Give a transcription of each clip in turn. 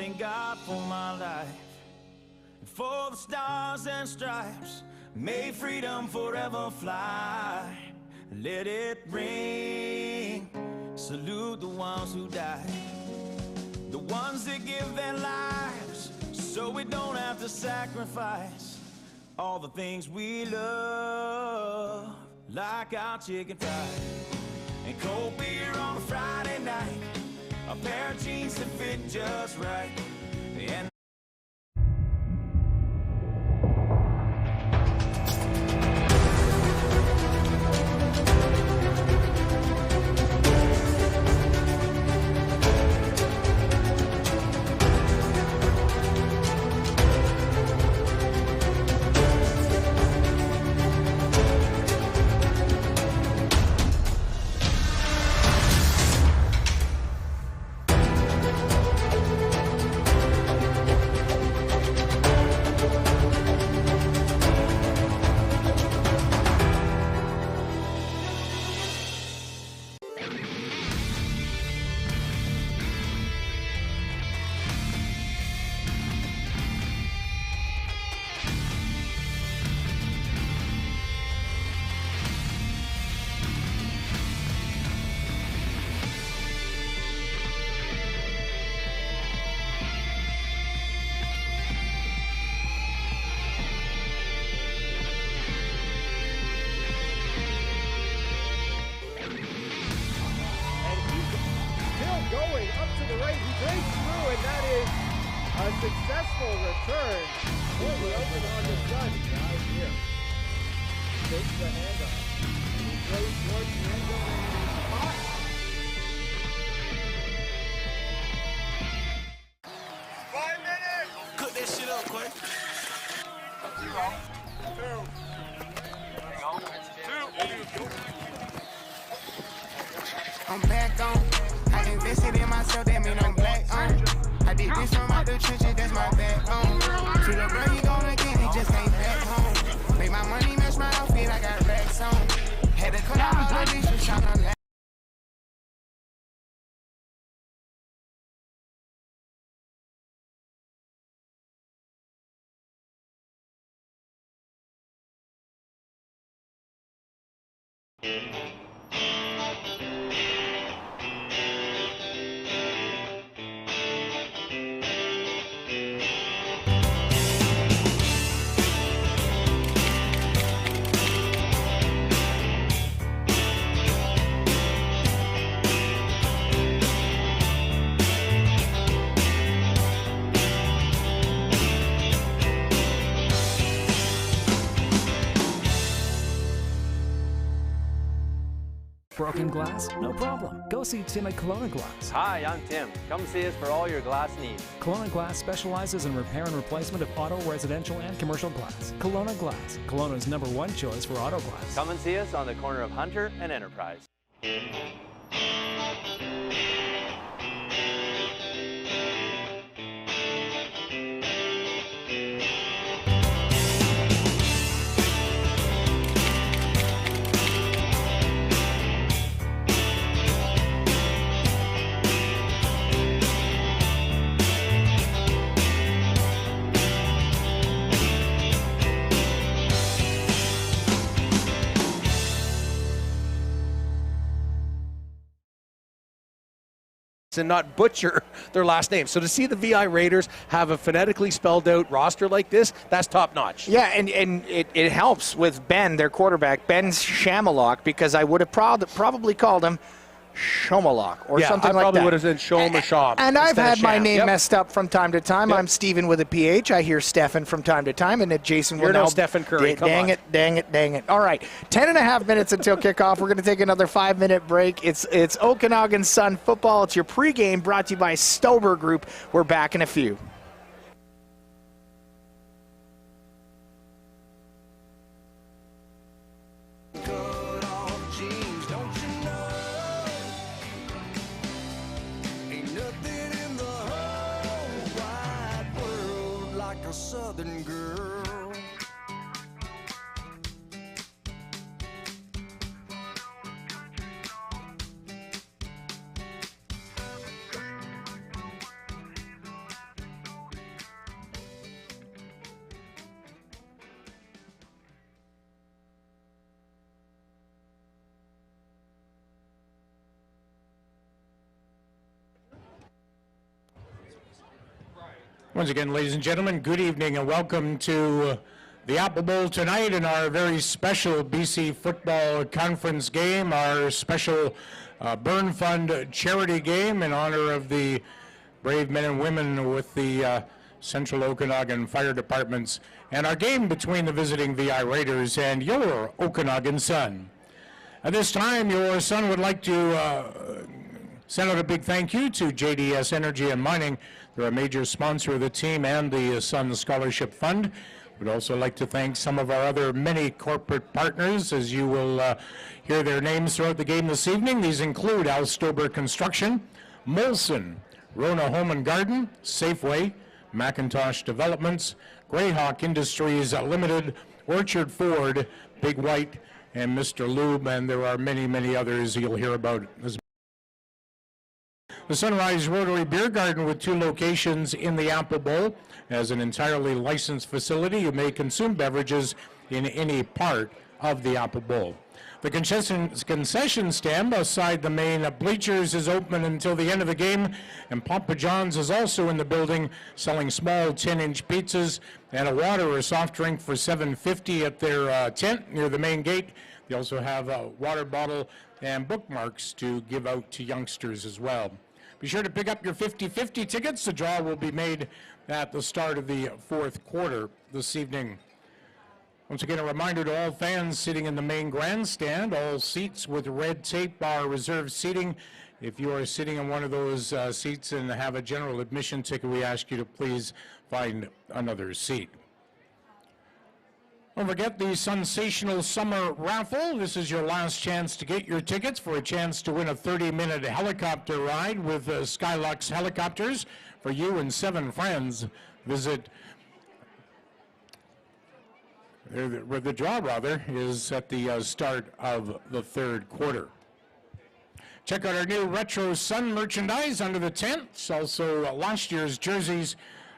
thank God for my life, and for the stars and stripes. May freedom forever fly. Let it ring. Salute the ones who died, the ones that give their lives so we don't have to sacrifice all the things we love, like our chicken fries and cold beer on a Friday night, a pair of jeans that fit just right, and going up to the right, he breaks through, and that is a successful return. Totally open on the sun. Right here. Takes the handoff. He plays towards the end zone and he's caught. 5 minutes! cook that shit up, Clay. 2. I'm back on. I invested in myself, that mean I'm black on. I did this from out the trenches, that's my backbone. To the bro, he gonna get it, just ain't back home. Make my money match my outfit, I got racks on. Had to cut out all the dishes, tryna laugh. Broken glass? No problem. Go see Tim at Kelowna Glass. Hi, I'm Tim. Come see us for all your glass needs. Kelowna Glass specializes in repair and replacement of auto, residential, and commercial glass. Kelowna Glass, Kelowna's #1 choice for auto glass. Come and see us on the corner of Hunter and Enterprise. and not butcher their last name. So to see the VI Raiders have a phonetically spelled out roster like this, that's top notch. Yeah, and it helps with Ben, their quarterback, Ben Shamalok, because I would have probably called him Shomalok or something like that. I probably would have said Shom or Shom. And I've had my name Yep. messed up from time to time. Yep. I'm Steven with a PH. I hear Stefan from time to time, and Jason will You're now. no Stephen Curry. Dang it. All right, 10.5 minutes until kickoff. We're going to take another 5-minute break. It's Okanagan Sun football. It's your pregame brought to you by Stober Group. We're back in a few. Southern girl. Once again, ladies and gentlemen, good evening and welcome to the Apple Bowl tonight in our very special BC Football Conference game, our special Burn Fund charity game in honor of the brave men and women with the Central Okanagan Fire Departments, and our game between the visiting VI Raiders and your Okanagan Sun. At this time, your Sun would like to send out a big thank you to JDS Energy and Mining. They're a major sponsor of the team and the Sun Scholarship Fund. We'd also like to thank some of our other many corporate partners, as you will hear their names throughout the game this evening. These include Al Stober Construction, Molson, Rona Home and Garden, Safeway, Macintosh Developments, Greyhawk Industries Limited, Orchard Ford, Big White, and Mr. Lube, and there are many, many others you'll hear about. The Sunrise Rotary Beer Garden, with 2 locations in the Apple Bowl. As an entirely licensed facility, you may consume beverages in any part of the Apple Bowl. The concession stand beside the main bleachers is open until the end of the game, and Papa John's is also in the building selling small 10-inch pizzas and a water or soft drink for $7.50 at their tent near the main gate. They also have a water bottle and bookmarks to give out to youngsters as well. Be sure to pick up your 50-50 tickets. The draw will be made at the start of the 4th quarter this evening. Once again, a reminder to all fans sitting in the main grandstand, all seats with red tape are reserved seating. If you are sitting in one of those seats and have a general admission ticket, we ask you to please find another seat. Don't forget the sensational summer raffle. This is your last chance to get your tickets for a chance to win a 30-minute helicopter ride with Skylux helicopters for you and 7 friends. Visit where the draw is at the start of the 3rd quarter. Check out our new retro Sun merchandise under the tent. Also, last year's jerseys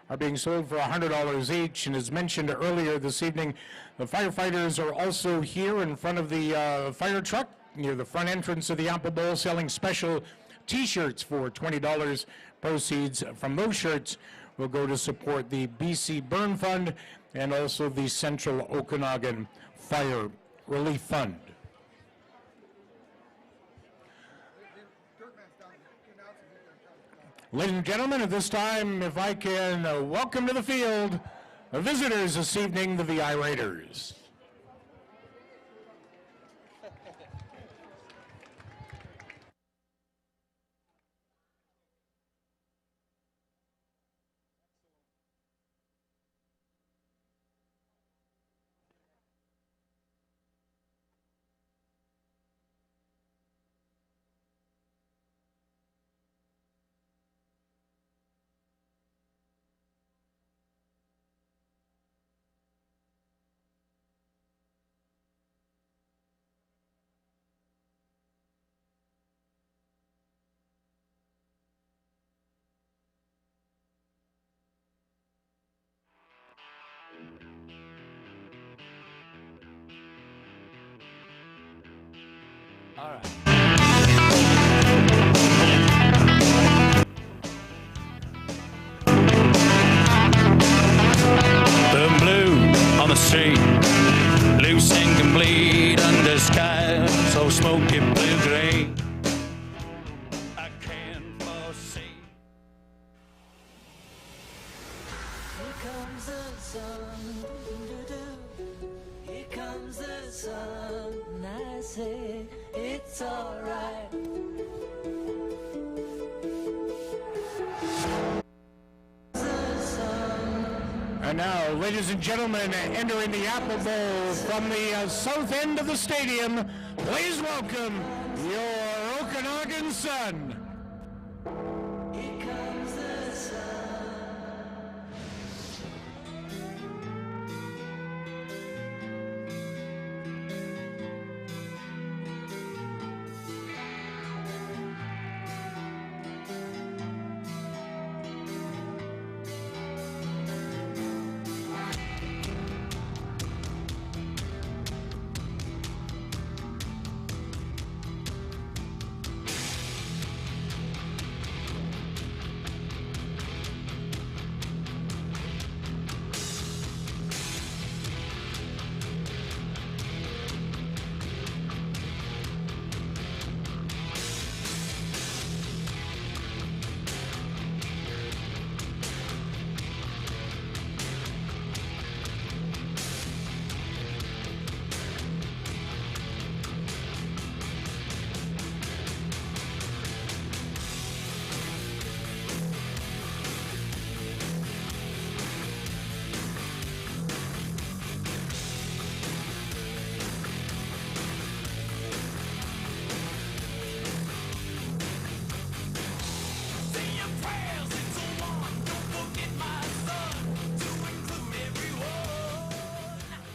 are being sold for $100 each, and as mentioned earlier this evening, the firefighters are also here in front of the fire truck near the front entrance of the Apple Bowl selling special t-shirts for $20. Proceeds from those shirts will go to support the BC Burn Fund and also the Central Okanagan Fire Relief Fund. Ladies and gentlemen, at this time, if I can welcome to the field the visitors this evening, the VI Raiders. All right. The blue on the street, loose and complete under sky so smoky blue-gray. I can't foresee. Here comes the sun, here comes the sun, I say it's alright. And now, ladies and gentlemen, entering the Apple Bowl from the south end of the stadium, please welcome your Okanagan Sun. Here comes the sun.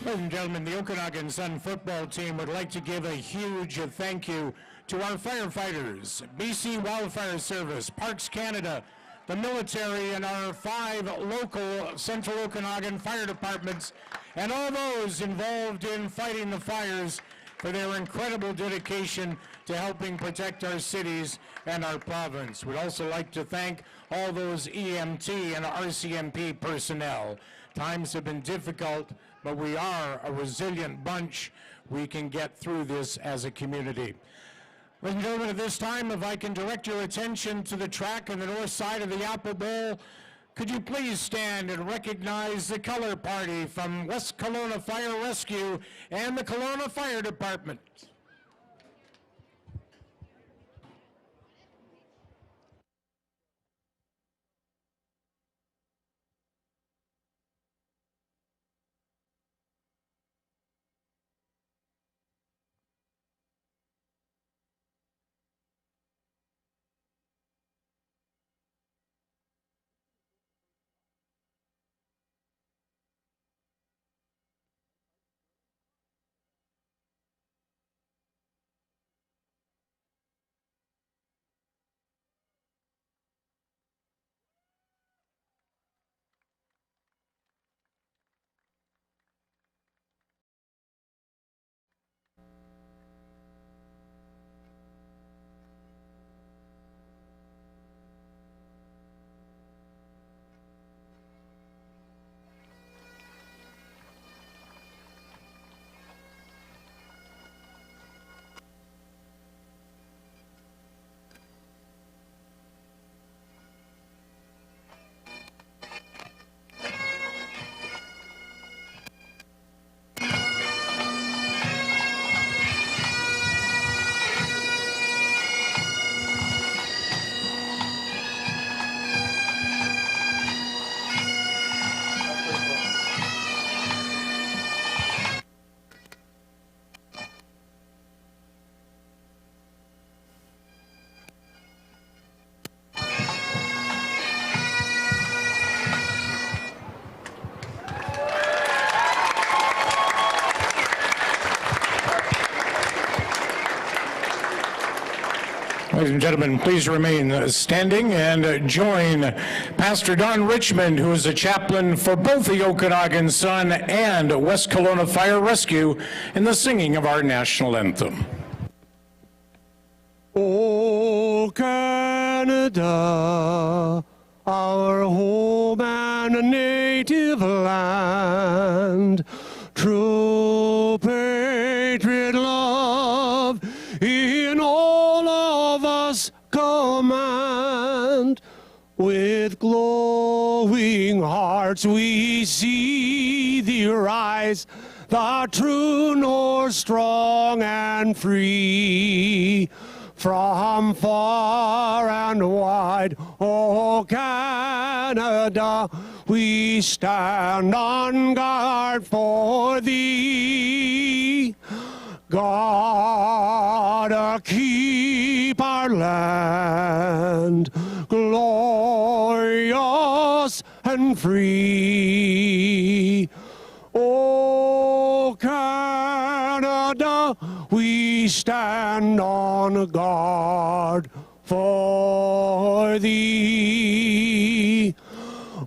Ladies and gentlemen, the Okanagan Sun football team would like to give a huge thank you to our firefighters, BC Wildfire Service, Parks Canada, the military, and our 5 local Central Okanagan fire departments, and all those involved in fighting the fires for their incredible dedication to helping protect our cities and our province. We'd also like to thank all those EMT and RCMP personnel. Times have been difficult, but we are a resilient bunch. We can get through this as a community. Ladies and gentlemen, at this time, if I can direct your attention to the track on the north side of the Apple Bowl, could you please stand and recognize the color party from West Kelowna Fire Rescue and the Kelowna Fire Department. Ladies and gentlemen, please remain standing and join Pastor Don Richmond, who is the chaplain for both the Okanagan Sun and West Kelowna Fire Rescue, in the singing of our national anthem. O Canada, our home and native land, true patriot love in all of us command. With glowing hearts we see thee rise, the true north, strong and free. From far and wide, O Canada, we stand on guard for thee. God, keep our land glorious and free. O Canada, we stand on guard for thee.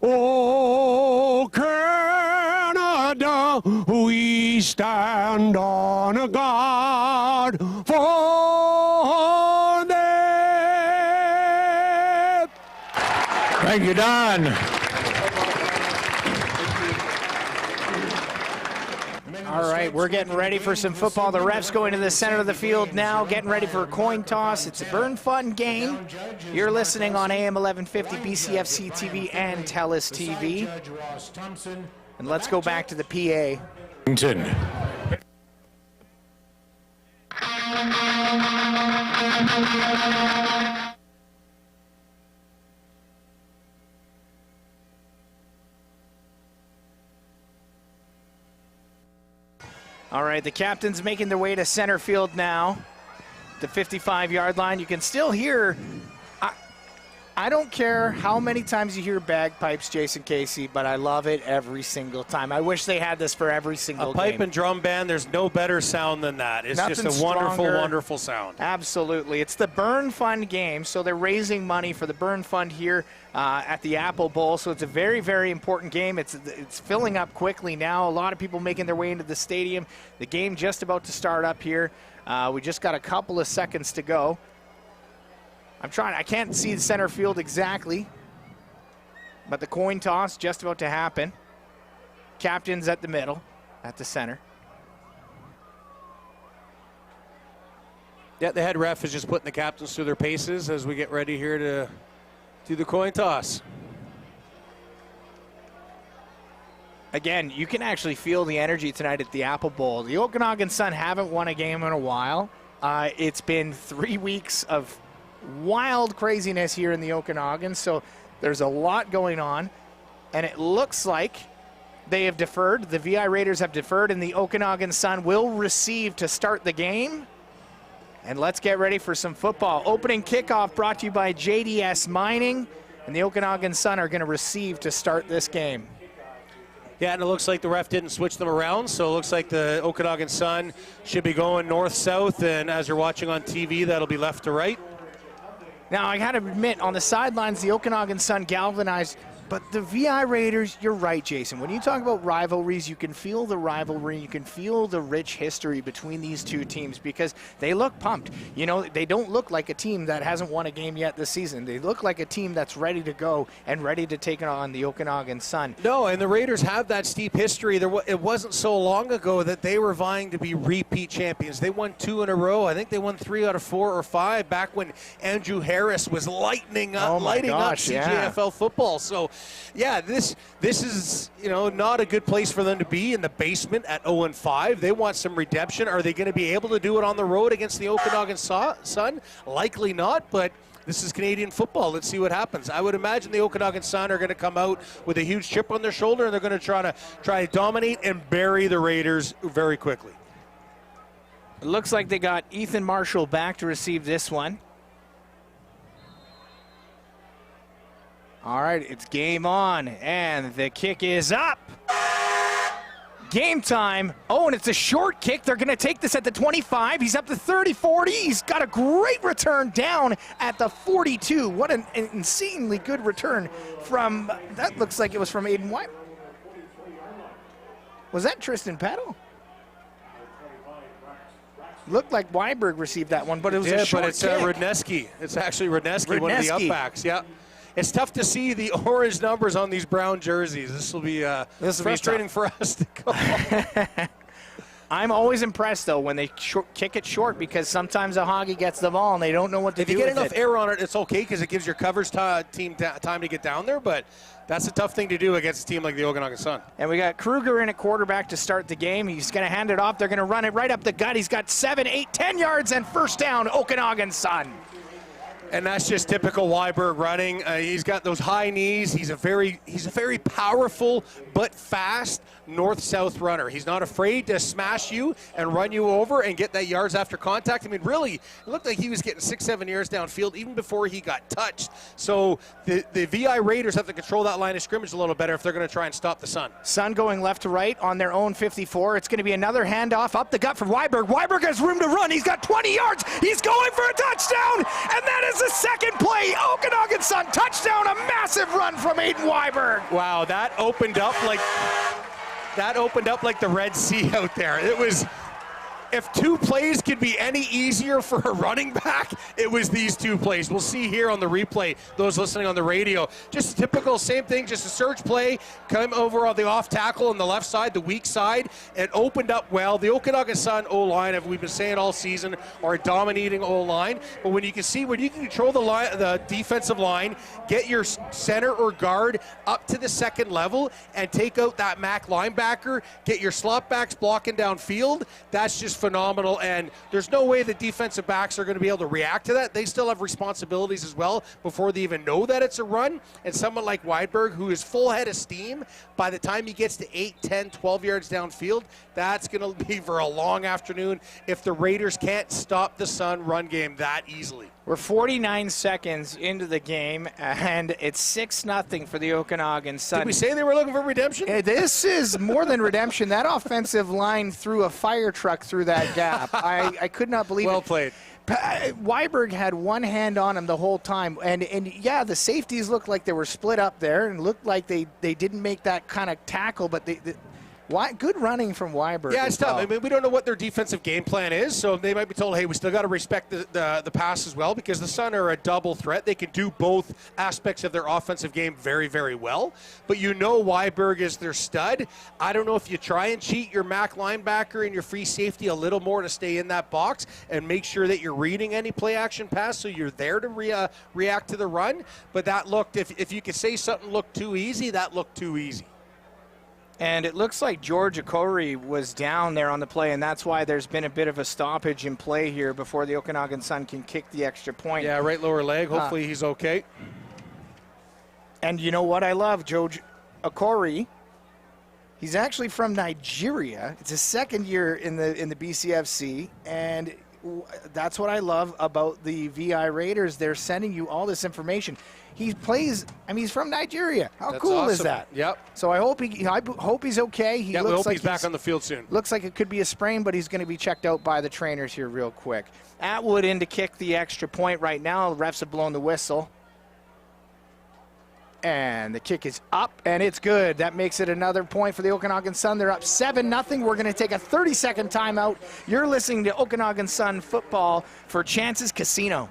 O Canada, we stand on guard for thee. Thank you, Don. All right, we're getting ready for some football. The refs going to the center of the field now, getting ready for a coin toss. It's a burn fun game. You're listening on AM 1150, BCFC TV, and TELUS TV. And let's go back to the PA. All right, the captain's making their way to center field now, the 55-yard line. You can still hear, I don't care how many times you hear bagpipes, Jason Casey, but I love it every single time. I wish they had this for every single game. A pipe and drum band, there's no better sound than that. It's Nothing just a wonderful, stronger. wonderful sound. Absolutely. It's the Burn Fund game, so they're raising money for the Burn Fund here at the Apple Bowl, so it's a very, very important game. It's filling up quickly now. A lot of people making their way into the stadium. The game just about to start up here. We just got a couple of seconds to go. I can't see the center field exactly, but the coin toss just about to happen. Captain's at the middle, at the center. Yeah, the head ref is just putting the captains through their paces as we get ready here to do the coin toss. Again, you can actually feel the energy tonight at the Apple Bowl. The Okanagan Sun haven't won a game in a while. It's been 3 weeks of wild craziness here in the Okanagan, so there's a lot going on, and it looks like they have deferred. The VI Raiders have deferred, and the Okanagan Sun will receive to start the game. And let's get ready for some football. Opening kickoff brought to you by JDS Mining, and the Okanagan Sun are going to receive to start this game. Yeah, and it looks like the ref didn't switch them around, so it looks like the Okanagan Sun should be going north-south, and as you're watching on TV, that'll be left to right. Now, I got to admit, on the sidelines, the Okanagan Sun galvanized, but the VI Raiders, you're right, Jason. When you talk about rivalries, you can feel the rivalry, you can feel the rich history between these two teams because they look pumped. You know, they don't look like a team that hasn't won a game yet this season. They look like a team that's ready to go and ready to take on the Okanagan Sun. No, and the Raiders have that steep history. It wasn't so long ago that they were vying to be repeat champions. They won 2 in a row. I think they won 3 out of 4 or 5 back when Andrew Harris was lighting up CJFL football. So, yeah, this is, you know, not a good place for them to be in the basement at 0-5. They want some redemption. Are they going to be able to do it on the road against the Okanagan Sun? Likely not, but this is Canadian football. Let's see what happens. I would imagine the Okanagan Sun are going to come out with a huge chip on their shoulder, and they're going to try to dominate and bury the Raiders very quickly. It looks like they got Ethan Marshall back to receive this one. All right, it's game on, and the kick is up. Game time. Oh, and it's a short kick. They're going to take this at the 25. He's up to 30, 40. He's got a great return down at the 42. What an insanely good return from, that looks like it was from Aiden White. Was that Tristan Peddle? Looked like Weiberg received that one, but it was a short kick. But it's Rudneski. It's actually Rudneski, one of the upbacks. Yeah. It's tough to see the orange numbers on these brown jerseys. This will be frustrating for us to go. I'm always impressed, though, when they kick it short because sometimes a Hoggy gets the ball and they don't know what to do with it. If you get enough air on it, it's okay because it gives your coverage team time to get down there, but that's a tough thing to do against a team like the Okanagan Sun. And we got Kruger in at quarterback to start the game. He's going to hand it off. They're going to run it right up the gut. He's got 7, 8, 10 yards and first down, Okanagan Sun. And that's just typical Weiberg running. He's got those high knees. He's a very powerful but fast north-south runner. He's not afraid to smash you and run you over and get that yards after contact. I mean, really, it looked like he was getting 6, 7 yards downfield even before he got touched. So the VI Raiders have to control that line of scrimmage a little better if they're going to try and stop the Sun. Sun going left to right on their own 54. It's going to be another handoff up the gut for Weiberg. Weiberg has room to run. He's got 20 yards. He's going for a touchdown, and that is the second play. Okanagan Sun touchdown, a massive run from Aiden Weiberg. Wow, that opened up like the Red Sea out there. It was, if 2 plays could be any easier for a running back, it was these 2 plays. We'll see here on the replay, those listening on the radio. Just typical, same thing, just a surge play, come over on the off tackle on the left side, the weak side. It opened up well. The Okanagan Sun O-line, as we've been saying all season, are a dominating O-line. But when you can control the defensive line, get your center or guard up to the second level and take out that MAC linebacker, get your slot backs blocking downfield, that's just phenomenal, and there's no way the defensive backs are going to be able to react to that. They still have responsibilities as well before they even know that it's a run. And someone like Weiberg, who is full head of steam, by the time he gets to 8, 10, 12 yards downfield, that's going to be for a long afternoon if the Raiders can't stop the Sun run game that easily. We're 49 seconds into the game, and it's 6-0 for the Okanagan Sun. Did we say they were looking for redemption? This is more than redemption. That offensive line threw a fire truck through that gap. I could not believe it. Well played. Weiberg had one hand on him the whole time, and yeah, the safeties looked like they were split up there, and looked like they didn't make that kind of tackle, but good running from Weiberg. Yeah, it's tough. I mean, we don't know what their defensive game plan is, so they might be told, hey, we still got to respect the pass as well, because the Sun are a double threat. They can do both aspects of their offensive game very, very well. But you know Weiberg is their stud. I don't know if you try and cheat your MAC linebacker and your free safety a little more to stay in that box and make sure that you're reading any play-action pass so you're there to react to the run. But that looked, if you could say something looked too easy, that looked too easy. And it looks like George Okori was down there on the play, and that's why there's been a bit of a stoppage in play here before the Okanagan Sun can kick the extra point. Yeah, right lower leg. Hopefully he's okay. And you know what I love? George Okori, he's actually from Nigeria. It's his second year in the BCFC, and that's what I love about the VI Raiders. They're sending you all this information. He plays. I mean, he's from Nigeria. How That's cool awesome. is that? Yep. So I hope he's okay. We hope he's back on the field soon. Looks like it could be a sprain, but he's going to be checked out by the trainers here real quick. Atwood in to kick the extra point right now. The refs have blown the whistle. And the kick is up, and it's good. That makes it another point for the Okanagan Sun. They're up 7-0. We're going to take a 30-second timeout. You're listening to Okanagan Sun football for Chances Casino.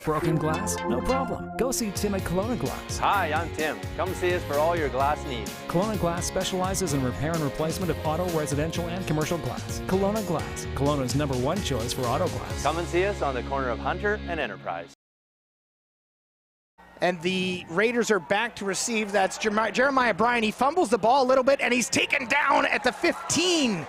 Broken glass? No problem. Go see Tim at Kelowna Glass. Hi, I'm Tim. Come see us for all your glass needs. Kelowna Glass specializes in repair and replacement of auto, residential, and commercial glass. Kelowna Glass, Kelowna's #1 choice for auto glass. Come and see us on the corner of Hunter and Enterprise. And the Raiders are back to receive. That's Jeremiah Bryan. He fumbles the ball a little bit, and he's taken down at the 15.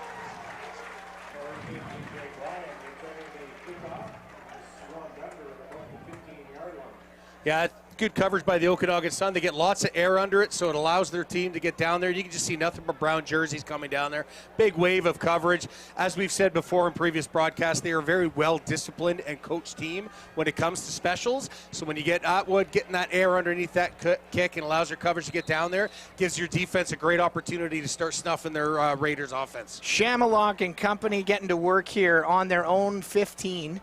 Yeah, good coverage by the Okanagan Sun. They get lots of air under it, so it allows their team to get down there. You can just see nothing but brown jerseys coming down there. Big wave of coverage. As we've said before in previous broadcasts, they are a very well-disciplined and coached team when it comes to specials. So when you get Atwood getting that air underneath that kick and allows their coverage to get down there, gives your defense a great opportunity to start snuffing their Raiders offense. Shamalock and company getting to work here on their own 15.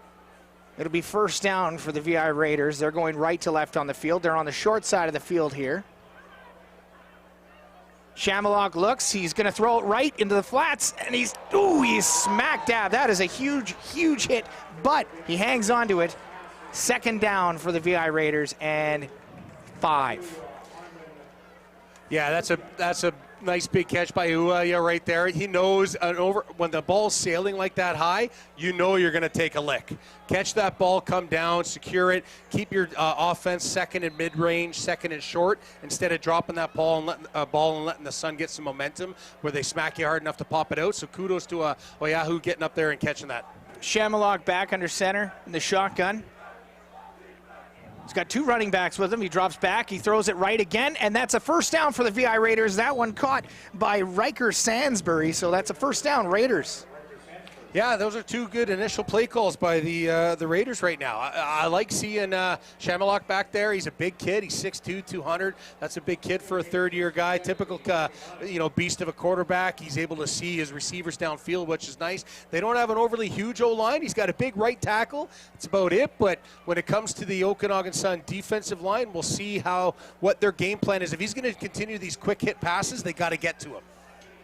It'll be first down for the VI Raiders. They're going right to left on the field. They're on the short side of the field here. Shamalock looks. He's going to throw it right into the flats, and he's smack dab. That is a huge, huge hit, but he hangs on to it. Second down for the VI Raiders, and 5. Yeah, that's a nice big catch by Uaya right there. He knows when the ball's sailing like that high, you know you're going to take a lick. Catch that ball, come down, secure it, keep your offense second and mid-range, second and short, instead of dropping that ball and letting the Sun get some momentum where they smack you hard enough to pop it out. So kudos to Oyahu getting up there and catching that. Shamalock back under center in the shotgun. He's got 2 running backs with him. He drops back. He throws it right again, and that's a first down for the VI Raiders. That one caught by Riker Sansbury, so that's a first down, Raiders. Yeah, those are 2 good initial play calls by the Raiders right now. I like seeing Shamalock back there. He's a big kid. He's 6'2", 200. That's a big kid for a third-year guy. Typical, beast of a quarterback. He's able to see his receivers downfield, which is nice. They don't have an overly huge O-line. He's got a big right tackle. That's about it. But when it comes to the Okanagan Sun defensive line, we'll see what their game plan is. If he's going to continue these quick hit passes, they got to get to him.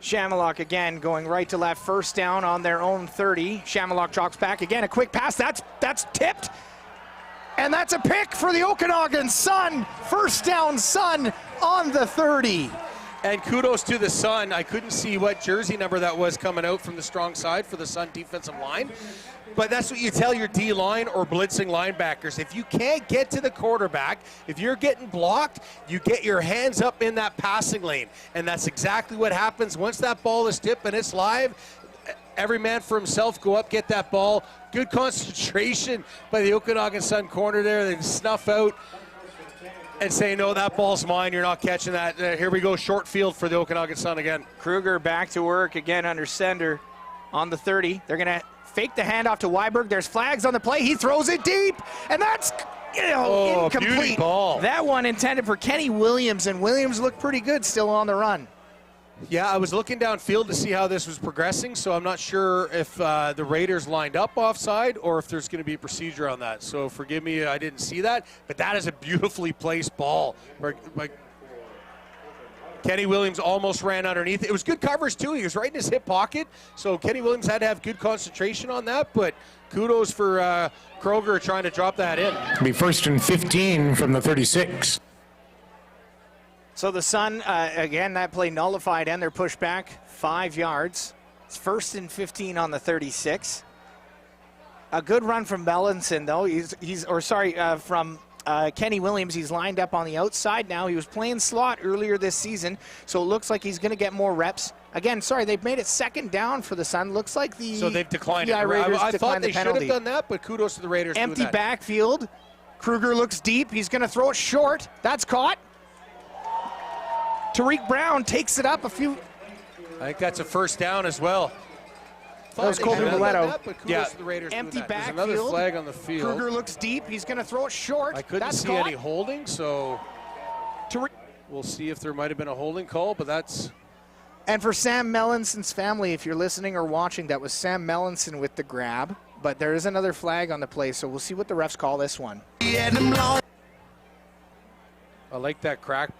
Shamalock again going right to left, first down on their own 30. Shamalock drops back again, a quick pass, that's tipped. And that's a pick for the Okanagan Sun. First down Sun on the 30. And kudos to the Sun. I couldn't see what jersey number that was coming out from the strong side for the Sun defensive line. But that's what you tell your D-line or blitzing linebackers. If you can't get to the quarterback, if you're getting blocked, you get your hands up in that passing lane. And that's exactly what happens. Once that ball is tipped and it's live, every man for himself, go up, get that ball. Good concentration by the Okanagan Sun corner there. They snuff out and say, no, that ball's mine. You're not catching that. Here we go, short field for the Okanagan Sun again. Kruger back to work again under center on the 30. They're going to fake the handoff to Weiberg. There's flags on the play. He throws it deep, and that's incomplete. Beauty ball. That one intended for Kenny Williams, and Williams looked pretty good still on the run. Yeah, I was looking downfield to see how this was progressing, so I'm not sure if the Raiders lined up offside or if there's going to be a procedure on that. So forgive me, I didn't see that, but that is a beautifully placed ball. Kenny Williams almost ran underneath. It was good coverage, too. He was right in his hip pocket, so Kenny Williams had to have good concentration on that, but kudos for Kroger trying to drop that in. Be first and 15 from the 36. So the Sun, again, that play nullified and they're pushed back 5 yards. It's first and 15 on the 36. A good run from Melanson, though. From Kenny Williams. He's lined up on the outside now. He was playing slot earlier this season, so it looks like he's going to get more reps. Again, they've made it second down for the Sun. Looks like So they've declined it. I thought they should have done that, but kudos to the Raiders. Empty backfield. Kruger looks deep. He's going to throw it short. That's caught. Tariq Brown takes it up a few. I think that's a first down as well. That was Colby Mileto. Yeah, empty backfield. There's another flag on the field. Kruger looks deep. He's going to throw it short. I couldn't see any holding, so we'll see if there might have been a holding call, but that's... And for Sam Melanson's family, if you're listening or watching, that was Sam Melanson with the grab. But there is another flag on the play, so we'll see what the refs call this one. I like that crack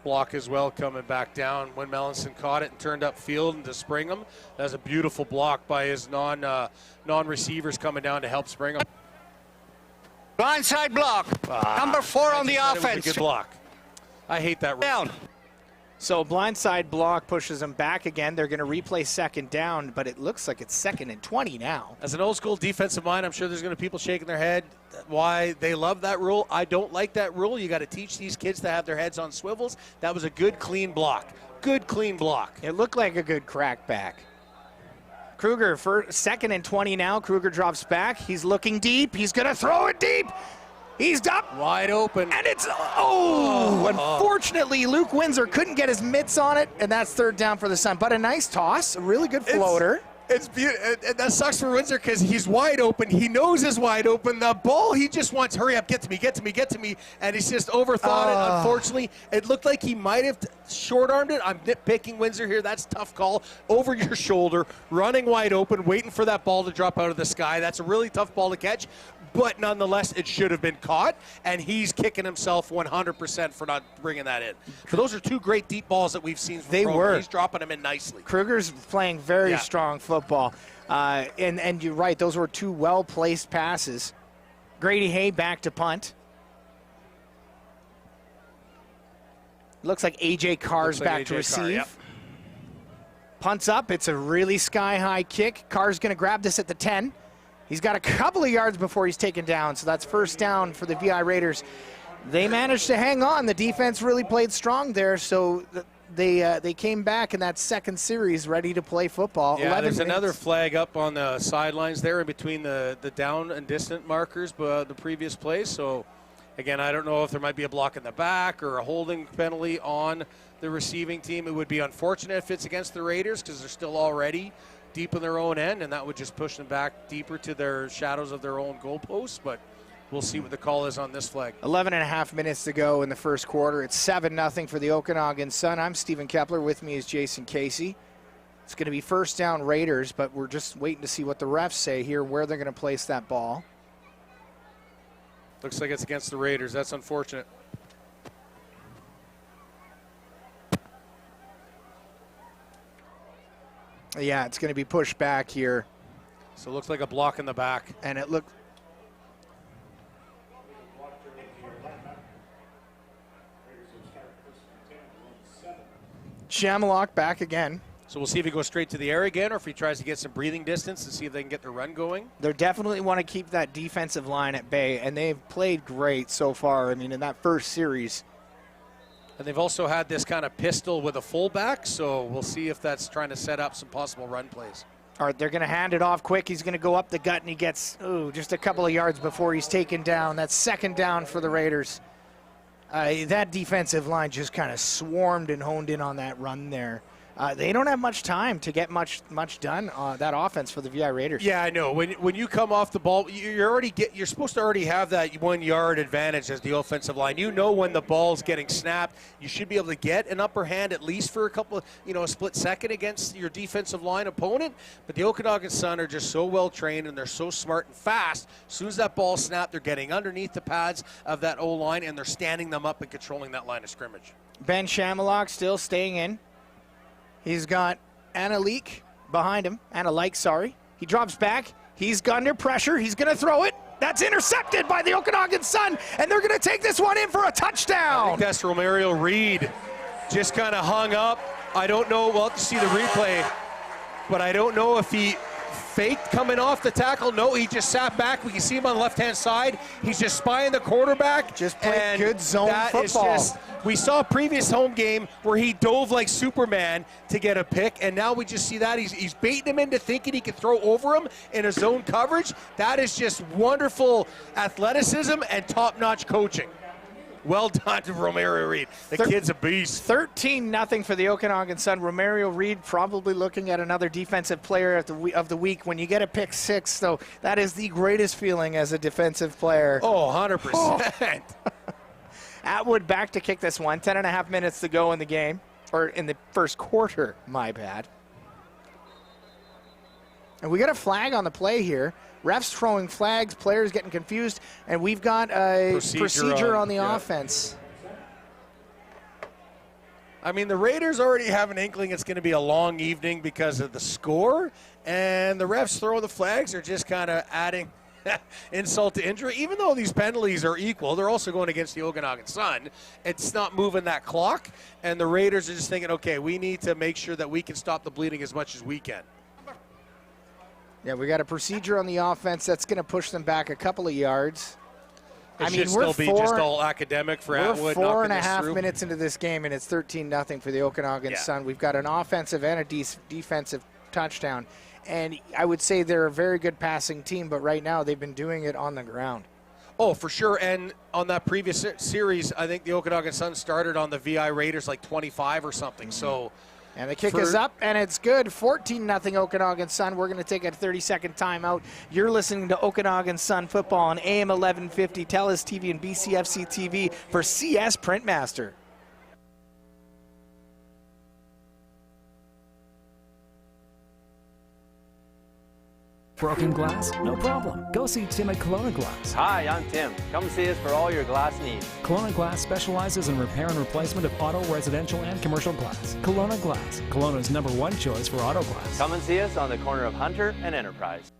block as well coming back down when Melanson caught it and turned upfield and to spring him. That was a beautiful block by his non-receivers coming down to help spring him. Blindside block. Number 4 on the offense. Good block. I hate that. Down. So blindside block pushes them back again. They're going to replay second down, but it looks like it's second and 20 now. As an old school defensive mind, I'm sure there's going to be people shaking their head why they love that rule. I don't like that rule. You got to teach these kids to have their heads on swivels. That was a good, clean block. Good, clean block. It looked like a good crack back. Kruger for second and 20 now. Kruger drops back. He's looking deep. He's going to throw it deep. He's up. Wide open. And it's, unfortunately, Luke Windsor couldn't get his mitts on it, and that's third down for the Sun. But a nice toss, a really good floater. It's beautiful. That sucks for Windsor because he's wide open. He knows he's wide open. The ball, he just wants, hurry up, get to me, get to me, get to me. And he's just overthought it. Unfortunately, it looked like he might have short-armed it. I'm nitpicking Windsor here. That's a tough call. Over your shoulder, running wide open, waiting for that ball to drop out of the sky. That's a really tough ball to catch. But nonetheless, it should have been caught, and he's kicking himself 100% for not bringing that in. But those are two great deep balls that we've seen from They Kroger. were. He's dropping them in nicely. Kruger's playing very strong football. And you're right, those were two well-placed passes. Grady Hay back to punt. Looks like A.J. Carr's back to receive. Carr, yep. Punts up. It's a really sky-high kick. Carr's going to grab this at the 10. He's got a couple of yards before he's taken down, so that's first down for the VI Raiders. They managed to hang on. The defense really played strong there, so they came back in that second series ready to play football. Yeah, there's another flag up on the sidelines there in between the down and distant markers, the previous play. So, again, I don't know if there might be a block in the back or a holding penalty on the receiving team. It would be unfortunate if it's against the Raiders because they're still already deep in their own end, and that would just push them back deeper to their shadows of their own goalposts. But we'll see what the call is on this flag. 11 and a half minutes to go in the first quarter. It's 7-0 for the Okanagan Sun. I'm Stephen Kepler. With me is Jason Casey. It's going to be first down Raiders, but we're just waiting to see what the refs say here, where they're going to place that ball. Looks like it's against the Raiders. That's unfortunate. Yeah, it's going to be pushed back here. So it looks like a block in the back. And it looked... Shamlock back again. So we'll see if he goes straight to the air again or if he tries to get some breathing distance and see if they can get the run going. They definitely want to keep that defensive line at bay, and they've played great so far. I mean, in that first series. And they've also had this kind of pistol with a fullback, so we'll see if that's trying to set up some possible run plays. All right, they're going to hand it off quick. He's going to go up the gut, and he gets just a couple of yards before he's taken down. That's second down for the Raiders. That defensive line just kind of swarmed and honed in on that run there. They don't have much time to get much done on that offense for the VI Raiders. Yeah, I know. When you come off the ball, you're supposed to already have that 1 yard advantage as the offensive line. You know when the ball's getting snapped, you should be able to get an upper hand at least for a couple of, a split second against your defensive line opponent. But the Okanagan Sun are just so well trained and they're so smart and fast. As soon as that ball snapped, they're getting underneath the pads of that O-line and they're standing them up and controlling that line of scrimmage. Ben Shamlock still staying in. He's got Analik behind him. Sorry. He drops back. He's under pressure. He's going to throw it. That's intercepted by the Okanagan Sun, and they're going to take this one in for a touchdown. I think that's Romario Reed. Just kind of hung up. I don't know. We'll have to see the replay, but I don't know if he faked coming off the tackle. No, he just sat back. We can see him on the left-hand side. He's just spying the quarterback. Just played good zone football. We saw a previous home game where he dove like Superman to get a pick, and now we just see that. He's baiting him into thinking he can throw over him in a zone coverage. That is just wonderful athleticism and top-notch coaching. Well done to Romario Reed. The kid's a beast. 13-0 for the Okanagan Sun. Romario Reed probably looking at another defensive player of the week. When you get a pick six, though, that is the greatest feeling as a defensive player. Oh, 100%. Atwood back to kick this one. 10.5 minutes to go in the game, or in the first quarter, my bad. And we got a flag on the play here. Refs throwing flags, players getting confused, and we've got a procedure on the offense. I mean, the Raiders already have an inkling it's going to be a long evening because of the score, and the refs throwing the flags are just kind of adding insult to injury. Even though these penalties are equal, they're also going against the Okanagan Sun. It's not moving that clock, and the Raiders are just thinking, okay, we need to make sure that we can stop the bleeding as much as we can. Yeah, we got a procedure on the offense that's going to push them back a couple of yards. It should still be just all academic for Atwood. We're 4.5 minutes into this game, and it's 13-0 for the Okanagan Sun. We've got an offensive and a defensive touchdown. And I would say they're a very good passing team, but right now they've been doing it on the ground. Oh, for sure. And on that previous series, I think the Okanagan Sun started on the VI Raiders like 25 or something. So. And the kick is up, and it's good. 14-0 Okanagan Sun. We're going to take a 30-second timeout. You're listening to Okanagan Sun football on AM 1150, TELUS TV, and BCFC TV for CS Printmaster. Broken glass? No problem. Go see Tim at Kelowna Glass. Hi, I'm Tim. Come see us for all your glass needs. Kelowna Glass specializes in repair and replacement of auto, residential, and commercial glass. Kelowna Glass, Kelowna's #1 choice for auto glass. Come and see us on the corner of Hunter and Enterprise.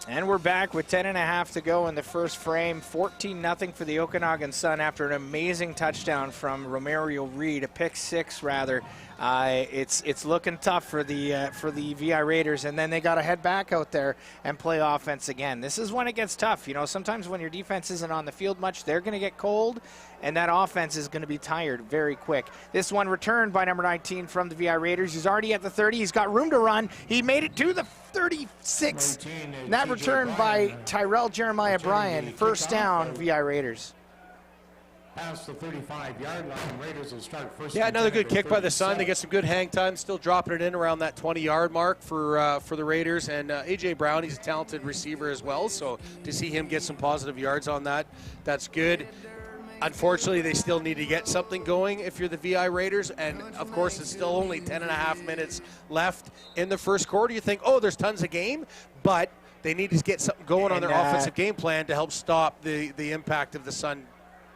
And we're back with 10.5 to go in the first frame. 14-0 for the Okanagan Sun after an amazing touchdown from Romario Reed, a pick six rather. It's looking tough for the VI Raiders, and then they got to head back out there and play offense again. This is when it gets tough. You know, sometimes when your defense isn't on the field much, they're going to get cold, and that offense is going to be tired very quick. This one returned by number 19 from the VI Raiders. He's already at the 30. He's got room to run. He made it to the 36. And that return by Tyrell Jeremiah Bryan. First down, VI Raiders. Past the 35-yard line, Raiders will start first. Yeah, another good kick by the Sun. They get some good hang time, still dropping it in around that 20-yard mark for the Raiders. And A.J. Brown, he's a talented receiver as well, so to see him get some positive yards on that, that's good. Unfortunately, they still need to get something going if you're the VI Raiders, and of course it's still only 10.5 minutes left in the first quarter. You think, oh, there's tons of game, but they need to get something going on their offensive game plan to help stop the impact of the Sun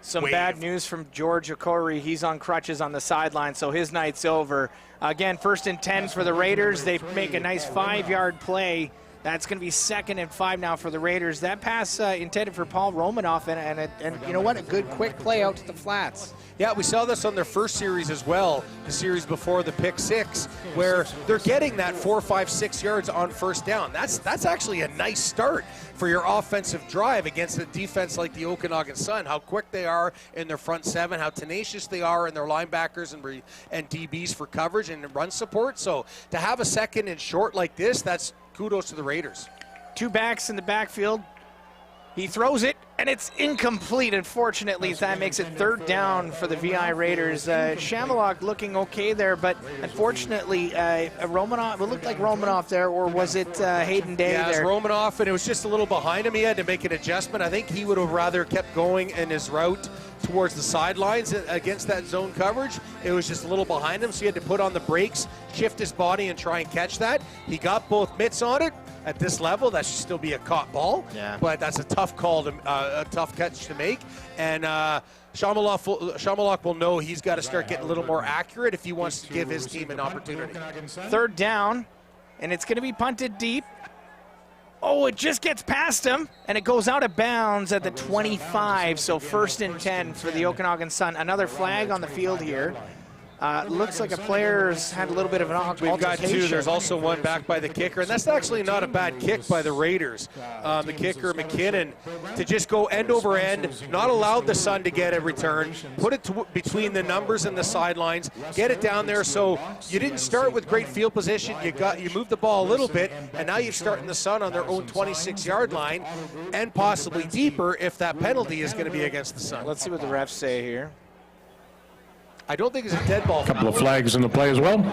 Some wave. bad news from George Okori. He's on crutches on the sideline, so his night's over. Again, 1st and 10 for the Raiders. They make a nice 5-yard play. That's going to be 2nd and 5 now for the Raiders. That pass intended for Paul Romanoff, and you know what? A good quick play out to the flats. Yeah, we saw this on their first series as well, the series before the pick 6, where they're getting that 4, 5, 6 yards on first down. That's actually a nice start for your offensive drive against a defense like the Okanagan Sun. How quick they are in their front 7, how tenacious they are in their linebackers and DBs for coverage and run support. So to have a 2nd and short like this, that's kudos to the Raiders. 2 backs in the backfield. He throws it, and it's incomplete. Unfortunately, that makes it 3rd down for the VI Raiders. Shamalok looking okay there, but unfortunately, Romanoff, it looked like Romanoff there, or was it Hayden Day there? Yeah, it was Romanoff, and it was just a little behind him. He had to make an adjustment. I think he would have rather kept going in his route towards the sidelines against that zone coverage. It was just a little behind him, so he had to put on the brakes, shift his body, and try and catch that. He got both mitts on it. At this level, that should still be a caught ball, but that's a tough call, a tough catch to make. And Shamalok will know he's got to start getting a little more accurate if he wants to give his team an opportunity. 3rd down, and it's going to be punted deep. Oh, it just gets past him, and it goes out of bounds at the 25, so 1st and 10 for the Okanagan Sun. Another flag on the field here. Looks like a player's had a little bit of an altercation. We've got 2. There's also one back by the kicker, and that's actually not a bad kick by the Raiders. The kicker, McKinnon, to just go end over end, not allowed the Sun to get a return, put it between the numbers and the sidelines, get it down there. So you didn't start with great field position. You moved the ball a little bit, and now you're starting the Sun on their own 26-yard line, and possibly deeper if that penalty is going to be against the Sun. Let's see what the refs say here. I don't think it's a dead ball. A couple of flags in the play as well.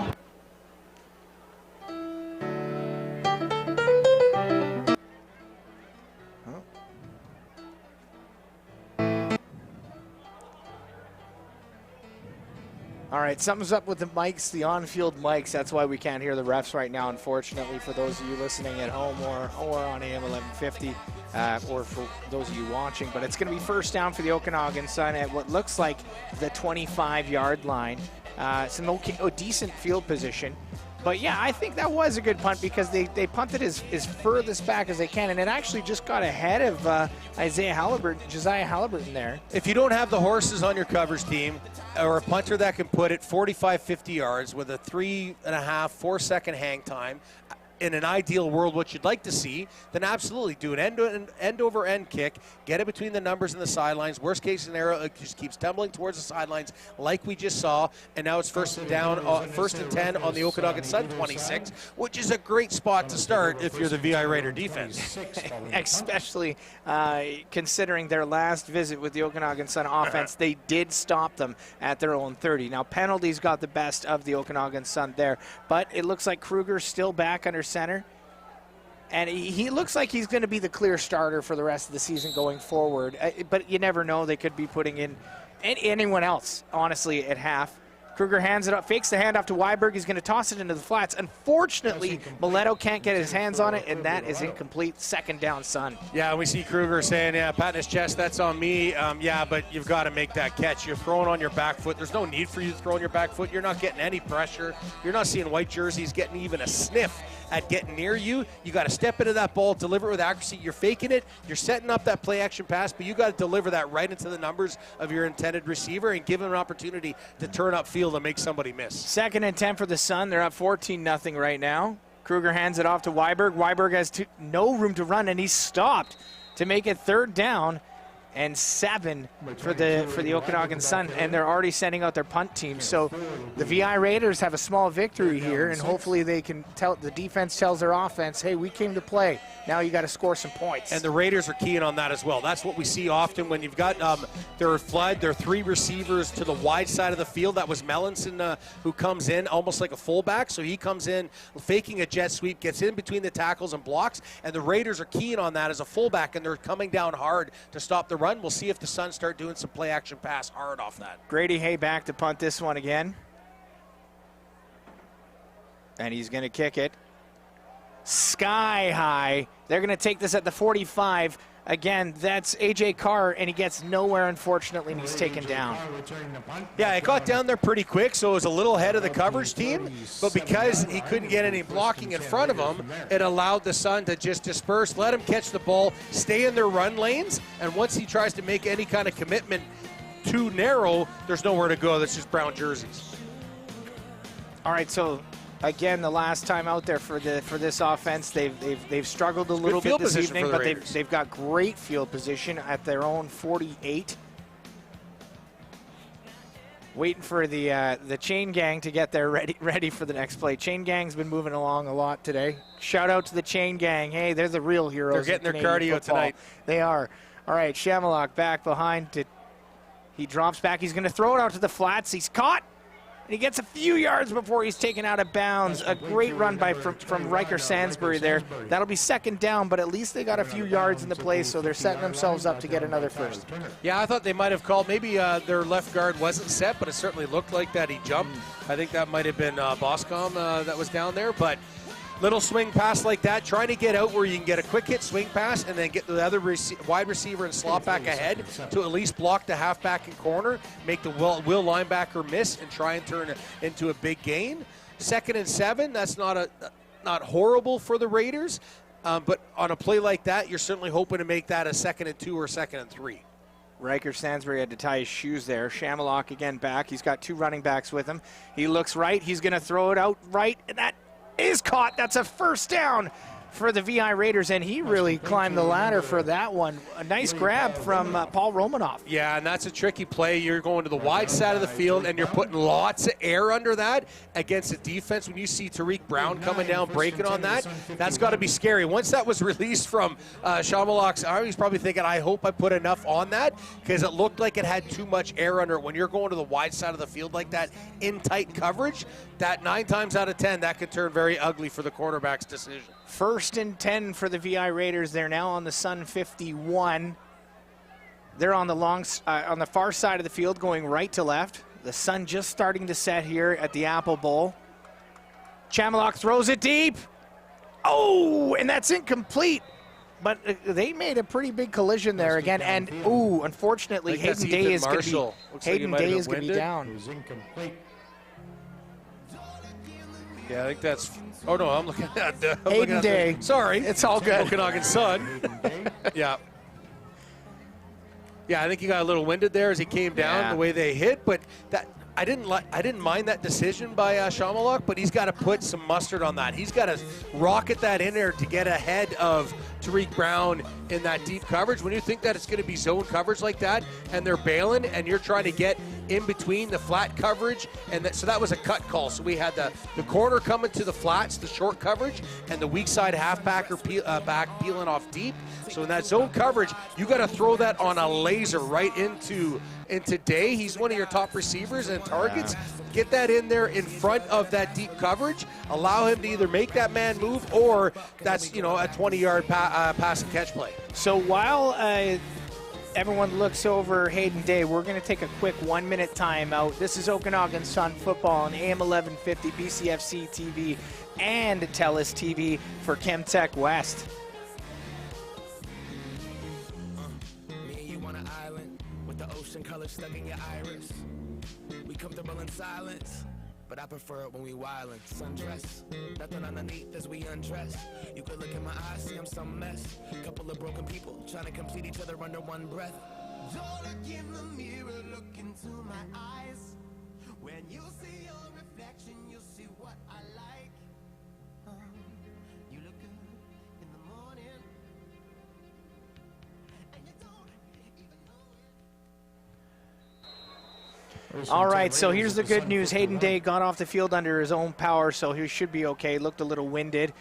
All right, something's up with the mics, the on-field mics. That's why we can't hear the refs right now, unfortunately, for those of you listening at home or on AM 1150, or for those of you watching. But it's going to be 1st down for the Okanagan Sun at what looks like the 25-yard line. Some decent field position. But, yeah, I think that was a good punt because they punted as furthest back as they can, and it actually just got ahead of Josiah Halliburton there. If you don't have the horses on your coverage team or a punter that can put it 45, 50 yards with a 3.5, 4 second hang time, in an ideal world, what you'd like to see, then absolutely do an end-over-end kick, get it between the numbers and the sidelines. Worst case scenario, it just keeps tumbling towards the sidelines like we just saw, and now it's 1st and down, 1st and 10 on the Okanagan Sun 26, which is a great spot to start if you're the VI Raider defense. Especially considering their last visit with the Okanagan Sun offense, they did stop them at their own 30. Now, penalties got the best of the Okanagan Sun there, but it looks like Kruger's still back under center, and he looks like he's going to be the clear starter for the rest of the season going forward, but you never know. They could be putting in anyone else, honestly, at half. Kruger hands it up, fakes the handoff to Weiberg. He's going to toss it into the flats. Unfortunately, Mileto can't get his hands on it, and that is incomplete. 2nd down, Sun. Yeah, we see Kruger saying, yeah, patting his chest, that's on me. Yeah, but you've got to make that catch. You're throwing on your back foot. There's no need for you to throw on your back foot. You're not getting any pressure. You're not seeing white jerseys getting even a sniff at getting near you. You got to step into that ball, deliver it with accuracy. You're faking it. You're setting up that play action pass, but you got to deliver that right into the numbers of your intended receiver and give him an opportunity to turn upfield and make somebody miss. 2nd and 10 for the Sun. They're up 14-0 right now. Kruger hands it off to Weiberg. Weiberg has no room to run, and he's stopped to make it 3rd down and 7 for the Okanagan Sun, and they're already sending out their punt team. So the VI Raiders have a small victory here, and hopefully they can tell the defense tells their offense, hey, we came to play. Now you got to score some points. And the Raiders are keying on that as well. That's what we see often when you've got their flood, their 3 receivers to the wide side of the field. That was Melanson who comes in almost like a fullback. So he comes in faking a jet sweep, gets in between the tackles and blocks, and the Raiders are keying on that as a fullback, and they're coming down hard to stop the run. We'll see if the Suns start doing some play action pass hard off that. Grady Hay back to punt this one again. And he's going to kick it sky high. They're going to take this at the 45. Again, that's A.J. Carr, and he gets nowhere, unfortunately, and he's taken down. Yeah, it got down there pretty quick, so it was a little ahead of the coverage team, but because he couldn't get any blocking in front of him, it allowed the Sun to just disperse, let him catch the ball, stay in their run lanes, and once he tries to make any kind of commitment too narrow, there's nowhere to go. That's just brown jerseys. All right, so again, the last time out there for this offense, they've struggled a little bit this evening, but they've got great field position at their own 48. Waiting for the chain gang to get there ready for the next play. Chain gang's been moving along a lot today. Shout out to the chain gang. Hey, they're the real heroes. They're getting their cardio football. tonight. They are. All right, Shamalock back behind. He drops back. He's going to throw it out to the flats. He's caught. And he gets a few yards before he's taken out of bounds. A great run from Riker Sansbury there. That'll be second down, but at least they got a few yards in the play, so they're setting themselves up to get another first. Yeah, I thought they might have called. Maybe their left guard wasn't set, but it certainly looked like that he jumped. I think that might have been Boscom that was down there, but little swing pass like that, trying to get out where you can get a quick hit swing pass and then get the other wide receiver and slot back ahead to at least block the halfback and corner, make the will linebacker miss and try and turn it into a big gain. 2nd and 7, that's not horrible for the Raiders, but on a play like that, you're certainly hoping to make that a 2nd and 2 or 2nd and 3. Riker Sansbury had to tie his shoes there. Shamalock again back. He's got 2 running backs with him. He looks right. He's going to throw it out right, and that is caught. That's a first down for the VI Raiders, and he really climbed the ladder for that one. A nice grab from Paul Romanoff. Yeah, and that's a tricky play. You're going to the wide side of the field, and you're putting lots of air under that against a defense. When you see Tariq Brown coming down, breaking on that, that's got to be scary. Once that was released from Shamalock's arm, he's probably thinking, I hope I put enough on that, because it looked like it had too much air under it. When you're going to the wide side of the field like that in tight coverage, that 9 times out of 10, that could turn very ugly for the quarterback's decision. 1st and 10 for the VI Raiders. They're now on the Sun 51. They're on the far side of the field, going right to left. The Sun just starting to set here at the Apple Bowl. Shamalock throws it deep. Oh, and that's incomplete. But they made a pretty big collision there again. And, unfortunately, Hayden Day is going to be down. It was incomplete. Yeah, I think that's. Oh no, I'm looking at Hayden Day. Sorry, it's all good. Okanagan Sun. Yeah. Yeah, I think he got a little winded there as he came down the way they hit, but that I didn't mind that decision by Shamalock, but he's got to put some mustard on that. He's got to rocket that in there to get ahead of Tariq Brown in that deep coverage. When you think that it's going to be zone coverage like that, and they're bailing, and you're trying to get in between the flat coverage, and so that was a cut call. So we had the corner coming to the flats, the short coverage, and the weak side halfbacker back peeling off deep. So in that zone coverage, you got to throw that on a laser right into Day. He's one of your top receivers and targets. Get that in there in front of that deep coverage. Allow him to either make that man move, or that's a 20-yard pass and catch play. So while everyone looks over Hayden Day, we're going to take a quick 1-minute timeout. This is Okanagan Sun Football on AM 1150, BCFC TV, and TELUS TV for Chemtech West. Color stuck in your iris. We comfortable in silence, but I prefer it when we wildin'. Sundress, nothing underneath as we undress. You could look in my eyes, see I'm some mess. Couple of broken people trying to complete each other under one breath. Don't look in the mirror, look into my eyes. When you see your reflection, you'll see what I like. You look good in the morning, and you don't even know it. All right, so here's the good news. Hayden Day got off the field under his own power, so he should be okay. Looked a little winded.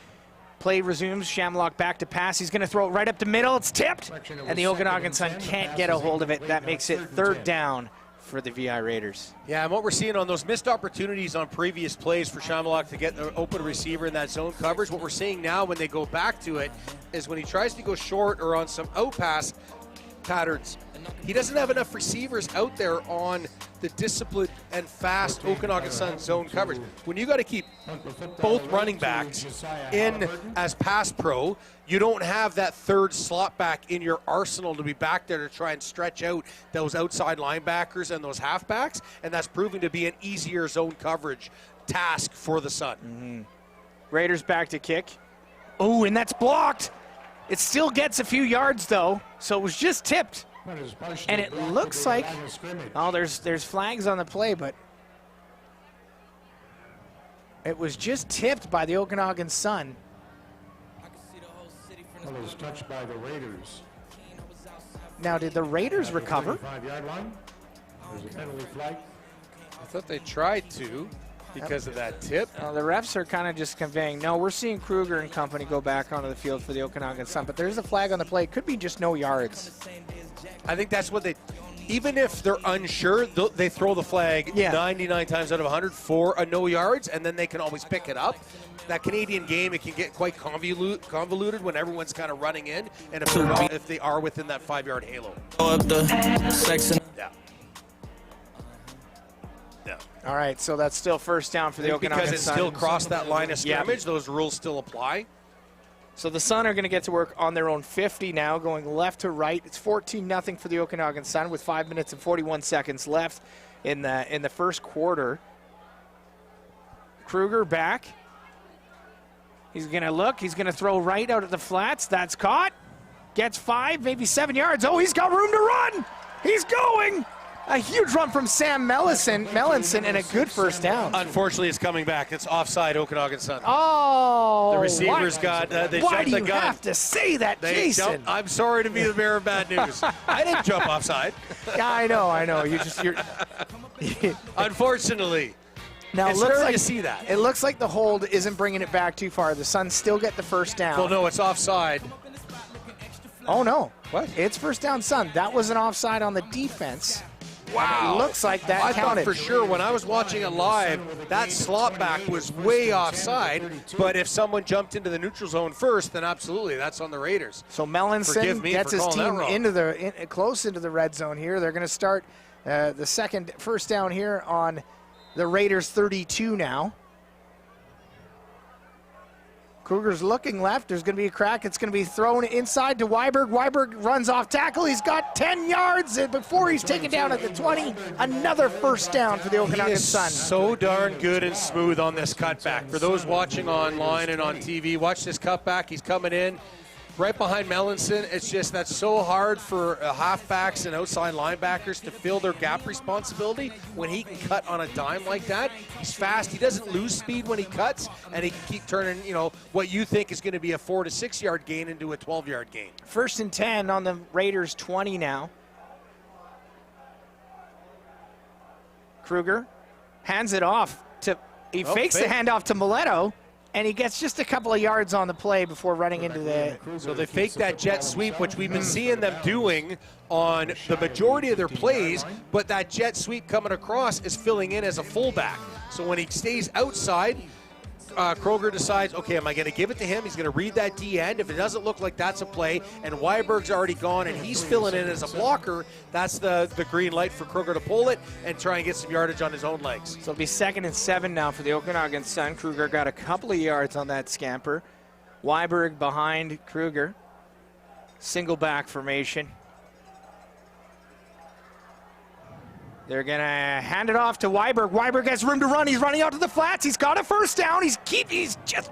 Play resumes. Shamalock back to pass. He's going to throw it right up the middle. It's tipped, and the Okanagan Sun can't get a hold of it. That makes it 3rd down for the VI Raiders. Yeah, and what we're seeing on those missed opportunities on previous plays for Shamalock to get the open receiver in that zone coverage, what we're seeing now when they go back to it is when he tries to go short or on some out pass, patterns. He doesn't have enough receivers out there on the disciplined and fast Okanagan Sun zone coverage. When you got to keep both running backs in as pass pro, you don't have that third slot back in your arsenal to be back there to try and stretch out those outside linebackers and those halfbacks, and that's proving to be an easier zone coverage task for the Sun. Raiders back to kick. Oh, and that's blocked. It still gets a few yards, though, so it was just tipped. And it looks like, oh, there's flags on the play, but it was just tipped by the Okanagan Sun. Well, it was touched by the Raiders. Now, did the Raiders recover? 5-yard line. There's a penalty flag. I thought they tried to because of that tip. The refs are kind of just conveying, no, we're seeing Kruger and company go back onto the field for the Okanagan Sun, but there's a flag on the play. It could be just no yards. I think that's what they, even if they're unsure, they throw the flag 99 times out of 100 for a no yards, and then they can always pick it up. That Canadian game, it can get quite convoluted when everyone's kind of running in, and if they are within that 5-yard halo. Yeah. Yeah. All right, so that's still first down for the Okanagan Sun. Because it still crossed that line of scrimmage, those rules still apply. So the Sun are going to get to work on their own 50 now, going left to right. It's 14-0 for the Okanagan Sun with 5 minutes and 41 seconds left in the first quarter. Kruger back. He's going to look. He's going to throw right out at the flats. That's caught. Gets 5, maybe 7 yards. Oh, he's got room to run. He's going. A huge run from Sam Mellinson, and a good first down. Unfortunately, it's coming back. It's offside Okanagan Sun. Oh, the receivers got they why jumped do the you gun. have to say that, Jason? I'm sorry to be the bearer of bad news. I didn't jump offside. Yeah, I know. You're. Unfortunately. Now it's it looks rare like to see that. It looks like the hold isn't bringing it back too far. The Suns still get the first down. Well, no, it's offside. Oh no! What? It's first down, Sun. That was an offside on the defense. Wow. It looks like that I counted. thought for sure when I was watching it live, that slot back was way offside. But if someone jumped into the neutral zone first, then absolutely, that's on the Raiders. So Mellinson gets his team close into the red zone here. They're going to start the first down here on the Raiders 32 now. Kruger's looking left. There's going to be a crack. It's going to be thrown inside to Weiberg. Weiberg runs off tackle. He's got 10 yards before he's taken down at the 20. Another first down for the Okanagan Sun. So darn good and smooth on this cutback. For those watching online and on TV, watch this cutback. He's coming in right behind Mellinson. It's just that's so hard for halfbacks and outside linebackers to fill their gap responsibility when he can cut on a dime like that. He's fast. He doesn't lose speed when he cuts, and he can keep turning, what you think is going to be a 4 to 6 yard gain into a 12-yard gain. 1st and 10 on the Raiders 20 now. Kruger hands it off he fakes the handoff to Mileto. And he gets just a couple of yards on the play before running into the... So they fake that jet sweep, which we've been seeing them doing on the majority of their plays, but that jet sweep coming across is filling in as a fullback. So when he stays outside, Kroger decides, okay, am I going to give it to him? He's going to read that D end. If it doesn't look like that's a play, and Weiberg's already gone and he's filling in as a blocker, that's the green light for Kroger to pull it and try and get some yardage on his own legs. So it'll be 2nd and 7 now for the Okanagan Sun. Kruger got a couple of yards on that scamper. Weiberg behind Kruger. Single back formation. They're going to hand it off to Weiberg. Weiberg has room to run. He's running out to the flats. He's got a first down. He's just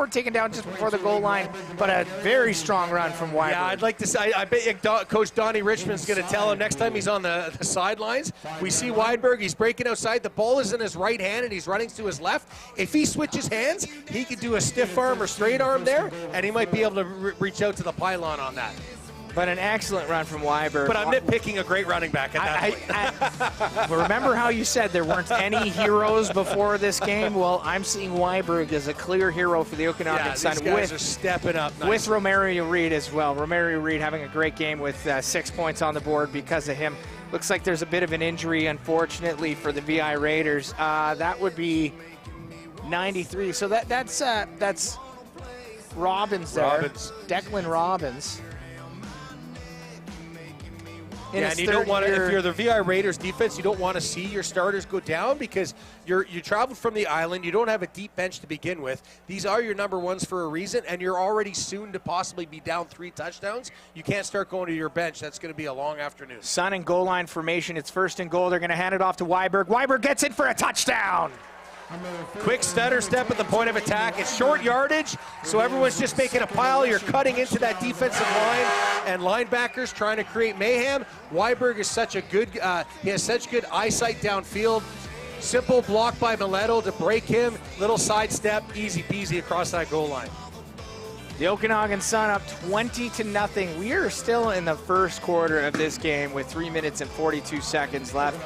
taken down just before the goal line, but a very strong run from Weiberg. Yeah, I'd like to say, I bet you Coach Donnie Richmond's going to tell him next time he's on the sidelines. We see Weiberg. He's breaking outside. The ball is in his right hand, and he's running to his left. If he switches hands, he could do a stiff arm or straight arm there, and he might be able to reach out to the pylon on that. But an excellent run from Weiberg. But I'm nitpicking a great running back at that point. Remember how you said there weren't any heroes before this game? Well, I'm seeing Weiberg as a clear hero for the Okanagan Sun. These guys are stepping up nicely. With Romario Reed as well. Romario Reed having a great game with 6 points on the board because of him. Looks like there's a bit of an injury, unfortunately, for the VI Raiders. That would be 93. So that's Robbins there. Robbins. Declan Robbins. in Yeah, his and you don't want to, third if year. you're the VI Raiders defense, you don't want to see your starters go down because you traveled from the island. You don't have a deep bench to begin with. These are your number ones for a reason, and you're already soon to possibly be down 3 touchdowns. You can't start going to your bench. That's going to be a long afternoon. Sun and goal line formation. It's first and goal. They're going to hand it off to Weiberg. Weiberg gets it for a touchdown. Quick stutter step at the point of attack. It's short yardage, so everyone's just making a pile. You're cutting into that defensive line, and linebackers trying to create mayhem. Weiberg is such a good, he has such good eyesight downfield. Simple block by Mileto to break him. Little side step, easy peasy across that goal line. The Okanagan Sun up 20-0. We are still in the first quarter of this game with 3 minutes and 42 seconds left.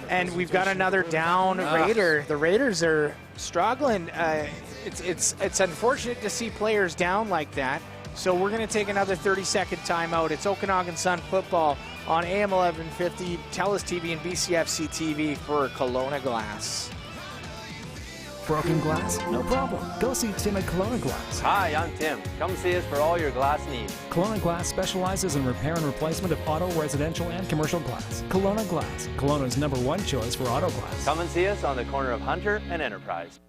And we've got another down Raider. The Raiders are struggling. It's unfortunate to see players down like that. So we're going to take another 30-second timeout. It's Okanagan Sun football on AM 1150, TELUS TV, and BCFC TV for Kelowna Glass. Broken glass? No problem. Go see Tim at Kelowna Glass. Hi, I'm Tim. Come see us for all your glass needs. Kelowna Glass specializes in repair and replacement of auto, residential, and commercial glass. Kelowna Glass, Kelowna's #1 choice for auto glass. Come and see us on the corner of Hunter and Enterprise.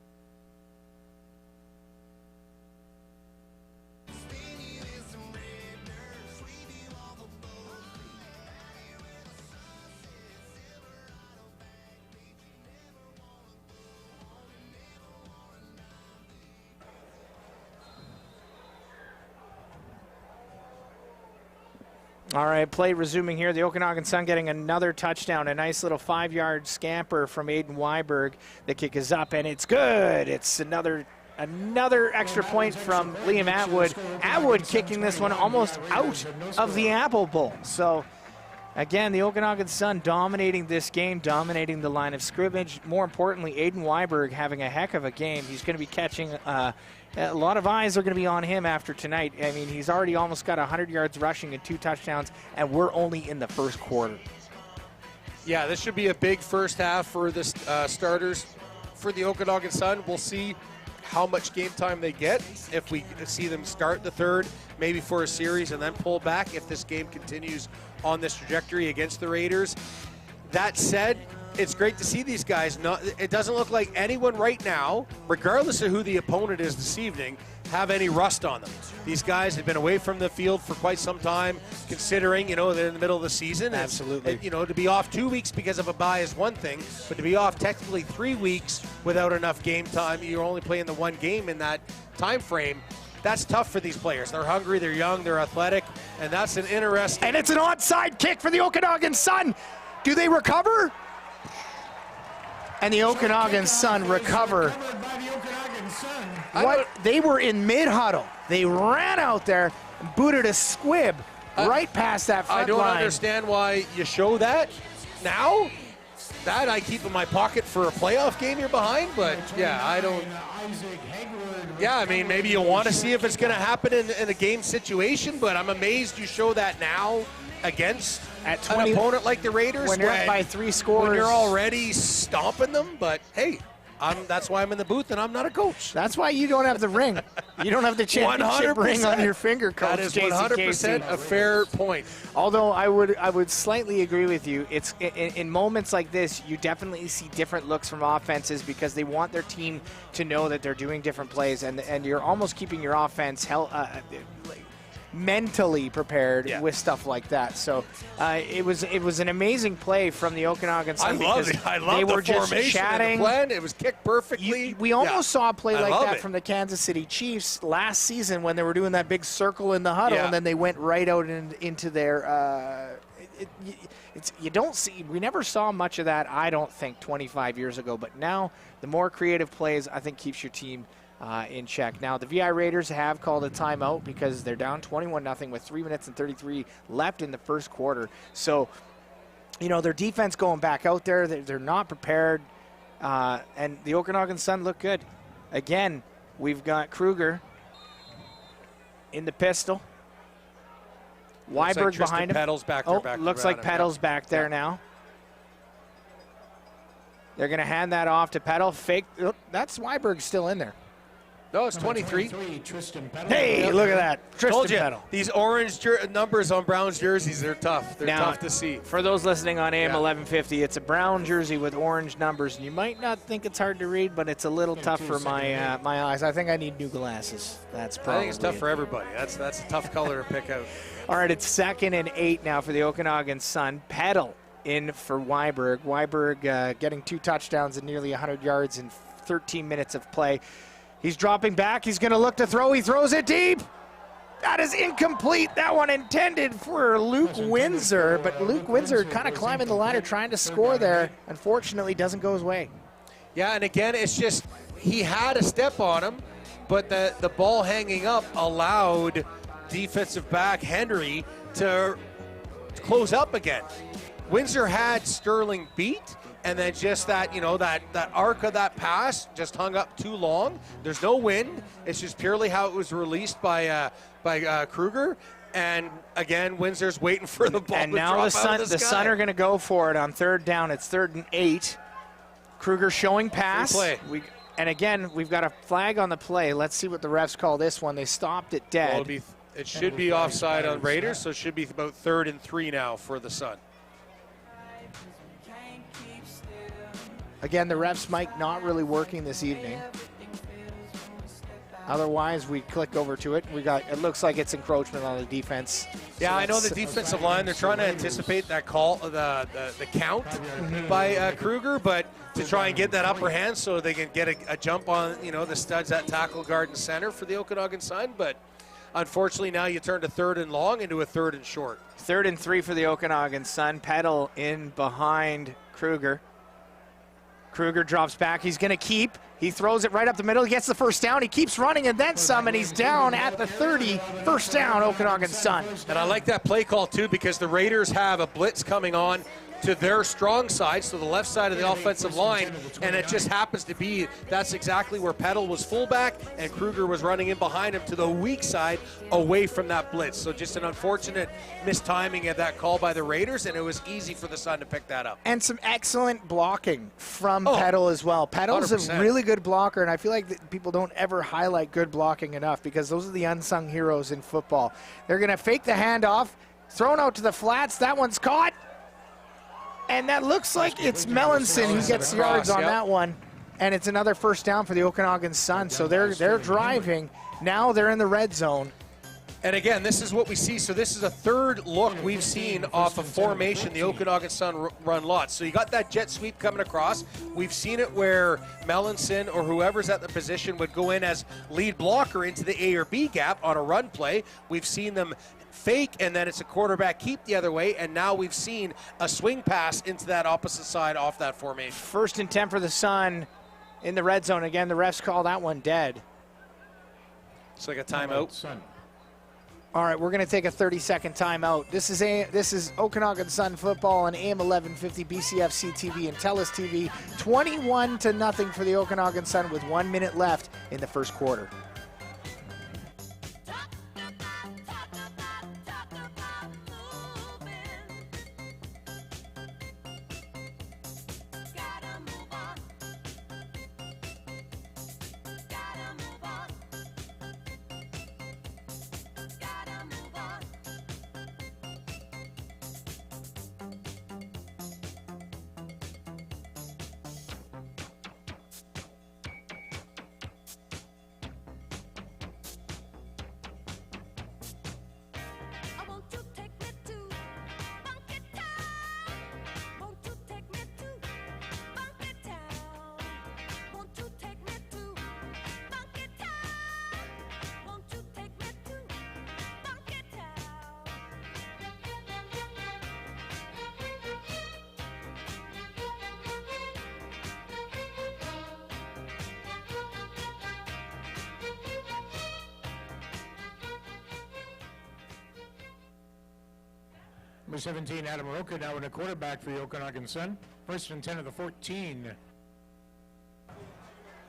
All right, play resuming here. The Okanagan Sun getting another touchdown. A nice little 5-yard scamper from Aiden Weiberg. The kick is up, and it's good. It's another extra point from Liam Atwood. Atwood kicking this one almost out of the Apple Bowl. So, again, the Okanagan Sun dominating this game, dominating the line of scrimmage. More importantly, Aiden Weiberg having a heck of a game. He's going to be catching a lot of eyes are going to be on him after tonight. I mean, he's already almost got 100 yards rushing and 2 touchdowns, and we're only in the first quarter. Yeah, this should be a big first half for the starters for the Okanagan Sun. We'll see how much game time they get. If we see them start the third, maybe for a series, and then pull back if this game continues on this trajectory against the Raiders. That said, it's great to see these guys. It doesn't look like anyone right now, regardless of who the opponent is this evening, have any rust on them. These guys have been away from the field for quite some time, considering, they're in the middle of the season. Absolutely. To be off 2 weeks because of a bye is one thing, but to be off technically 3 weeks without enough game time, you're only playing the one game in that time frame. That's tough for these players. They're hungry, they're young, they're athletic, and that's an interesting... And it's an onside kick for the Okanagan Sun. Do they recover? And the Okanagan Sun recover. They were in mid-huddle. They ran out there and booted a squib right past that front line. I don't understand why you show that now. That I keep in my pocket for a playoff game you're behind, but yeah, I don't. Yeah, I mean, maybe you want to see if it's going to happen in a game situation, but I'm amazed you show that now against an opponent like the Raiders. When you're up by 3 scores. When you're already stomping them, but hey, that's why I'm in the booth and I'm not a coach. That's why you don't have the ring. You don't have the championship ring on your finger, Coach. That is Jason 100% Casey. a fair point. Although I would slightly agree with you. It's in moments like this, you definitely see different looks from offenses because they want their team to know that they're doing different plays, and you're almost keeping your offense mentally prepared with stuff like that. So it was an amazing play from the Okanagan Sun. I love they were the formation just chatting. and the blend. It was kicked perfectly. We almost saw a play like that it. from the Kansas City Chiefs last season when they were doing that big circle in the huddle, and then they went right out into their. We never saw much of that, I don't think, 25 years ago. But now the more creative plays, I think, keeps your team in check. Now, the VI Raiders have called a timeout because they're down 21-0 with 3 minutes and 33 left in the first quarter. So, their defense going back out there, they're not prepared. And the Okanagan Sun look good. Again, we've got Kruger in the pistol. Weiberg behind him. Pedals back there, looks like Pedals back there now. They're going to hand that off to Pedal. Fake. That's Weiberg still in there. No, it's 23. Hey, look at that. Tristan Told you, Peddle. these orange numbers on Brown's jerseys, they're tough. They're Now, tough to see. For those listening on AM 1150, it's a brown jersey with orange numbers. And you might not think it's hard to read, but it's a little tough for my my eyes. I think I need new glasses. That's probably I think it's tough for everybody. That's a tough color to pick out. All right, it's 2nd and 8 now for the Okanagan Sun. Peddle in for Weiberg. Weiberg getting 2 touchdowns and nearly 100 yards in 13 minutes of play. He's dropping back. He's going to look to throw. He throws it deep. That is incomplete. That one intended for Luke Windsor, but Luke Windsor kind of climbing the ladder trying to score there. Unfortunately, doesn't go his way. Yeah, and again, it's just he had a step on him, but the ball hanging up allowed defensive back Henry to close up again. Windsor had Sterling beat, and then just that, that arc of that pass just hung up too long. There's no wind. It's just purely how it was released by Kruger. And again, Windsor's waiting for the ball and to now drop the out of the sky. Sun are going to go for it on 3rd down. It's 3rd and 8. Kruger showing pass. Play. And again, we've got a flag on the play. Let's see what the refs call this one. They stopped it dead. Well, it should be offside on Raiders, so it should be about 3rd and 3 now for the Sun. Again, the refs might not really working this evening. Otherwise, we click over to it. It looks like it's encroachment on the defense. Yeah, I know the defensive line, they're trying to anticipate that call, the count by Kruger, but to try and get that upper hand so they can get a jump on, the studs at tackle, guard, and center for the Okanagan Sun. But unfortunately, now you turn to 3rd and long into a 3rd and short. 3rd and 3 for the Okanagan Sun. Peddle in behind Kruger. Kruger drops back. He's going to keep. He throws it right up the middle. He gets the 1st down. He keeps running and then some, and he's down at the 30. 1st down, Okanagan Sun. And I like that play call, too, because the Raiders have a blitz coming on to their strong side, so the left side of the offensive line, and it just happens to be that's exactly where Peddle was fullback and Kruger was running in behind him to the weak side away from that blitz. So just an unfortunate mistiming of that call by the Raiders, and it was easy for the Sun to pick that up. And some excellent blocking from Peddle as well. Peddle's 100%. a really good blocker, and I feel like that people don't ever highlight good blocking enough because those are the unsung heroes in football. They're going to fake the handoff, thrown out to the flats. That one's caught. And that looks like it's Melanson who gets yards on that one. And it's another 1st down for the Okanagan Sun. So they're driving. Now they're in the red zone. And again, this is what we see. So this is a 3rd look we've seen off of formation, the Okanagan Sun run lots. So you got that jet sweep coming across. We've seen it where Melanson or whoever's at the position would go in as lead blocker into the A or B gap on a run play. We've seen them fake, and then it's a quarterback keep the other way, and now we've seen a swing pass into that opposite side off that formation. 1st and 10 for the Sun in the red zone. Again, the refs call that one dead. It's like a timeout. All right, we're going to take a 30-second timeout. This is Okanagan Sun football on AM 1150, BCFC TV, and TELUS TV. 21-0 for the Okanagan Sun with 1 minute left in the 1st quarter. Number 17, Adam Roca, now in a quarterback for the Okanagan Sun. 1st and 10 of the 14.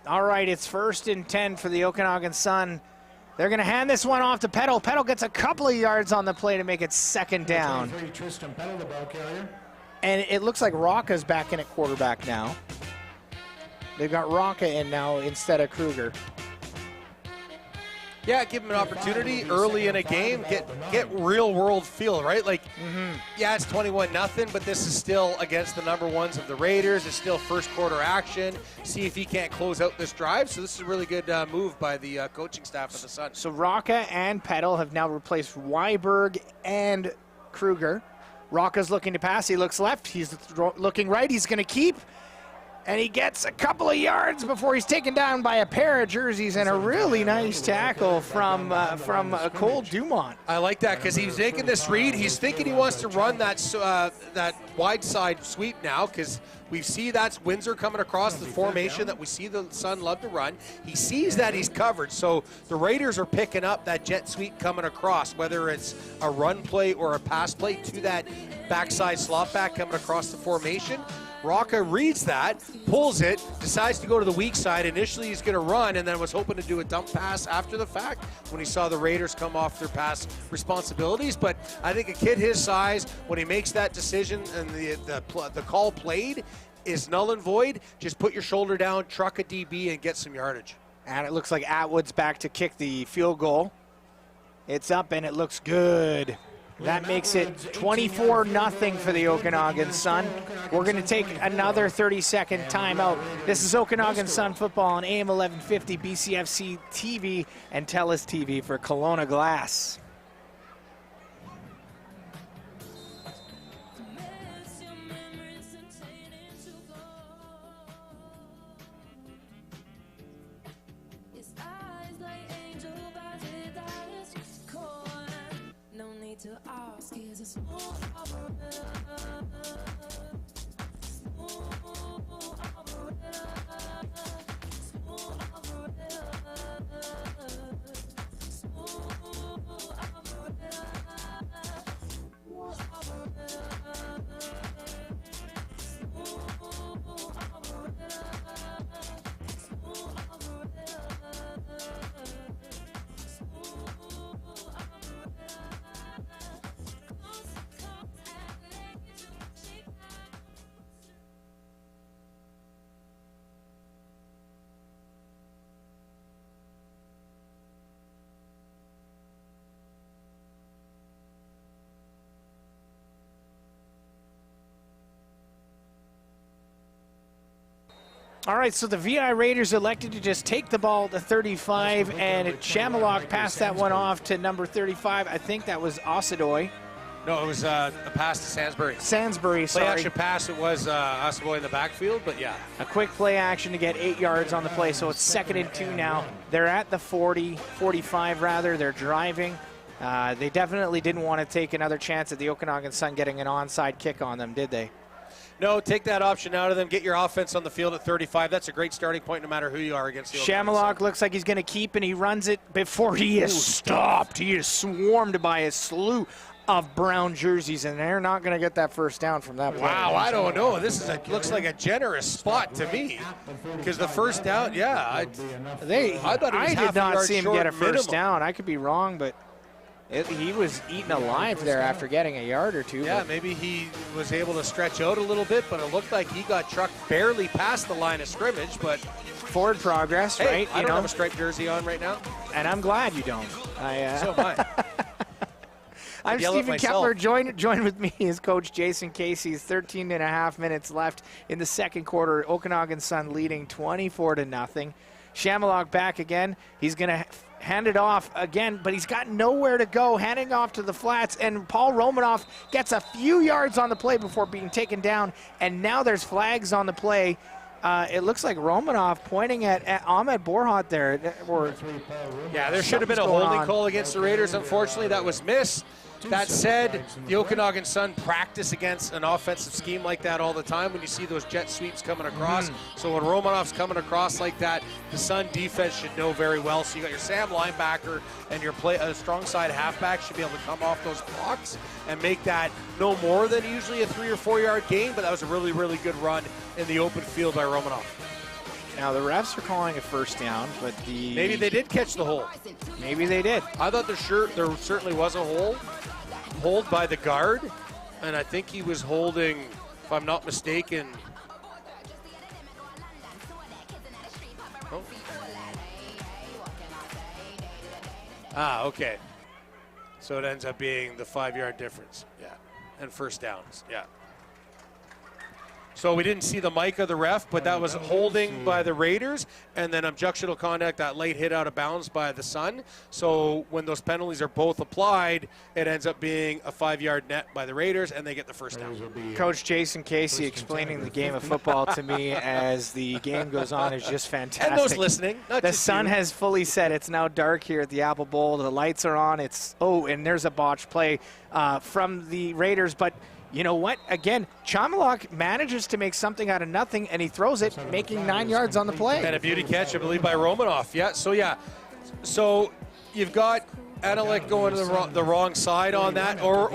All right, it's 1st and 10 for the Okanagan Sun. They're going to hand this one off to Peddle. Peddle gets a couple of yards on the play to make it 2nd down. Tristan Peddle, the ball carrier. And it looks like Rocca's back in at quarterback now. They've got Rocca in now instead of Kruger. Yeah, give him an opportunity early in a game, get real world feel, right? Like, yeah, it's 21-0, but this is still against the number ones of the Raiders. It's still first quarter action. See if he can't close out this drive. So this is a really good move by the coaching staff of the Sun. So Rocca and Petal have now replaced Weiberg and Kruger. Rocca's looking to pass. He looks left. He's looking right. He's going to keep. And he gets a couple of yards before he's taken down by a pair of jerseys and a really nice tackle from Cole Dumont. I like that because he's making this read. He's thinking he wants to run that wide side sweep now because we see that's Windsor coming across the formation that we see the Sun love to run. He sees that he's covered, so the Raiders are picking up that jet sweep coming across, whether it's a run play or a pass play to that backside slot back coming across the formation. Rocca reads that, pulls it, decides to go to the weak side. Initially, he's going to run, and then was hoping to do a dump pass after the fact when he saw the Raiders come off their pass responsibilities. But I think a kid his size, when he makes that decision and the call played is null and void, just put your shoulder down, truck a DB, and get some yardage. And it looks like Atwood's back to kick the field goal. It's up, and it looks good. That makes it 24-0 for the Okanagan Sun. We're going to take another 30-second timeout. This is Okanagan Sun football on AM 1150, BCFC TV, and TELUS TV for Kelowna Glass. To ask is a small operator, small operator, small operator, small operator, All right, so the VI Raiders elected to just take the ball to 35, and Chamalok passed that one off to number 35. I think that was Osadoy. No, it was a pass to Sansbury. Sansbury, sorry. Play action pass, it was Osadoy in the backfield, but yeah. A quick play action to get 8 yards on the play, so it's 2nd and 2 now. They're at the 45 rather. They're driving. They definitely didn't want to take another chance at the Okanagan Sun getting an onside kick on them, did they? No, take that option out of them. Get your offense on the field at 35. That's a great starting point no matter who you are against the Chamalok looks like he's going to keep, and he runs it before he is stopped. He is swarmed by a slew of brown jerseys, and they're not going to get that first down from that play. Wow, I don't know. This is looks like a generous spot to me. Because the first down, yeah. I thought he was did not see him get a first minimum. down. I could be wrong, but he was eaten alive there after getting a yard or two. Yeah, maybe he was able to stretch out a little bit, but it looked like he got trucked barely past the line of scrimmage. But forward progress, hey, right? I don't have a striped jersey on right now. And I'm glad you don't. So am I. I'm Stephen Kepler. Joined with me is Coach Jason Casey. 13 and a half minutes left in the second quarter. Okanagan Sun leading 24-0. Chamalok back again. He's going to hand it off again, but he's got nowhere to go. Handing off to the flats, and Paul Romanoff gets a few yards on the play before being taken down, and now there's flags on the play. It looks like Romanoff pointing at Ahmed Borhat there. Yeah, there should have been a holding call against the Raiders. Unfortunately, that was missed. That said, the Okanagan Sun practice against an offensive scheme like that all the time when you see those jet sweeps coming across. So when Romanoff's coming across like that, the Sun defense should know very well. So you got your Sam linebacker and your strong side halfback should be able to come off those blocks and make that no more than usually a 3 or 4 yard gain. But that was a really, really good run in the open field by Romanoff. Now the refs are calling a first down, but maybe they did catch the hold. Maybe they did. I thought there certainly was a hold by the guard, and I think he was holding, if I'm not mistaken. Oh. Okay. So it ends up being the 5-yard difference. Yeah. And first downs. Yeah. So we didn't see the mic of the ref, but that was holding by the Raiders, and then objectionable conduct, that late hit out of bounds by the Sun. So when those penalties are both applied, it ends up being a 5-yard net by the Raiders, and they get the first down. Coach Jason Casey explaining the game of football to me as the game goes on is just fantastic. And those listening. The sun has fully set. It's now dark here at the Apple Bowl. The lights are on. And there's a botched play from the Raiders, but you know what? Again, Chamalak manages to make something out of nothing, and he throws it, making 9 yards on the play. And a beauty catch, I believe, by Romanoff. Yeah. So you've got Analik going to the wrong side on that, or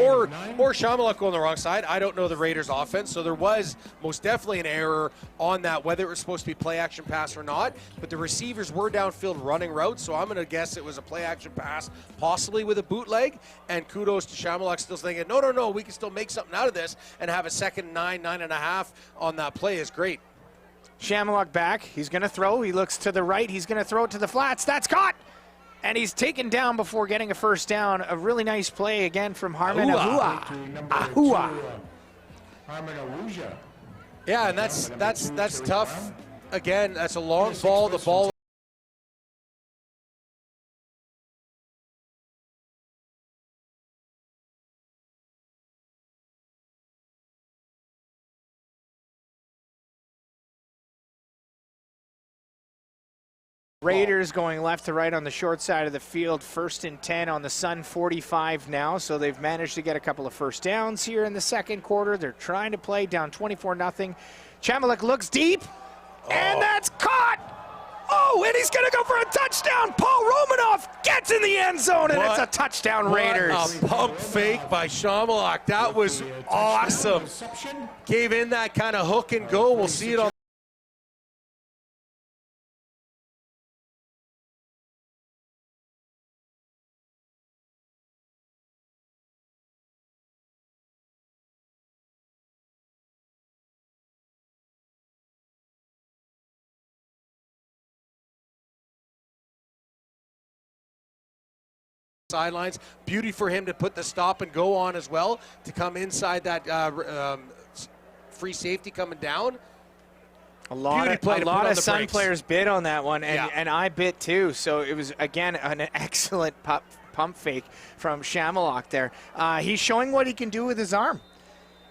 Chamalak going the wrong side. I don't know the Raiders' offense, so there was most definitely an error on that, whether it was supposed to be play-action pass or not. But the receivers were downfield running routes, so I'm going to guess it was a play-action pass, possibly with a bootleg. And kudos to Chamalak still thinking, no, we can still make something out of this and have a 2nd 9.5 on that play is great. Chamalak back. He's going to throw. He looks to the right. He's going to throw it to the flats. That's caught! And he's taken down before getting a first down. A really nice play again from Harmon Ahua. Harmon Ahua. Yeah, and that's tough. Again, that's a long ball. The ball. Raiders going left to right on the short side of the field. 1st and 10 on the Sun 45 now. So they've managed to get a couple of first downs here in the second quarter. They're trying to play down 24-0. Chamalak looks deep, and that's caught. Oh, and he's going to go for a touchdown. Paul Romanoff gets in the end zone, and it's a touchdown, Raiders. A pump fake by Chamalak. That was awesome. Gave in that kind of hook and go. We'll see it on. Sidelines. Beauty for him to put the stop and go on as well, to come inside that free safety coming down. A lot of Sun players bid on that one, and I bid too. So it was, again, an excellent pump fake from Chamalak there. He's showing what he can do with his arm.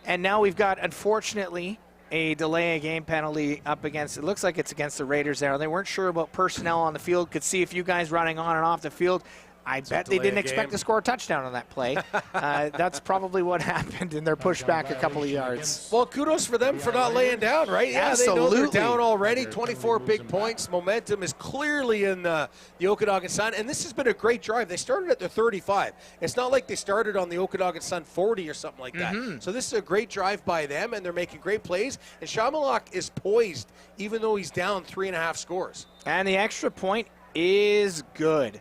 And now we've got, unfortunately, a delay of game penalty up against, it looks like it's against the Raiders there. They weren't sure about personnel on the field, could see a few guys running on and off the field. I bet they didn't expect to score a touchdown on that play. That's probably what happened, and they're pushed back a couple of yards. Well, kudos for them for not laying down, right? Yeah, absolutely. They know they're down already. 24 big points. Momentum is clearly in the Okanagan Sun, and this has been a great drive. They started at their 35. It's not like they started on the Okanagan Sun 40 or something like that. So this is a great drive by them, and they're making great plays. And Chamalak is poised, even though he's down 3.5 scores. And the extra point is good.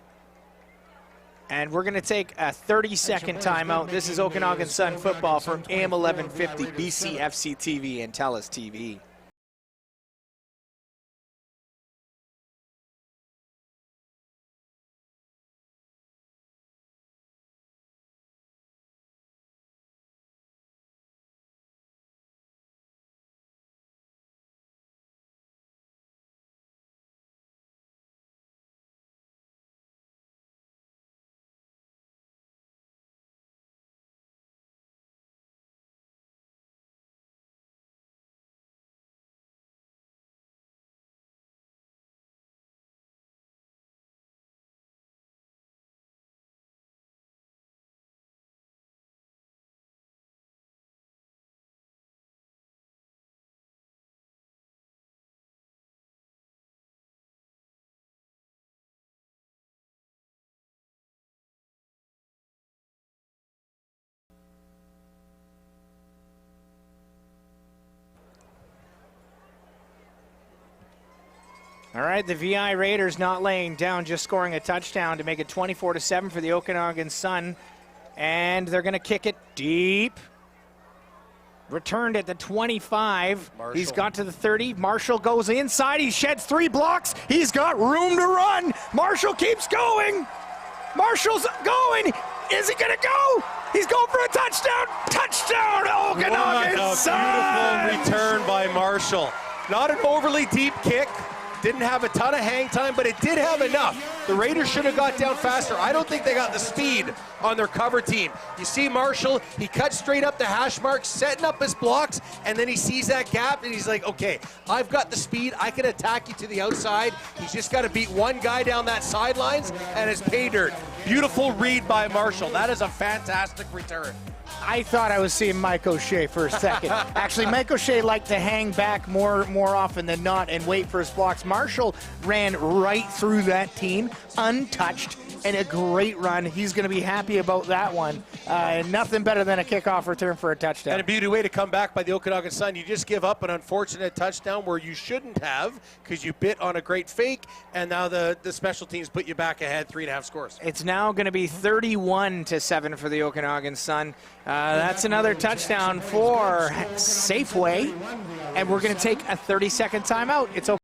And we're going to take a 30-second timeout. This is Okanagan Sun football from AM 1150, BCFC TV, and TELUS TV. All right, the VI Raiders not laying down, just scoring a touchdown to make it 24-7 for the Okanagan Sun. And they're going to kick it deep. Returned at the 25. Marshall. He's got to the 30. Marshall goes inside. He sheds 3 blocks. He's got room to run. Marshall keeps going. Marshall's going. Is he going to go? He's going for a touchdown. Touchdown, Okanagan Sun! Beautiful return by Marshall. Not an overly deep kick. Didn't have a ton of hang time, but it did have enough. The Raiders should have got down faster. I don't think they got the speed on their cover team. You see Marshall, he cuts straight up the hash mark, setting up his blocks, and then he sees that gap, and he's like, okay, I've got the speed. I can attack you to the outside. He's just got to beat one guy down that sidelines, and it's pay dirt. Beautiful read by Marshall. That is a fantastic return. I thought I was seeing Mike O'Shea for a second. Actually, Mike O'Shea liked to hang back more often than not and wait for his blocks. Marshall ran right through that team, untouched, and a great run. He's going to be happy about that one. Nothing better than a kickoff return for a touchdown. And a beauty way to come back by the Okanagan Sun. You just give up an unfortunate touchdown where you shouldn't have because you bit on a great fake, and now the special teams put you back ahead 3.5 scores. It's now going to be 31-7 for the Okanagan Sun. That's another touchdown for Safeway, and we're going to take a 30-second timeout. It's okay.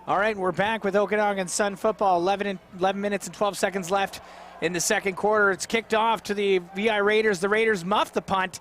All right, we're back with Okanagan Sun football. 11 minutes and 12 seconds left in the second quarter. It's kicked off to the VI Raiders. The Raiders muffed the punt,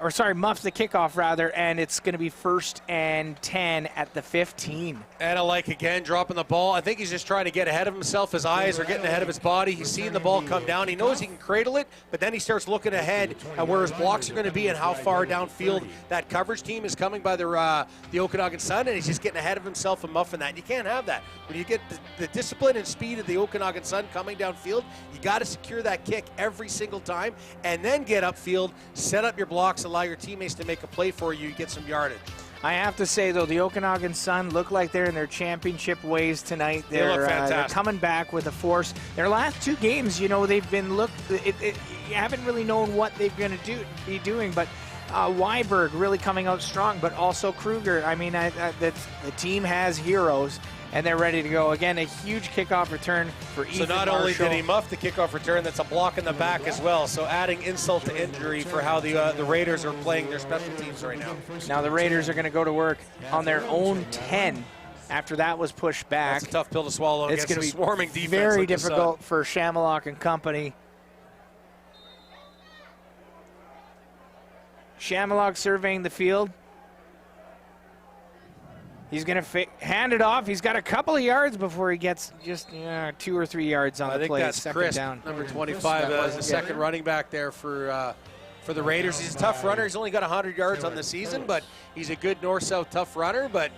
or sorry, muffed the kickoff rather, and it's going to be 1st and 10 at the 15. Anna again dropping the ball. I think he's just trying to get ahead of himself. His eyes are getting ahead of his body. He's seeing the ball come down. He knows he can cradle it, but then he starts looking ahead at where his blocks are going to be and how far downfield that coverage team is coming by the Okanagan Sun, and he's just getting ahead of himself and muffing that. You can't have that. When you get the discipline and speed of the Okanagan Sun coming downfield, you got to secure that kick every single time and then get upfield, set up your blocks, allow your teammates to make a play for you, get some yardage. I have to say, though, the Okanagan Sun look like they're in their championship ways tonight. They look fantastic. They're coming back with a force. Their last two games, they've been you haven't really known what they're going to be doing, but Weiberg really coming out strong, but also Kruger. I mean, the team has heroes, and they're ready to go. Again, a huge kickoff return for Ethan So not Marshall. only did he muff the kickoff return, that's a block in the back as well. So adding insult to injury for how the Raiders are playing their special teams right now. Now the Raiders are going to go to work on their own 10 after that was pushed back. That's a tough pill to swallow It's against going a to be swarming defense. very like difficult for Shamalock and company. Shamalock surveying the field. He's going to hand it off. He's got a couple of yards before he gets just 2 or 3 yards on the play. I think that's Chris, down. number 25, the second running back there for the Raiders. He's a tough runner. He's only got 100 yards on the season, but he's a good north-south tough runner. But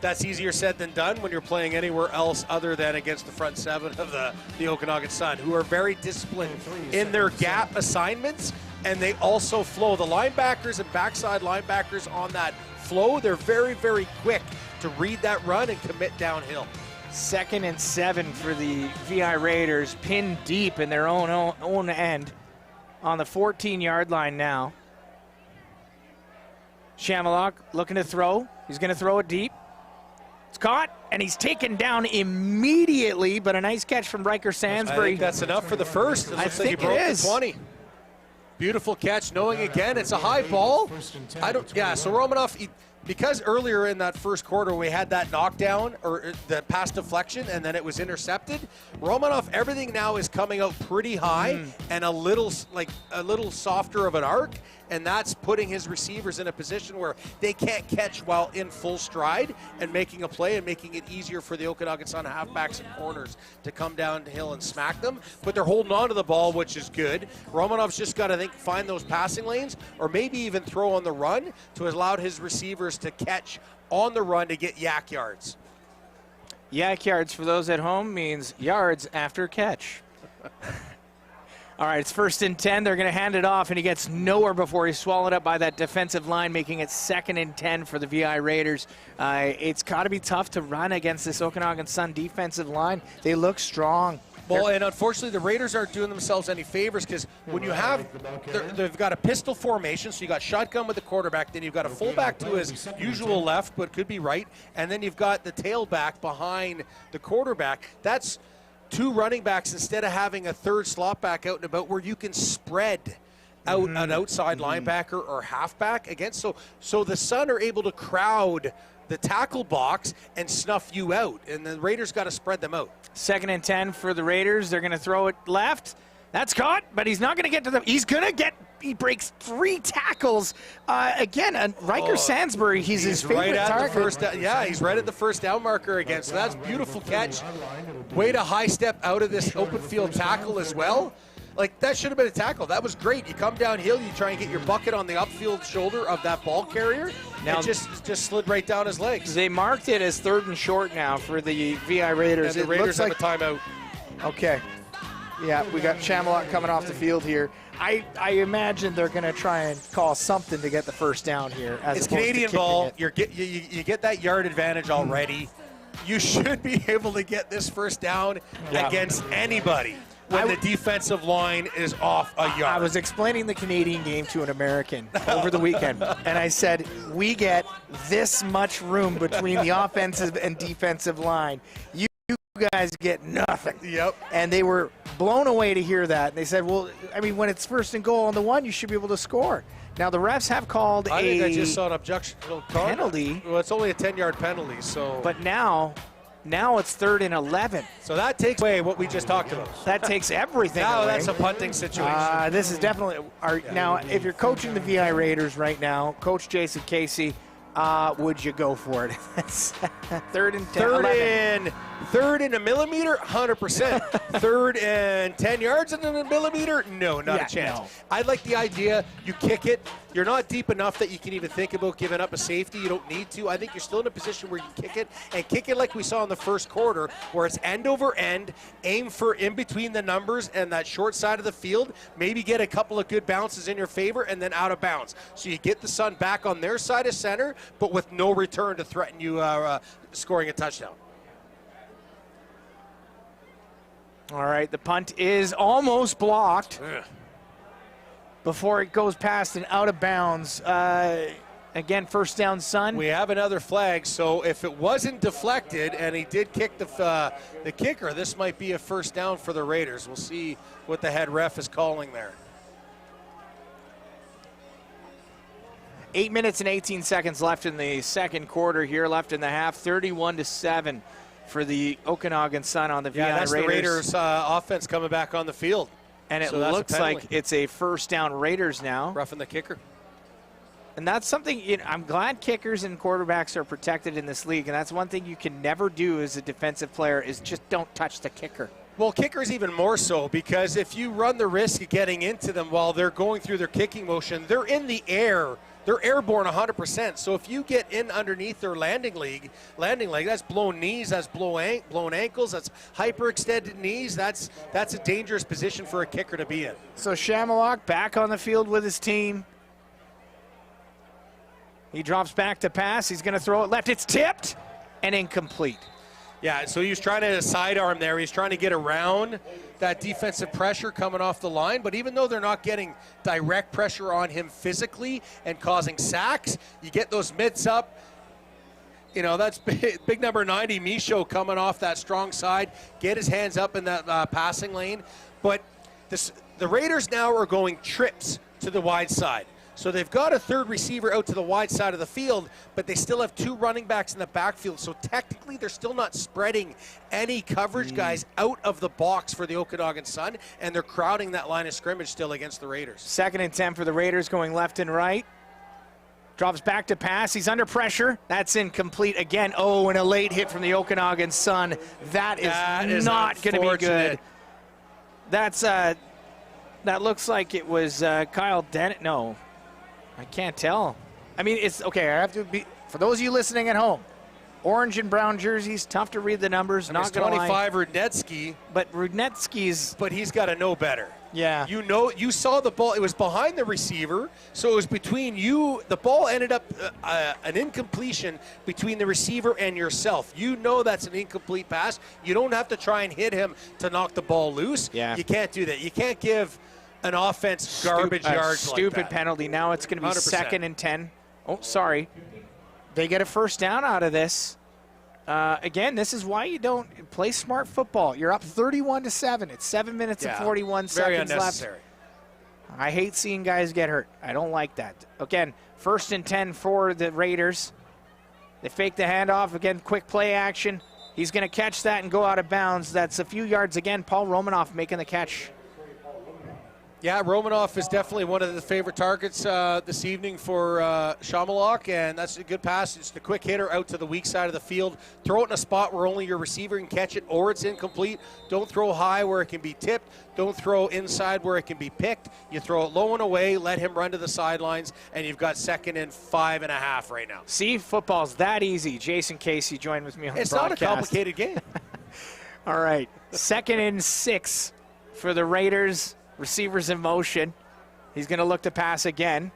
that's easier said than done when you're playing anywhere else other than against the front seven of the Okanagan Sun, who are very disciplined in their gap assignments, and they also flow. The linebackers and backside linebackers on that flow, they're very, very quick to read that run and commit downhill. 2nd and 7 for the VI Raiders, pinned deep in their own end on the 14-yard line now. Shamalock looking to throw. He's going to throw it deep. It's caught, and he's taken down immediately, but a nice catch from Riker Sansbury. I think that's enough for the first. It looks like he broke the 20. Beautiful catch, knowing again it's a high ball. So Romanoff, because earlier in that first quarter we had that knockdown or the pass deflection and then it was intercepted, Romanov, everything now is coming out pretty high and a little softer of an arc, and that's putting his receivers in a position where they can't catch while in full stride and making a play and making it easier for the Okanagan Sun halfbacks and corners to come downhill and smack them. But they're holding on to the ball, which is good. Romanov's just got to find those passing lanes or maybe even throw on the run to allow his receivers to catch on the run to get yak yards. Yak yards, for those at home, means yards after catch. All right, it's 1st and 10. They're going to hand it off, and he gets nowhere before he's swallowed up by that defensive line, making it 2nd and 10 for the VI Raiders. It's got to be tough to run against this Okanagan Sun defensive line. They look strong. Well, and unfortunately, the Raiders aren't doing themselves any favors because when you have, they've got a pistol formation, so you got shotgun with the quarterback, then you've got a fullback to his usual left, but could be right, and then you've got the tailback behind the quarterback. That's 2 running backs instead of having a 3rd slot back out and about where you can spread out an outside linebacker or halfback against. So the Sun are able to crowd the tackle box and snuff you out, and the Raiders got to spread them out. 2nd and 10 for the Raiders. They're going to throw it left. That's caught, but he's not going to get to them. He's going to get, he breaks 3 tackles. Again, Riker Sandsbury, he's his favorite right at target. the first down. Yeah, he's right at the first down marker again. So that's beautiful catch. Way to high step out of this open field tackle as well. Like, that should have been a tackle. That was great. You come downhill, you try and get your bucket on the upfield shoulder of that ball carrier. Now it just slid right down his legs. They marked it as 3rd and short now for the VI Raiders. And the Raiders have a timeout. Okay. Yeah, we got Chamalot coming off the field here. I imagine they're going to try and call something to get the first down here. It's Canadian ball. You get that yard advantage already. You should be able to get this first down against anybody when the defensive line is off a yard. I was explaining the Canadian game to an American over the weekend, and I said, we get this much room between the offensive and defensive line. You guys get nothing. Yep. And they were blown away to hear that. And they said, well, I mean, when it's 1st and goal on the 1, you should be able to score. Now, the refs have called I think I just saw an objectionable penalty. Well, it's only a 10-yard penalty, so. But now it's 3rd and 11. So that takes away what we just talked about. That takes everything away. Now that's a punting situation. This is definitely now, if you're coaching the VI Raiders right now, Coach Jason Casey, would you go for it? 3rd and 10. Third and a millimeter, 100%. 3rd and 10 yards in a millimeter, no, not a chance. No. I like the idea. You kick it. You're not deep enough that you can even think about giving up a safety. You don't need to. I think you're still in a position where you can kick it and kick it like we saw in the first quarter, where it's end over end, aim for in between the numbers and that short side of the field. Maybe get a couple of good bounces in your favor and then out of bounds. So you get the Sun back on their side of center, but with no return to threaten you scoring a touchdown. All right, the punt is almost blocked before it goes past and out of bounds. Again, first down, Sun. We have another flag, so if it wasn't deflected and he did kick the kicker, this might be a first down for the Raiders. We'll see what the head ref is calling there. 8 minutes and 18 seconds left in the second quarter here, left in the half, 31-7 for the Okanagan Sun on the VI Raiders. Raiders. The Raiders offense coming back on the field. And it looks like it's a first down Raiders now. Roughing the kicker. And that's something, I'm glad kickers and quarterbacks are protected in this league, and that's one thing you can never do as a defensive player is just don't touch the kicker. Well, kickers even more so, because if you run the risk of getting into them while they're going through their kicking motion, they're in the air. They're airborne 100%. So if you get in underneath their landing leg, that's blown knees, that's blown ankles, that's hyperextended knees. That's a dangerous position for a kicker to be in. So Chamalot back on the field with his team. He drops back to pass. He's going to throw it left. It's tipped and incomplete. Yeah, so he was trying to sidearm there. He's trying to get around that defensive pressure coming off the line. But even though they're not getting direct pressure on him physically and causing sacks, you get those mitts up. You know, that's big number 90, Michaud, coming off that strong side. Get his hands up in that passing lane. But the Raiders now are going trips to the wide side. So they've got a third receiver out to the wide side of the field, but they still have 2 running backs in the backfield. So technically, they're still not spreading any coverage guys out of the box for the Okanagan Sun, and they're crowding that line of scrimmage still against the Raiders. 2nd and 10 for the Raiders, going left and right. Drops back to pass. He's under pressure. That's incomplete again. Oh, and a late hit from the Okanagan Sun. That is not going to be good. That's that looks like it was Kyle Dennett. No, I can't tell. I mean, it's okay. I have to be, for those of you listening at home, orange and brown jerseys, tough to read the numbers. Not going to lie. 25 Rudnetsky. But Rudnetsky's. But he's got to know better. Yeah. You know, you saw the ball. It was behind the receiver, so it was between you. The ball ended up an incompletion between the receiver and yourself. You know that's an incomplete pass. You don't have to try and hit him to knock the ball loose. Yeah. You can't do that. You can't give an offense garbage yards Stupid like that. penalty. Now it's going to be 100%. 2nd and 10. Oh, sorry. They get a first down out of this. Again, this is why you don't play smart football. You're up 31-7. It's 7 minutes and 41 very seconds unnecessary. left. I hate seeing guys get hurt. I don't like that. Again, 1st and 10 for the Raiders. They fake the handoff. Again, quick play action. He's going to catch that and go out of bounds. That's a few yards again. Paul Romanoff making the catch. Yeah, Romanoff is definitely one of the favorite targets this evening for Shamalok, and that's a good pass. It's a quick hitter out to the weak side of the field. Throw it in a spot where only your receiver can catch it, or it's incomplete. Don't throw high where it can be tipped. Don't throw inside where it can be picked. You throw it low and away, let him run to the sidelines, and you've got 2nd and 5.5 right now. See, football's that easy. Jason Casey joined with me on It's the broadcast. not a complicated game. All right, 2nd and 6 for the Raiders. Receivers in motion. He's going to look to pass again.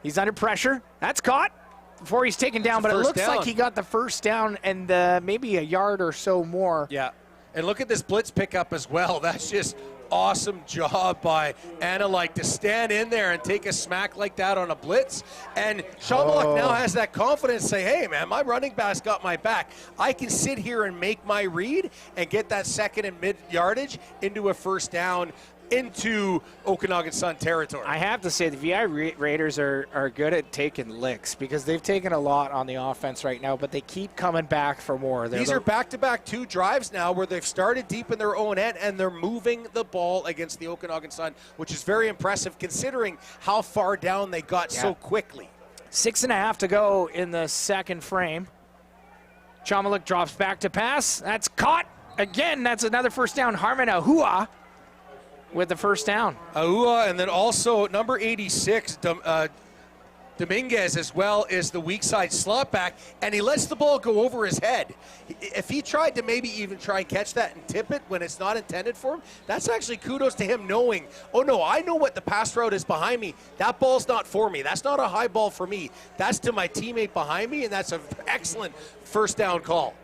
He's under pressure. That's caught before he's taken down, but it looks like he got the first down and maybe a yard or so more. Yeah, and look at this blitz pickup as well. That's just awesome job by Analyk to stand in there and take a smack like that on a blitz. And Shamalok now has that confidence to say, hey, man, my running back's got my back. I can sit here and make my read and get that 2nd and mid yardage into a first down into Okanagan Sun territory. I have to say the VI Raiders are good at taking licks because they've taken a lot on the offense right now, but they keep coming back for more. These are back-to-back 2 drives now where they've started deep in their own end and they're moving the ball against the Okanagan Sun, which is very impressive considering how far down they got so quickly. 6.5 to go in the 2nd frame. Chamaluk drops back to pass. That's caught. Again, that's another first down. Harmon Ahua with the first down. Ahua, and then also number 86, Dominguez as well, is the weak side slot back, and he lets the ball go over his head. If he tried to maybe even try and catch that and tip it when it's not intended for him, that's actually kudos to him knowing, oh no, I know what the pass route is behind me. That ball's not for me. That's not a high ball for me. That's to my teammate behind me, and that's an excellent first down call.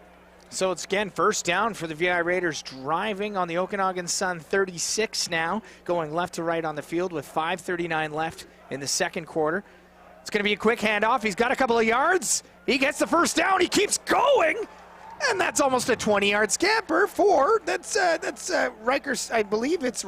So it's again first down for the VI Raiders, driving on the Okanagan Sun 36 now, going left to right on the field with 5:39 left in the 2nd quarter. It's going to be a quick handoff. He's got a couple of yards. He gets the first down. He keeps going, and that's almost a 20-yard scamper for that's Rikers. I believe it's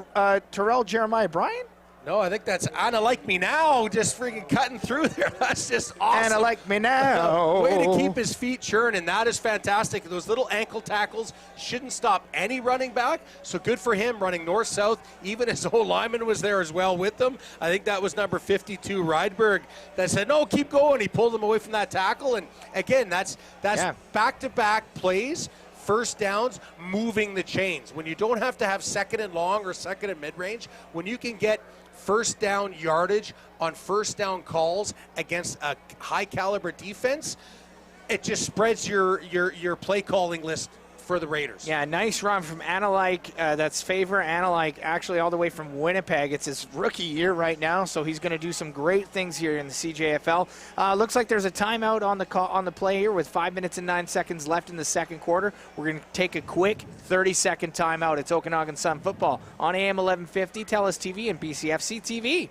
Terrell Jeremiah Bryant. No, I think that's Anna Like Me Now just freaking cutting through there. That's just awesome. Anna Like Me Now. Way to keep his feet churning. That is fantastic. Those little ankle tackles shouldn't stop any running back. So good for him running north-south. Even his whole lineman was there as well with them. I think that was number 52, Rydberg, that said, no, keep going. He pulled him away from that tackle. And again, that's back-to-back plays. First downs, moving the chains. When you don't have to have 2nd and long or 2nd and mid-range, when you can get first down yardage on first down calls against a high caliber defense, it just spreads your play calling list for the Raiders. Yeah, nice run from Analyk. That's favor Analyk, actually all the way from Winnipeg. It's his rookie year right now, so he's going to do some great things here in the CJFL. Looks like there's a timeout on the play here with 5 minutes and 9 seconds left in the 2nd quarter. We're going to take a quick 30-second timeout. It's Okanagan Sun football on AM 1150, TELUS TV, and BCFC TV.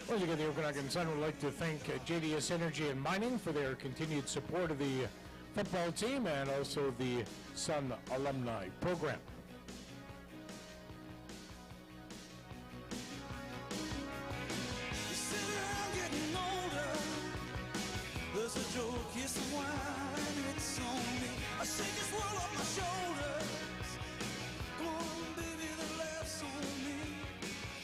Well, the Okanagan Sun would like to thank JDS Energy and Mining for their continued support of the football team and also the Sun Alumni Program. There's a joke, it's the wine, it's on me. I shake this world off my shoulders. Come on, baby, the laughs on me.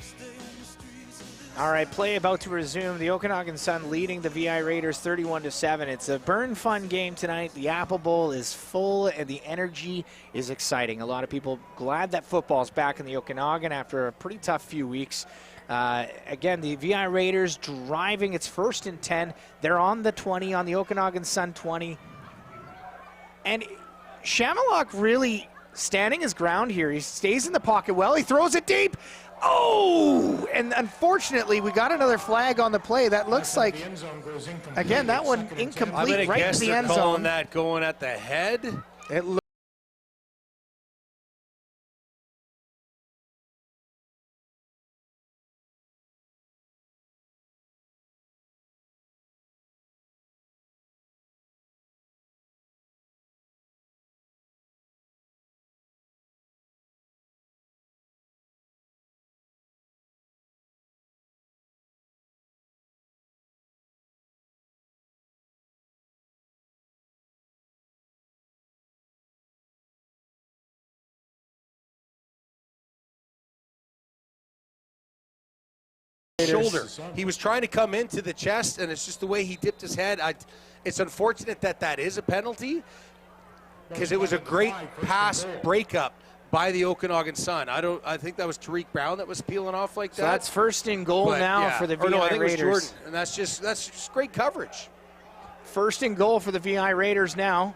Stay on the streets of this. All right, play about to resume. The Okanagan Sun leading the VI Raiders 31-7. It's a burn fun game tonight. The Apple Bowl is full and the energy is exciting. A lot of people glad that football's back in the Okanagan after a pretty tough few weeks. Again, the VI Raiders driving. It's 1st and 10. They're on the 20, on the Okanagan Sun 20. And Shamalock really standing his ground here. He stays in the pocket well. He throws it deep. Oh! And unfortunately, we got another flag on the play. That looks like, again, that one incomplete right to the end zone. Calling that going at the head. It looks shoulder. He was trying to come into the chest, and it's just the way he dipped his head. It's unfortunate that that is a penalty because it was a great pass breakup by the Okanagan Sun. I think that was Tariq Brown that was peeling off like that. So that's 1st and goal now for the VI I think Raiders. It was Jordan, and that's just great coverage. 1st and goal for the VI Raiders now.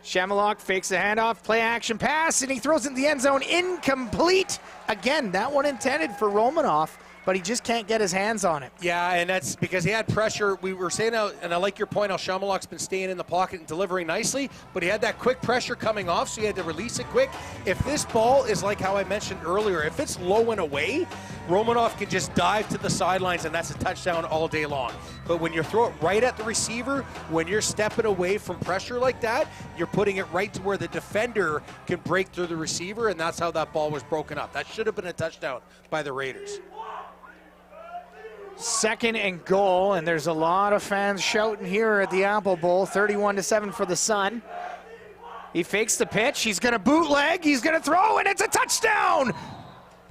Shamalock fakes the handoff, play action pass, and he throws it in the end zone. Incomplete. Again, that one intended for Romanoff, but he just can't get his hands on it. Yeah, and that's because he had pressure. We were saying, and I like your point, how Shamalock's been staying in the pocket and delivering nicely, but he had that quick pressure coming off, so he had to release it quick. If this ball is like how I mentioned earlier, if it's low and away, Romanoff can just dive to the sidelines, and that's a touchdown all day long. But when you throw it right at the receiver, when you're stepping away from pressure like that, you're putting it right to where the defender can break through the receiver, and that's how that ball was broken up. That should have been a touchdown by the Raiders. 2nd and goal, and there's a lot of fans shouting here at the Apple Bowl. 31-7 for the Sun. He fakes the pitch. He's going to bootleg. He's going to throw, and it's a touchdown!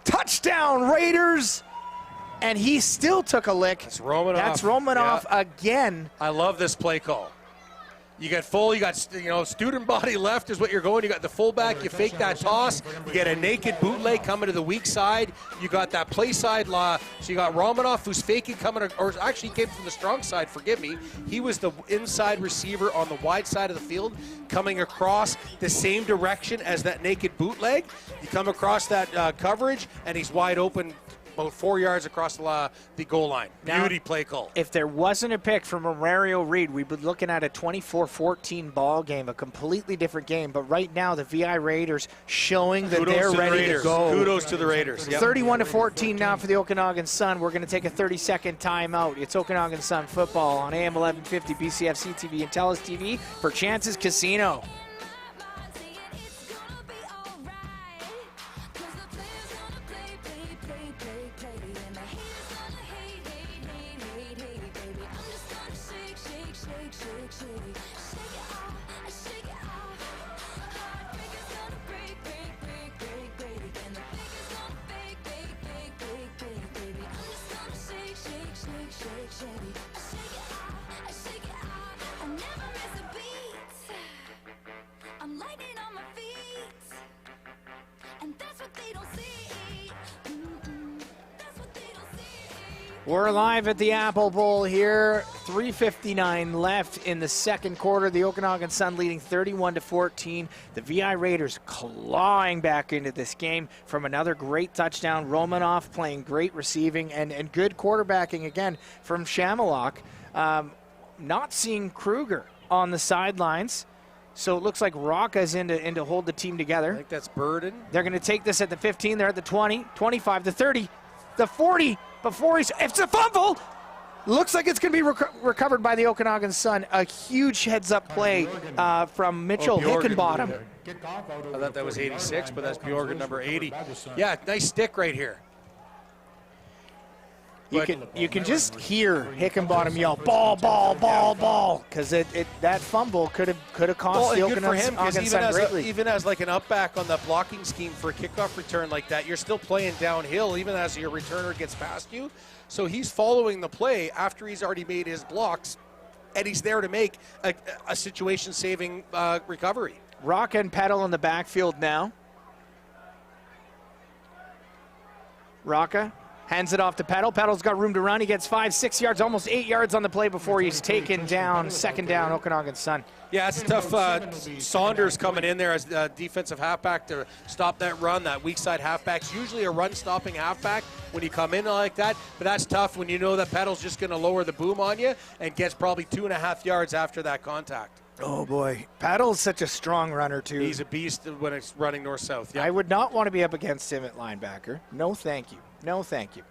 Touchdown, Raiders! And he still took a lick. That's Romanoff. That's Romanoff again. I love this play call. You got full, you got student body left is what you're going. You got the fullback, you fake that toss, you get a naked bootleg coming to the weak side. You got that play side law. So you got Romanoff who's faking coming, or actually came from the strong side, forgive me. He was the inside receiver on the wide side of the field, coming across the same direction as that naked bootleg. You come across that coverage, and he's wide open about 4 yards across the goal line. Now, Beauty play call. If there wasn't a pick from Romario Reed, we'd be looking at a 24-14 ball game, a completely different game. But right now, the VI Raiders showing that they're ready to go. Kudos to the Raiders. Yep. 31-14 now for the Okanagan Sun. We're going to take a 30-second timeout. It's Okanagan Sun football on AM 1150, BCFC TV, and TELUS TV for Chances Casino. We're live at the Apple Bowl here. 3:59 left in the second quarter. The Okanagan Sun leading 31-14. The VI Raiders clawing back into this game from another great touchdown. Romanoff playing great receiving and good quarterbacking again from Shamalock. Not seeing Kruger on the sidelines. So it looks like Rocca's in to hold the team together. I think that's Burden. They're going to take this at the 15. They're at the 20, 25, the 30, the 40. Before it's a fumble. Looks like it's going to be recovered by the Okanagan Sun. A huge heads-up play from Mitchell Hickenbottom. I thought that was 86, but that's Bjorgen, number 80. Yeah, nice stick right here. You can just hear Hickenbottom yell, ball, ball, ball, ball, because that fumble could have cost the Okanagan Sun greatly. Even as like an up back on the blocking scheme for a kickoff return like that, you're still playing downhill even as your returner gets past you. So he's following the play after he's already made his blocks, and he's there to make a situation-saving recovery. Rock and Pedal in the backfield now. Rocca hands it off to Pedal. Pedal's got room to run. He gets 5-6 yards, almost 8 yards on the play before he's taken down. Second down, Okanagan Sun. Yeah, it's tough. Saunders coming in there as a defensive halfback to stop that run. That weak side halfback's usually a run-stopping halfback when you come in like that, but that's tough when you know that Pedal's just going to lower the boom on you and gets probably 2.5 yards after that contact. Oh, boy. Pedal's such a strong runner, too. He's a beast when it's running north-south. Yep. I would not want to be up against him at linebacker. No, thank you. No, thank you.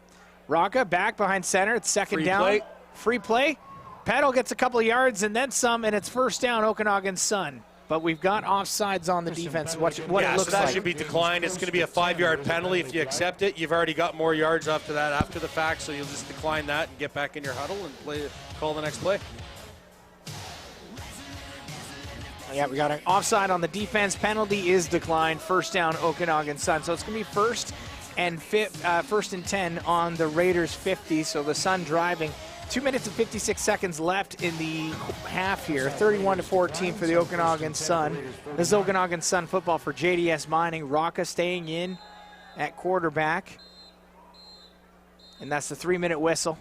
Rocca back behind center. It's second down. Free play. Pedal gets a couple of yards and then some, and it's first down, Okanagan Sun. But we've got offsides on the defense. What it looks so that like. should be declined. It's going to be a 5-yard penalty if you accept it. You've already got more yards after that after the fact, so you'll just decline that and get back in your huddle and call the next play. Yeah, we got an offside on the defense. Penalty is declined. First down, Okanagan Sun. So it's going to be first and 10 on the Raiders 50. So the Sun driving. 2 minutes and 56 seconds left in the half here. 31-14 for the Okanagan Sun. This is Okanagan Sun football for JDS Mining. Rocca staying in at quarterback. And that's the 3-minute whistle.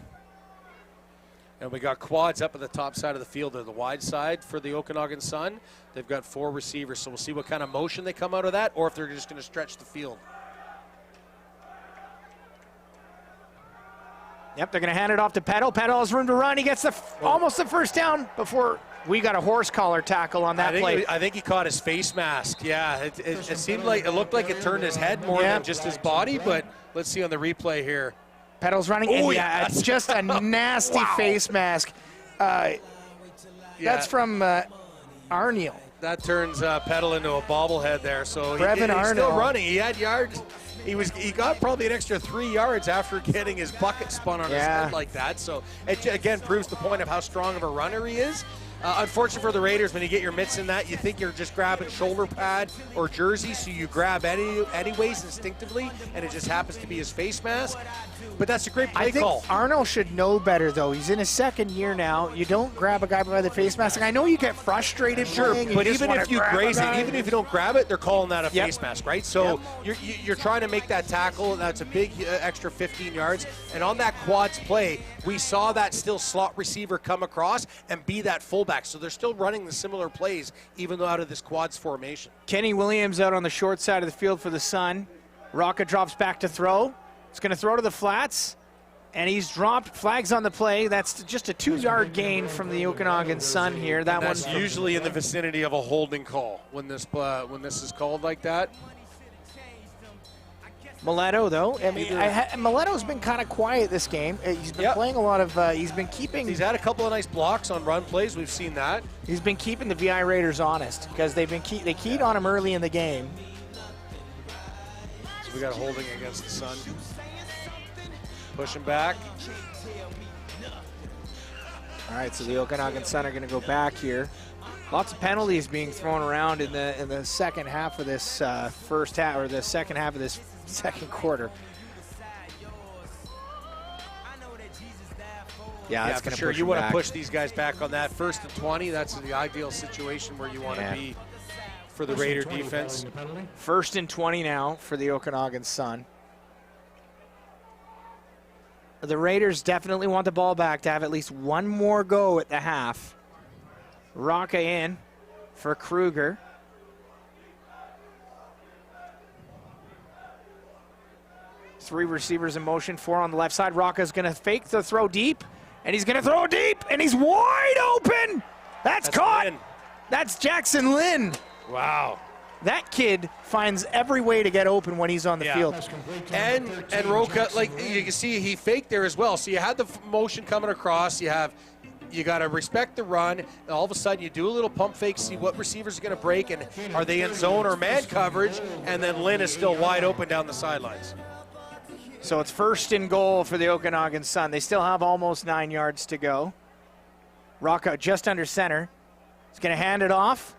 And we got quads up at the top side of the field, or the wide side for the Okanagan Sun. They've got 4 receivers, so we'll see what kind of motion they come out of that, or if they're just going to stretch the field. Yep, they're going to hand it off to Pedal. Pedal has room to run. He gets almost the first down before we got a horse collar tackle on that play. I think he caught his face mask. Yeah, it seemed like it looked like it turned his head more than just his body, but let's see on the replay here. Pedal's running. Oh, yeah, it's just a nasty face mask. That's from Arneal. That turns Pedal into a bobblehead there. So he's still running. He had yards. He got probably an extra 3 yards after getting his bucket spun on his head like that. So it again proves the point of how strong of a runner he is. Unfortunately for the Raiders, when you get your mitts in that, you think you're just grabbing shoulder pad or jersey, so you grab anyways instinctively, and it just happens to be his face mask. But that's a great play call. I think Arnold should know better, though. He's in his second year now. You don't grab a guy by the face mask. I know you get frustrated. Sure, but even if you graze it, even if you don't grab it, they're calling that a face mask, right? So you're trying to make that tackle, and that's a big extra 15 yards. And on that quads play, we saw that still slot receiver come across and be that fullback. So they're still running the similar plays, even though out of this quads formation. Kenny Williams out on the short side of the field for the Sun. Rocca drops back to throw. He's going to throw to the flats, and he's dropped. Flags on the play. That's just a 2-yard gain from the Okanagan Sun here. That's usually in the vicinity of a holding call when this is called like that. Mileto, though, I mean, Mileto's been kind of quiet this game. He's been playing a lot of. He's had a couple of nice blocks on run plays. We've seen that. He's been keeping the VI Raiders honest because they keyed on him early in the game. So we got a holding against the Sun. Pushing back. All right, so the Okanagan Sun are going to go back here. Lots of penalties being thrown around in the second half of this first half, or the second half of this second quarter. Yeah, that's going to push. You want to push these guys back on that 1st and 20. That's the ideal situation where you want to be for the Raider defense. 1st and 20 now for the Okanagan Sun. The Raiders definitely want the ball back to have at least one more go at the half. Rocca in for Kruger. Three receivers in motion, 4 on the left side. Rocca's going to fake the throw deep, and he's going to throw deep, and he's wide open. That's caught. Lynn. That's Jackson Lynn. Wow. That kid finds every way to get open when he's on the field. And Roca, like you can see, he faked there as well. So you had the motion coming across. You got to respect the run. And all of a sudden, you do a little pump fake, see what receivers are going to break, and are they in zone or man coverage? And then Lynn is still wide open down the sidelines. So it's 1st and goal for the Okanagan Sun. They still have almost 9 yards to go. Rocca just under center. He's going to hand it off.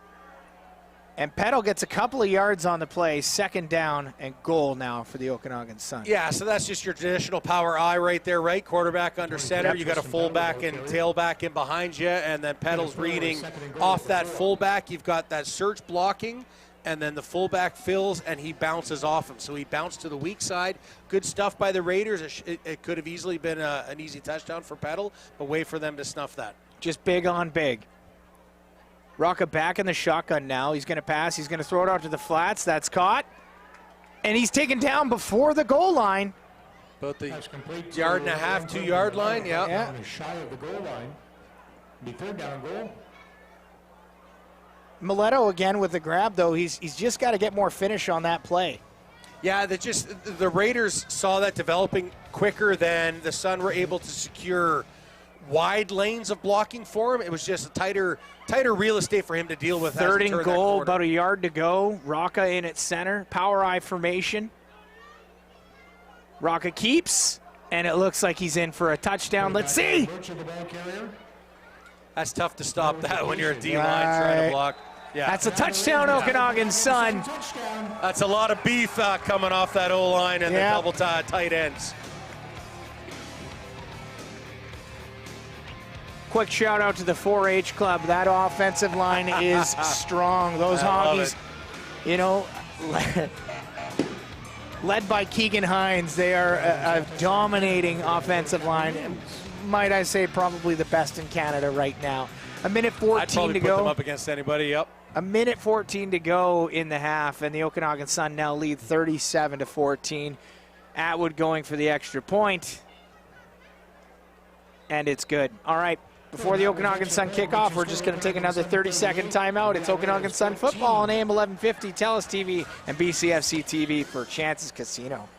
And Petal gets a couple of yards on the play. 2nd down and goal now for the Okanagan Sun. Yeah, so that's just your traditional power I right there, right? Quarterback under center. You got a fullback and tailback in behind you, and then Petal's reading off that fullback. You've got that search blocking, and then the fullback fills, and he bounces off him. So he bounced to the weak side. Good stuff by the Raiders. It could have easily been an easy touchdown for Petal, but wait for them to snuff that. Just big on big. Rocca back in the shotgun now. He's going to pass. He's going to throw it out to the flats. That's caught. And he's taken down before the goal line. About the yard and a half, 2 yard line, yeah. Shy of the goal line. Be 3rd down goal. Mileto again with the grab, though. He's just got to get more finish on that play. Yeah, the Raiders saw that developing quicker than the Sun were able to secure wide lanes of blocking for him. It was just a tighter real estate for him to deal with. 3rd and goal, about a yard to go. Rocca in at center. Power I formation. Rocca keeps, and it looks like he's in for a touchdown. Let's see. That's tough to stop that when you're a D-line trying to block. Yeah. That's a touchdown, Okanagan Sun. That's a lot of beef coming off that O-line and the double tight ends. Quick shout out to the 4-H club. That offensive line is strong. Those Hoggies, you know, led by Keegan Hines, they are a dominating offensive line. Might I say probably the best in Canada right now. A minute 14 I'd probably to put go. them up against anybody, yep. A minute 14 to go in the half, and the Okanagan Sun now lead 37-14. Atwood going for the extra point. And it's good. All right. Before the Okanagan Sun kickoff, we're just going to take another 30-second timeout. It's Okanagan Sun football on AM 1150, TELUS TV, and BCFC TV for Chances Casino.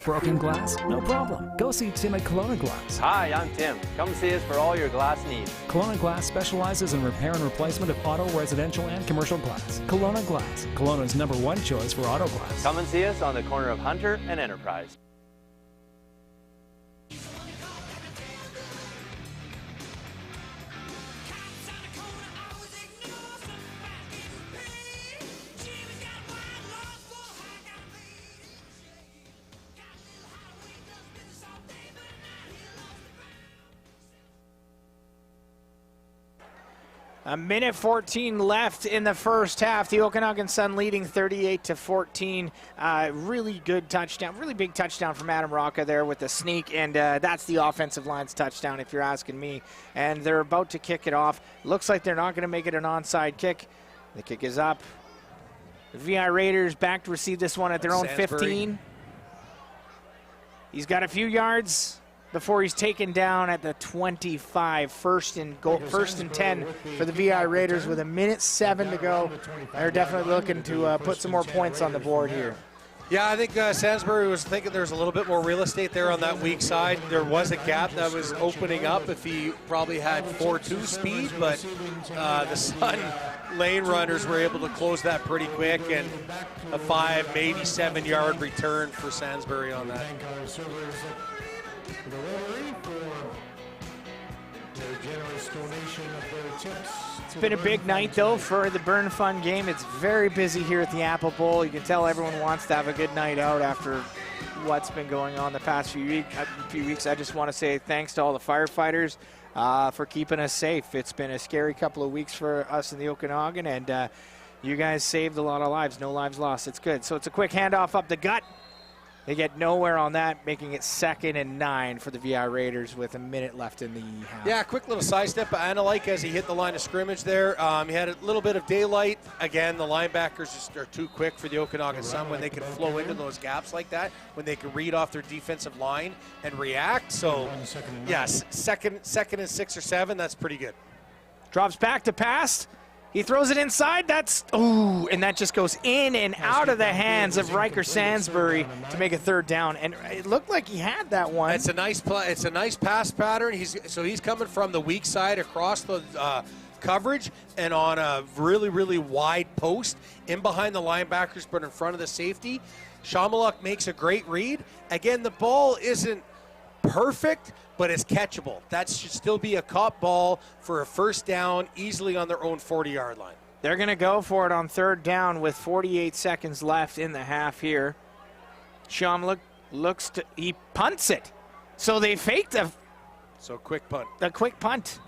Broken glass? No problem. Go see Tim at Kelowna Glass. Hi, I'm Tim. Come see us for all your glass needs. Kelowna Glass specializes in repair and replacement of auto, residential, and commercial glass. Kelowna Glass, Kelowna's #1 choice for auto glass. Come and see us on the corner of Hunter and Enterprise. A minute 14 left in the first half. The Okanagan Sun leading 38-14. Really good touchdown, really big touchdown from Adam Rocca there with the sneak, and that's the offensive line's touchdown if you're asking me. And they're about to kick it off. Looks like they're not going to make it an onside kick. The kick is up. The VI Raiders back to receive this one at their own 15. He's got a few yards before he's taken down at the 25. First and 10 for the VI Raiders with a minute 7 to go. They're definitely looking to put some more points on the board here. Yeah, I think Sainsbury was thinking there's a little bit more real estate there on that weak side. There was a gap that was opening up if he probably had 4.2 speed, but the Sun lane runners were able to close that pretty quick, and a 5, maybe 7 yard return for Sainsbury on that. It's been a big night, though, for the Burn Fun game. It's very busy here at the Apple Bowl. You can tell everyone wants to have a good night out after what's been going on the past few weeks. I just want to say thanks to all the firefighters for keeping us safe. It's been a scary couple of weeks for us in the Okanagan, and you guys saved a lot of lives. No lives lost. It's good. So it's a quick handoff up the gut. They get nowhere on that, making it 2nd and 9 for the VI Raiders with a minute left in the half. Yeah, quick little sidestep by Analike as he hit the line of scrimmage there. He had a little bit of daylight. Again, the linebackers just are too quick for the Okanagan Sun when they can flow into those gaps like that, when they can read off their defensive line and react. So, yes, second and 6 or 7, that's pretty good. Drops back to pass. He throws it inside. And that just goes in and out of the hands of Riker Sansbury to make a third down. And it looked like he had that one. It's a nice play. It's a nice pass pattern. He's coming from the weak side across the coverage and on a really, really wide post in behind the linebackers, but in front of the safety. Shamaluk makes a great read. Again, the ball isn't perfect, but it's catchable. That should still be a caught ball for a first down easily on their own 40-yard line. They're going to go for it on third down with 48 seconds left in the half here. Shamaluk he punts it. So they faked a quick punt. A quick punt.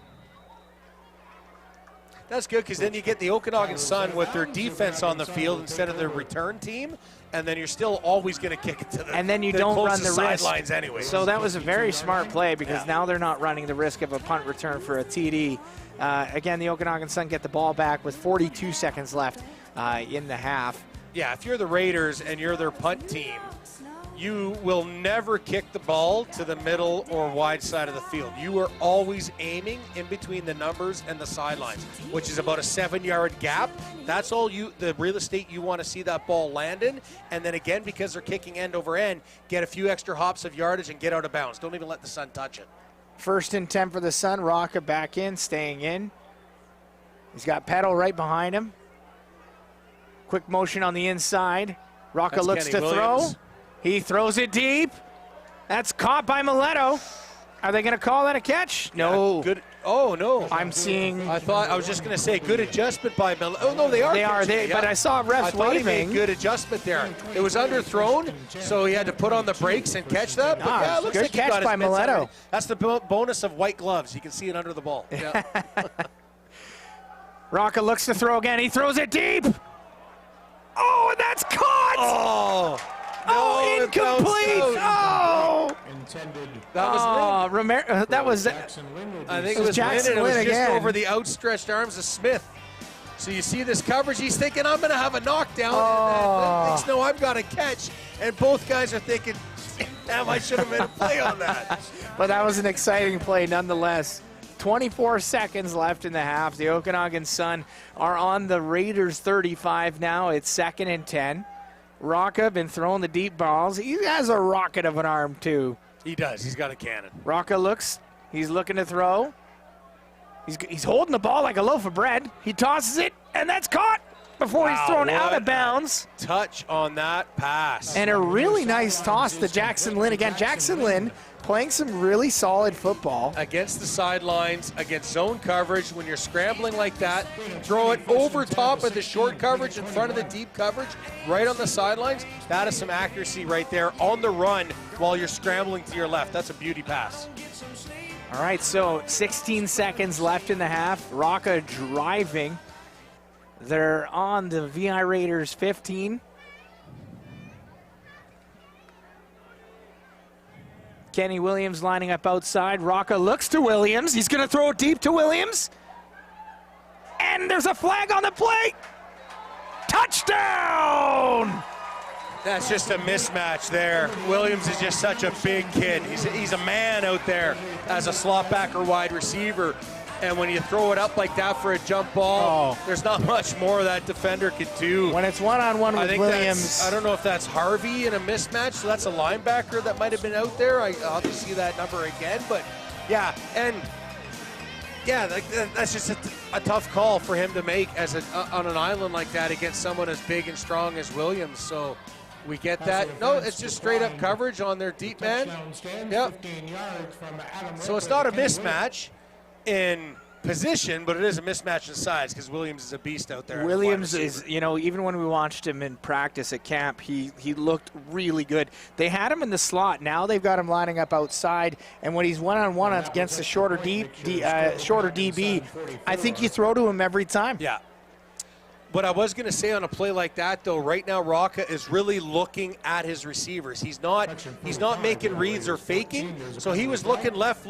That's good because then you get the Okanagan Sun with their defense on the field instead of their return team, and then you're still always going to kick it to the and then you don't run the risk. Sidelines anyway. So that was a very smart play because now they're not running the risk of a punt return for a TD. Again, the Okanagan Sun get the ball back with 42 seconds left in the half. Yeah, if you're the Raiders and you're their punt team, you will never kick the ball to the middle or wide side of the field. You are always aiming in between the numbers and the sidelines, which is about a 7-yard gap. That's all the real estate you want to see that ball land in. And then again, because they're kicking end over end, get a few extra hops of yardage and get out of bounds. Don't even let the Sun touch it. 1st and 10 for the Sun. Rocca back in, staying in. He's got Petal right behind him. Quick motion on the inside. Rocca looks to throw. He throws it deep. That's caught by Mileto. Are they going to call that a catch? No. Good. Oh, no. I'm seeing. I was just going to say good adjustment by Mileto. Oh, no, they are. But I saw refs waving. He made good adjustment there. It was underthrown, so he had to put on the brakes and catch that. But yeah, it looks good like catch by Mileto. That's the bonus of white gloves. You can see it under the ball. Yeah. Rocca looks to throw again. He throws it deep. Oh, and that's caught. Oh, incomplete! Oh! Intended. That was that was. I think it was Jackson Lynn, and it was just again. over the outstretched arms of Smith. So you see this coverage. He's thinking, I'm going to have a knockdown. And thinks, no, I've got a catch. And both guys are thinking, damn, I should have made a play on that. But that was an exciting play nonetheless. 24 seconds left in the half. The Okanagan Sun are on the Raiders 35 now. It's 2nd and 10. Rocca been throwing the deep balls. He has a rocket of an arm, too. He does. He's got a cannon. Rocca looks. He's looking to throw. He's holding the ball like a loaf of bread. He tosses it, and that's caught before he's thrown out of bounds. Touch on that pass. And a really nice toss to Jackson Lynn. Again, Jackson Lynn playing some really solid football. Against the sidelines, against zone coverage, when you're scrambling like that, throw it over top of the short coverage in front of the deep coverage, right on the sidelines. That is some accuracy right there on the run while you're scrambling to your left. That's a beauty pass. All right, so 16 seconds left in the half. Rocca driving. They're on the VI Raiders 15. Kenny Williams lining up outside. Rocca looks to Williams. He's going to throw it deep to Williams. And there's a flag on the play. Touchdown! That's just a mismatch there. Williams is just such a big kid. He's a man out there as a slot back or wide receiver. And when you throw it up like that for a jump ball, there's not much more that defender could do. When it's one-on-one with Williams. I don't know if that's Harvey in a mismatch, so that's a linebacker that might have been out there. I'll have to see that number again. But, yeah, that's just a tough call for him to make on an island like that against someone as big and strong as Williams. So we get that. No, it's just straight-up coverage on their deep man. Yep. So it's not a mismatch in position, but it is a mismatch in size because Williams is a beast out there. Williams is, even when we watched him in practice at camp, he looked really good. They had him in the slot. Now they've got him lining up outside, and when he's one-on-one against the shorter DB, I think you throw to him every time. Yeah. What I was going to say on a play like that, though, right now Rocca is really looking at his receivers. He's not making reads or faking. So he was looking left.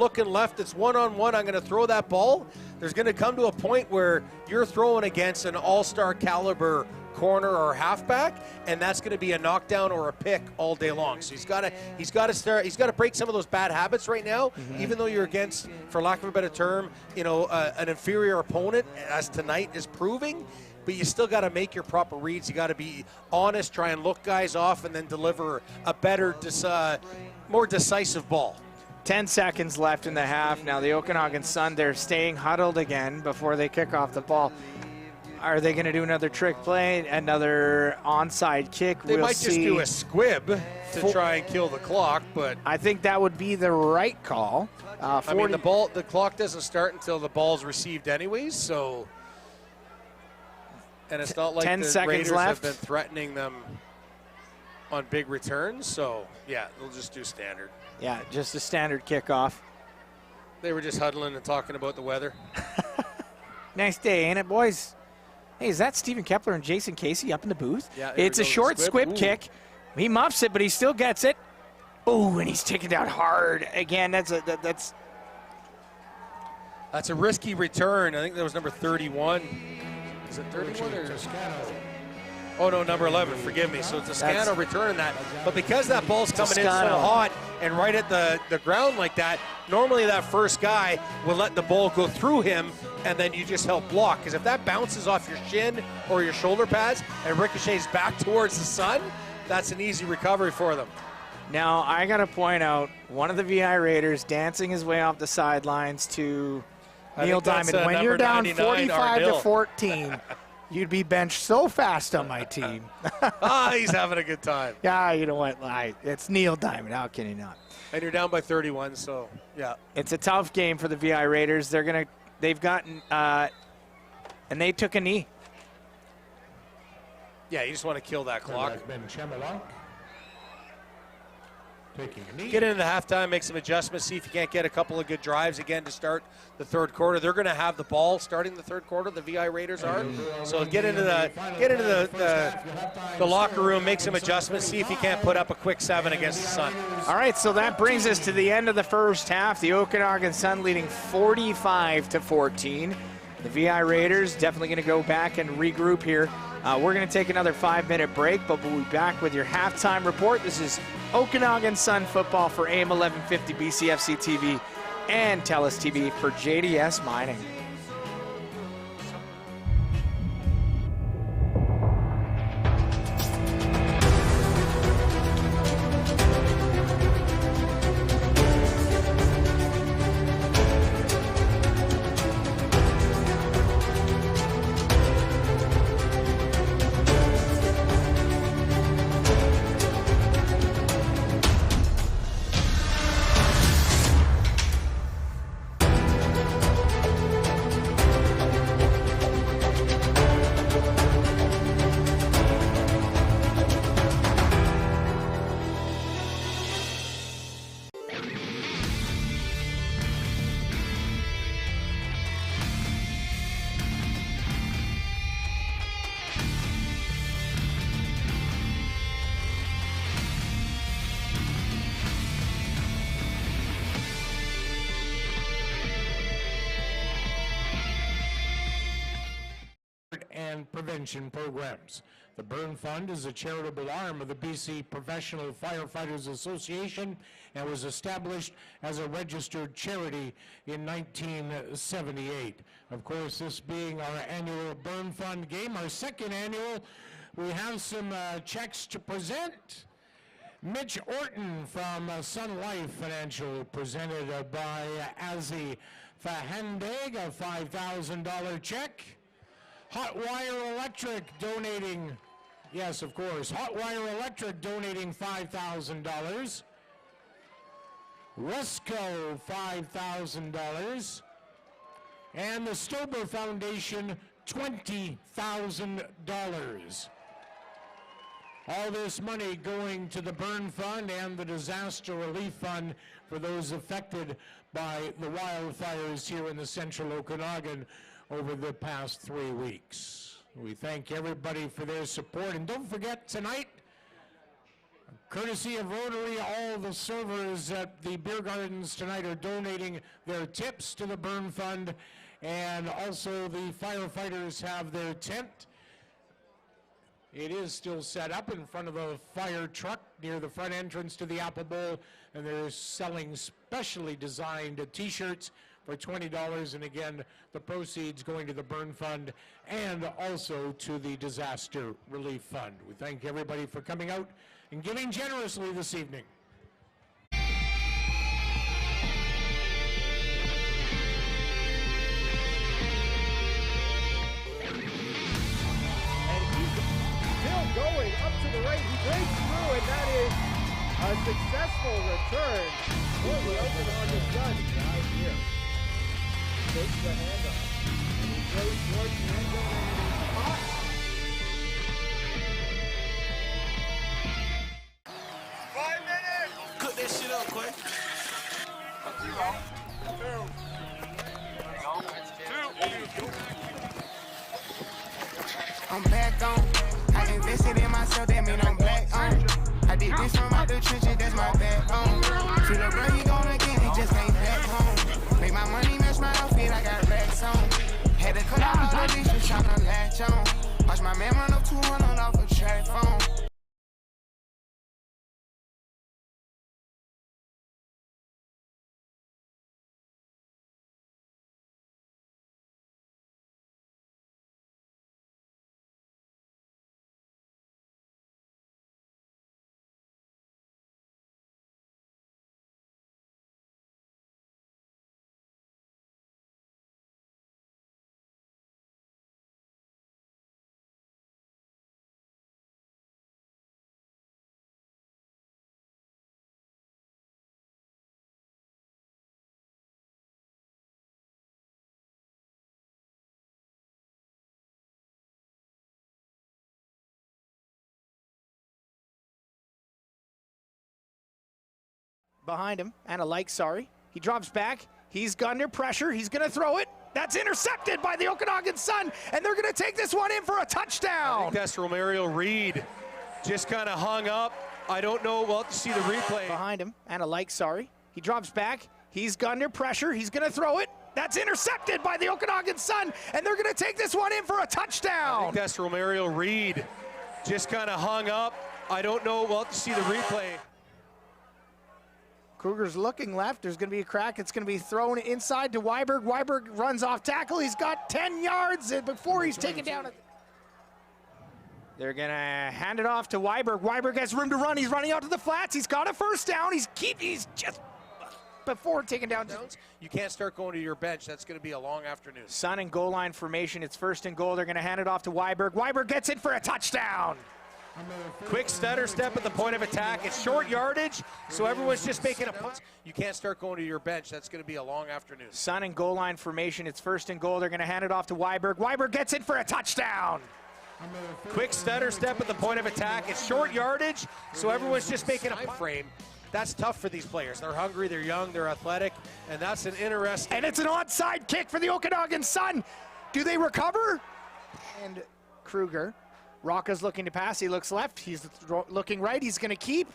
It's one-on-one. I'm going to throw that ball. There's going to come to a point where you're throwing against an all-star caliber corner or halfback, and that's going to be a knockdown or a pick all day long. So he's got to break some of those bad habits right now. Even though you're against, for lack of a better term, an inferior opponent, as tonight is proving. But you still got to make your proper reads. You got to be honest, try and look guys off, and then deliver a better, more decisive ball. 10 seconds left in the half. Now the Okanagan Sun, they're staying huddled again before they kick off the ball. Are they going to do another trick play, another onside kick? They might just do a squib to try and kill the clock, but I think that would be the right call. I mean, the clock doesn't start until the ball's received anyways, so. And it's not like 10 the seconds Raiders left. have been threatening them on big returns, so yeah, they'll just do standard. Yeah, just a standard kickoff. They were just huddling and talking about the weather. Nice day, ain't it, boys? Hey, is that Stephen Kepler and Jason Casey up in the booth? Yeah, it's a short squib kick. He muffs it, but he still gets it. Oh, and he's taken down hard. Again, that's a risky return. I think that was number 31. Is it 31 or? Oh, no, number 11, forgive me. So it's a Toscano returning that. But because that ball's coming in so hot and right at the ground like that, normally that first guy will let the ball go through him, and then you just help block. Because if that bounces off your shin or your shoulder pads and ricochets back towards the sun, that's an easy recovery for them. Now, I got to point out, one of the VI Raiders dancing his way off the sidelines to Neil Diamond. When you're down 45 to 14, you'd be benched so fast on my team. He's having a good time. Yeah, you know what? It's Neil Diamond. How can he not? And you're down by 31, so yeah. It's a tough game for the VI Raiders. They've gotten, and they took a knee. Yeah, you just want to kill that clock. Taking a knee. Get into the halftime, make some adjustments, see if you can't get a couple of good drives again to start the third quarter. They're going to have the ball starting the third quarter. The VI Raiders are. So get into the locker room, make some adjustments, see if you can't put up a quick 7 against the Sun. All right, so that brings us to the end of the first half. The Okanagan Sun leading 45 to 14. The VI Raiders definitely going to go back and regroup here. We're going to take another 5-minute break, but we'll be back with your halftime report. This is Okanagan Sun football for AM 1150 BCFC TV and TELUS TV for JDS Mining. And prevention programs. The Burn Fund is a charitable arm of the BC Professional Firefighters Association and was established as a registered charity in 1978. Of course, this being our annual Burn Fund game, our second annual, we have some checks to present. Mitch Orton from Sun Life Financial, presented by Azzy Fahendag, a $5,000 check. Hotwire Electric donating, yes, of course, Hotwire Electric donating $5,000. Rusco, $5,000. And the Stober Foundation, $20,000. All this money going to the Burn Fund and the Disaster Relief Fund for those affected by the wildfires here in the central Okanagan over the past 3 weeks. We thank everybody for their support. And don't forget tonight, courtesy of Rotary, all the servers at the beer gardens tonight are donating their tips to the Burn Fund. And also the firefighters have their tent It is still set up in front of a fire truck near the front entrance to the Apple Bowl, and they're selling specially designed t-shirts for $20, and again, the proceeds going to the Burn Fund and also to the Disaster Relief Fund. We thank everybody for coming out and giving generously this evening. Going up to the right, he breaks through, and that is a successful return. Will open on the Sun right here. Takes the handoff, and he goes towards the end zone, and it is caught. Cook that shit up, Quay. I'm back on. I invested in myself, that mean I'm black on. I did this from out the trenches, that's my back on. Feel the bread, he gonna get it, just ain't back home. Make my money match my outfit, I got racks on. Had to cut out all the dishes, tryna latch on. Watch my man run up 200 off a track phone. Behind him, and a like, sorry. He drops back. He's under pressure. He's going to throw it. That's intercepted by the Okanagan Sun, and they're going to take this one in for a touchdown. I think that's Romario Reed. Just kind of hung up. I don't know. Well, to see the replay. Behind him, and a like, sorry. He drops back. He's under pressure. He's going to throw it. That's intercepted by the Okanagan Sun, and they're going to take this one in for a touchdown. I think that's Romario Reed. Just kind of hung up. I don't know. Well, to see the replay. Kruger's looking left. There's going to be a crack. It's going to be thrown inside to Weiberg. Weiberg runs off tackle. He's got 10 yards before he's taken down. They're going to hand it off to Weiberg. Weiberg has room to run. He's running out to the flats. He's got a first down. He's just before taking down. You can't start going to your bench. That's going to be a long afternoon. Sun and goal line formation. It's first and goal. They're going to hand it off to Weiberg. Weiberg gets it for a touchdown. Quick stutter step at the point of attack. It's short yardage, so everyone's just making a punt. You can't start going to your bench. That's going to be a long afternoon. Sun and goal line formation. It's first and goal. They're going to hand it off to Weiberg. Weiberg gets it for a touchdown. Quick stutter step at the point of attack. It's short yardage, so everyone's just making a punt. Frame. That's tough for these players. They're hungry, they're young, they're athletic, and that's an interesting. And it's an onside kick for the Okanagan Sun. Do they recover? And Kruger. Rocca's looking to pass. He looks left. He's looking right. He's going to keep.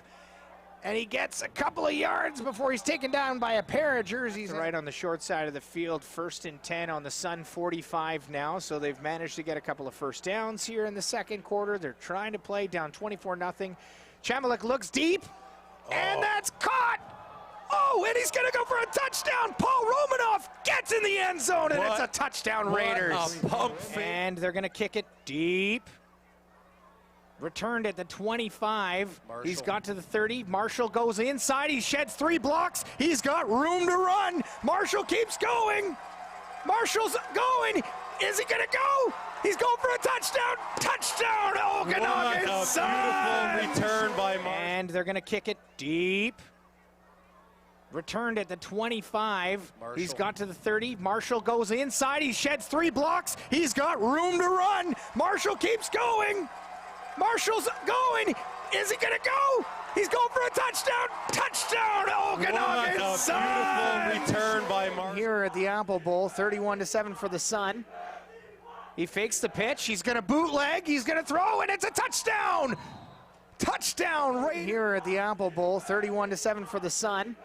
And he gets a couple of yards before he's taken down by a pair of jerseys. Right on the short side of the field. 1st and 10 on the Sun, 45 now. So they've managed to get a couple of first downs here in the second quarter. They're trying to play down 24-0. Chamalik looks deep. And that's caught. Oh, and he's going to go for a touchdown. Paul Romanoff gets in the end zone, and it's a touchdown, Raiders. A pump fake. And they're going to kick it deep. Returned at the 25. Marshall. He's got to the 30. Marshall goes inside. He sheds 3 blocks. He's got room to run. Marshall keeps going. Marshall's going. Is he going to go? He's going for a touchdown. Touchdown, Okanagan Sun. Beautiful return by Marshall. And they're going to kick it deep. Returned at the 25. Marshall. He's got to the 30. Marshall goes inside. He sheds 3 blocks. He's got room to run. Marshall keeps going. Marshall's going. Is he going to go? He's going for a touchdown. Touchdown, Okanagan Sun. Beautiful return by Marshall. Here at the Apple Bowl, 31-7 for the Sun. He fakes the pitch. He's going to bootleg. He's going to throw, and it's a touchdown. Touchdown right here at the Apple Bowl, 31-7 for the Sun.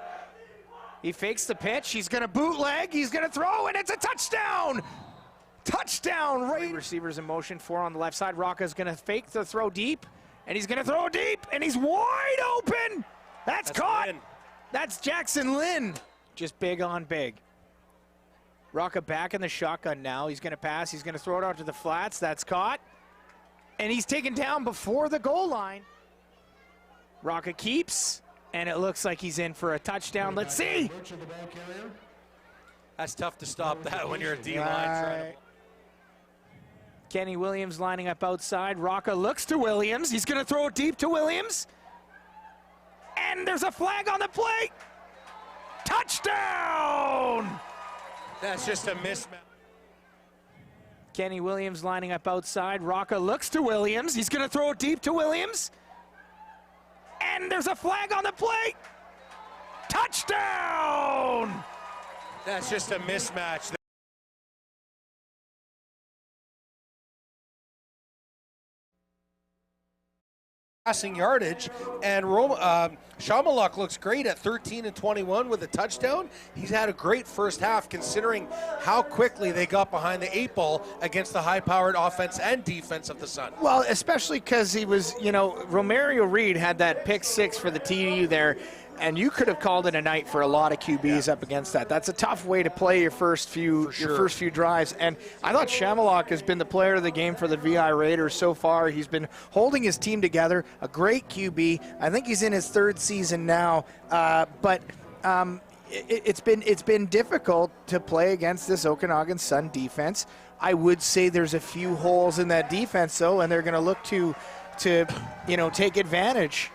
He fakes the pitch. He's going to bootleg. He's going to throw, and it's a touchdown. Touchdown, Raiders. Receivers in motion, 4 on the left side. Rocca's going to fake the throw deep, and he's going to throw deep, and he's wide open. That's caught. Lynn. That's Jackson Lynn. Just big on big. Rocca back in the shotgun now. He's going to pass. He's going to throw it out to the flats. That's caught. And he's taken down before the goal line. Rocca keeps, and it looks like he's in for a touchdown. Let's see. That's tough to stop that when you're a D-line. Kenny Williams lining up outside. Rocca looks to Williams. He's going to throw it deep to Williams. And there's a flag on the play. Touchdown! That's just a mismatch. Kenny Williams lining up outside. Rocca looks to Williams. He's going to throw it deep to Williams. And there's a flag on the play. Touchdown! That's just a mismatch. Passing yardage, and Shamaluk looks great at 13 and 21 with a touchdown. He's had a great first half considering how quickly they got behind the 8 ball against the high-powered offense and defense of the Sun. Well, especially because he was, Romario Reed had that pick 6 for the TDU there, and you could have called it a night for a lot of QBs up against that. That's a tough way to play your first few drives. And I thought Shamaluk has been the player of the game for the VI Raiders so far. He's been holding his team together, a great QB. I think he's in his 3rd season now, but it's been difficult to play against this Okanagan Sun defense. I would say there's a few holes in that defense, though, and they're going to look to take advantage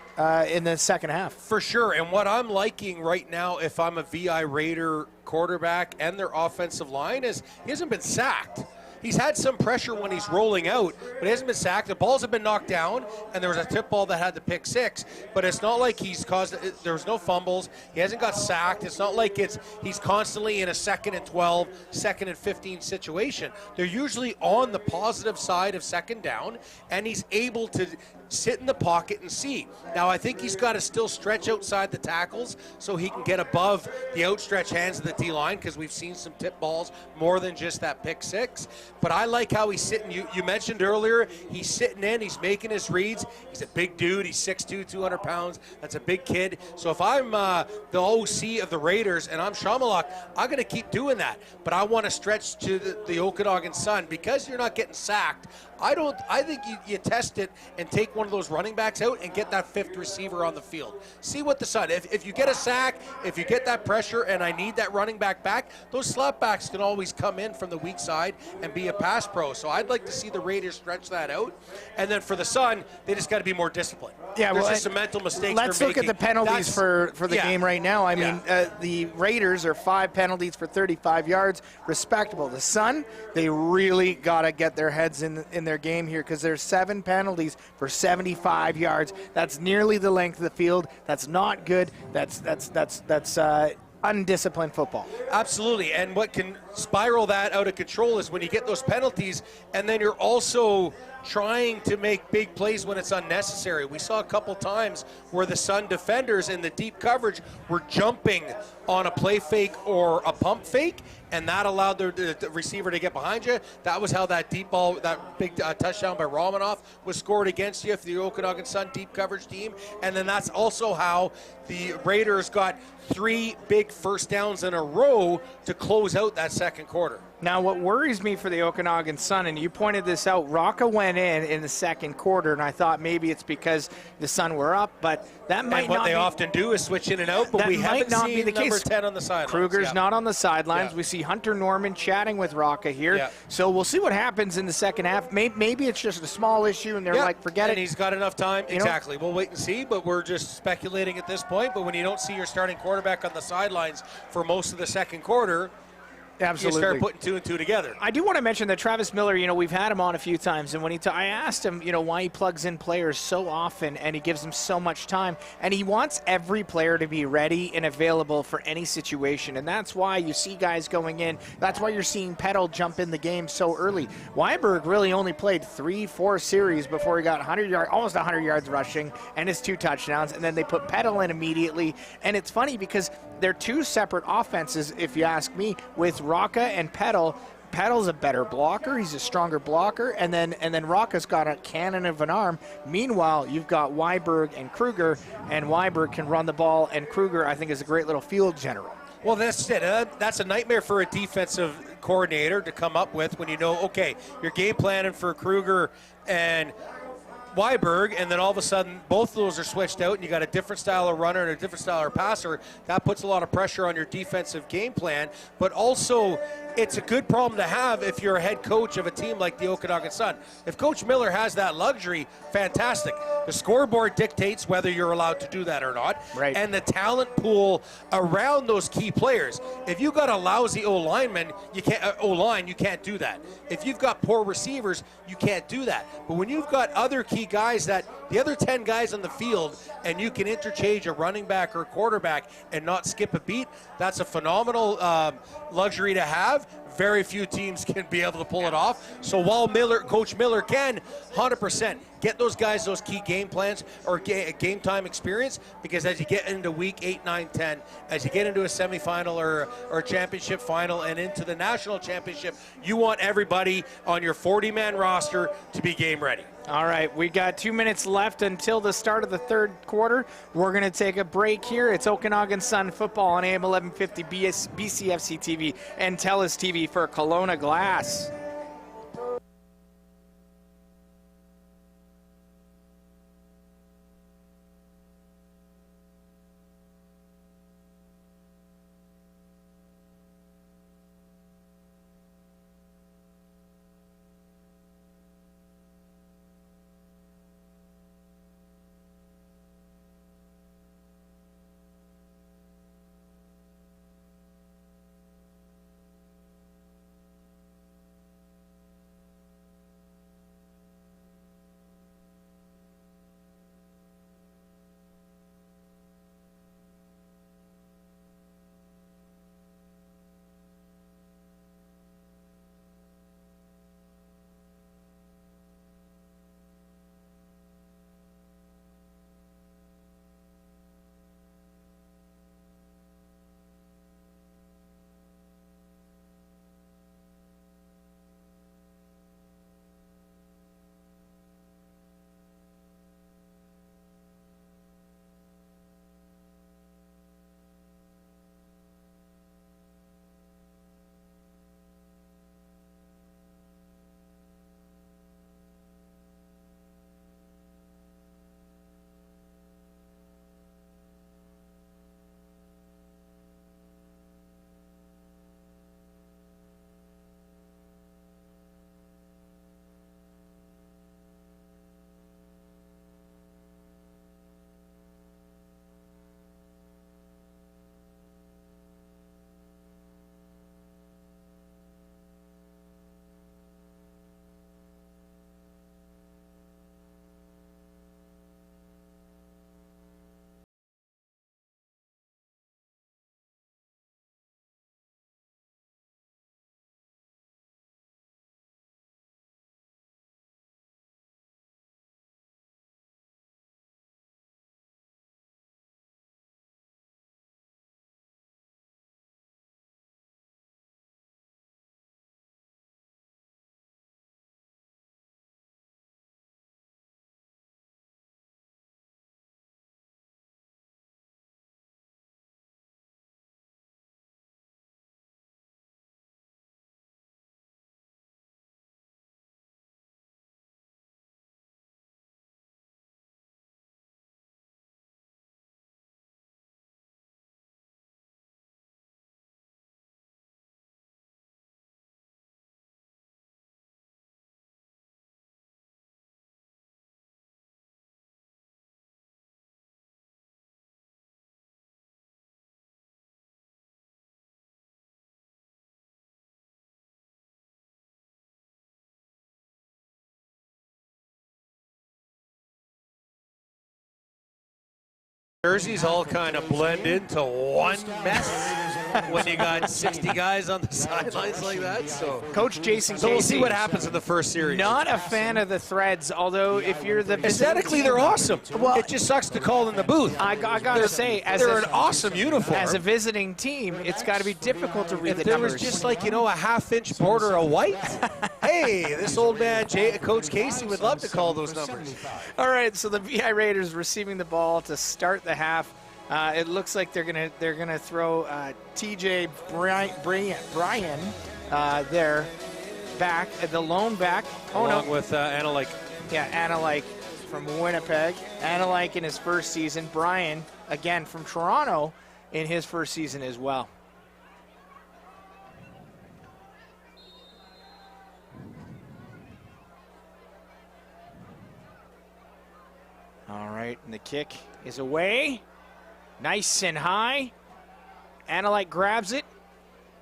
in the second half. For sure, and what I'm liking right now, if I'm a VI Raider quarterback and their offensive line, is he hasn't been sacked. He's had some pressure when he's rolling out, but he hasn't been sacked. The balls have been knocked down, and there was a tip ball that had the pick 6, but it's not like there was no fumbles. He hasn't got sacked. It's not like he's constantly in a 2nd and 12, 2nd and 15 situation. They're usually on the positive side of 2nd down, and he's able to sit in the pocket and see. Now, I think he's got to still stretch outside the tackles so he can get above the outstretched hands of the D-line, because we've seen some tip balls more than just that pick 6. But I like how he's sitting. You mentioned earlier, he's sitting in, he's making his reads. He's a big dude. He's 6'2", 200 pounds. That's a big kid. So if I'm the OC of the Raiders and I'm Shamaluk, I'm going to keep doing that. But I want to stretch to the Okanagan Sun. Because you're not getting sacked, I think you test it and take one of those running backs out and get that 5th receiver on the field. See what the Sun, if you get a sack, if you get that pressure and I need that running back back, those slapbacks can always come in from the weak side and be a pass pro. So I'd like to see the Raiders stretch that out. And then for the Sun, they just got to be more disciplined. Yeah, there's just some mental mistakes let's they're look making. at the penalties for the game right now. I mean, the Raiders are 5 penalties for 35 yards. Respectable. The Sun, they really got to get their heads in their game here, because there's 7 penalties for 75 yards. That's nearly the length of the field. That's not good. That's undisciplined football. Absolutely, and what can spiral that out of control is when you get those penalties and then you're also trying to make big plays when it's unnecessary. We saw a couple times where the Sun defenders in the deep coverage were jumping on a play fake or a pump fake, and that allowed the receiver to get behind you. That was how that deep ball, that big touchdown by Romanoff was scored against you for the Okanagan Sun deep coverage team. And then that's also how the Raiders got 3 big first downs in a row to close out that second quarter. Now, what worries me for the Okanagan Sun, and you pointed this out, Rocca went in the second quarter, and I thought maybe it's because the Sun were up, but that might not be. And what they often do is switch in and out, but we haven't seen number 10 on the sidelines. Kruger's not on the sidelines. We see Hunter Norman chatting with Rocca here. So we'll see what happens in the second half. Maybe it's just a small issue, and they're like, forget it. And he's got enough time. Exactly. We'll wait and see, but we're just speculating at this point. But when you don't see your starting quarterback on the sidelines for most of the second quarter, absolutely, you start putting 2 and 2 together. I do want to mention that Travis Miller, we've had him on a few times, and when I asked him, why he plugs in players so often and he gives them so much time, and he wants every player to be ready and available for any situation, and that's why you see guys going in. That's why you're seeing Petal jump in the game so early. Weinberg really only played 3-4 series before he got almost 100 yards rushing and his 2 touchdowns, and then they put Petal in immediately. And it's funny because they're 2 separate offenses, if you ask me, with Rocca and Petal Petal's a better blocker. He's a stronger blocker. And then Rocca's got a cannon of an arm. Meanwhile, you've got Weiberg and Kruger, and Weiberg can run the ball, and Kruger, I think, is a great little field general. Well, that's it. That's a nightmare for a defensive coordinator to come up with when you know, okay, you're game planning for Kruger and Weiberg, and then all of a sudden both of those are switched out and you got a different style of runner and a different style of passer. That puts a lot of pressure on your defensive game plan, but also it's a good problem to have if you're a head coach of a team like the Okanagan Sun. If Coach Miller has that luxury, fantastic. The scoreboard dictates whether you're allowed to do that or not, right. And the talent pool around those key players. If you've got a lousy O-lineman, O-line, you can't do that. If you've got poor receivers, you can't do that. But when you've got other key guys, that the other 10 guys on the field, and you can interchange a running back or a quarterback and not skip a beat, that's a phenomenal luxury to have. Very few teams can be able to pull it off. So while Coach Miller can 100% get those guys those key game plans or game time experience, because as you get into week 8, 9, 10, as you get into a semifinal or a championship final and into the national championship, you want everybody on your 40-man roster to be game ready. All right, we got 2 minutes left until the start of the third quarter. We're going to take a break here. It's Okanagan Sun football on AM 1150 BCFC TV and TELUS TV for Kelowna Glass. Jerseys all kind of blend into one mess when you got 60 guys on the sidelines like that. So Coach Jason So we'll Casey, see what happens in the first series. not a fan of the threads, although if you're the Aesthetically, they're awesome. Well, it just sucks to call in the booth. I gotta say, they're an awesome uniform. As a visiting team, it's got to be difficult to read if the there numbers. was just like, a half-inch border of white, hey, this old man, Coach Casey, would love to call those numbers. All right, so the VI Raiders receiving the ball to start the half. It looks like they're gonna throw TJ Bryan there back, the lone back. Along with Analyke. Yeah, Analyke from Winnipeg. Analyke in his first season. Bryan, again, from Toronto in his first season as well. All right, and the kick is away. Nice and high. Analyke grabs it.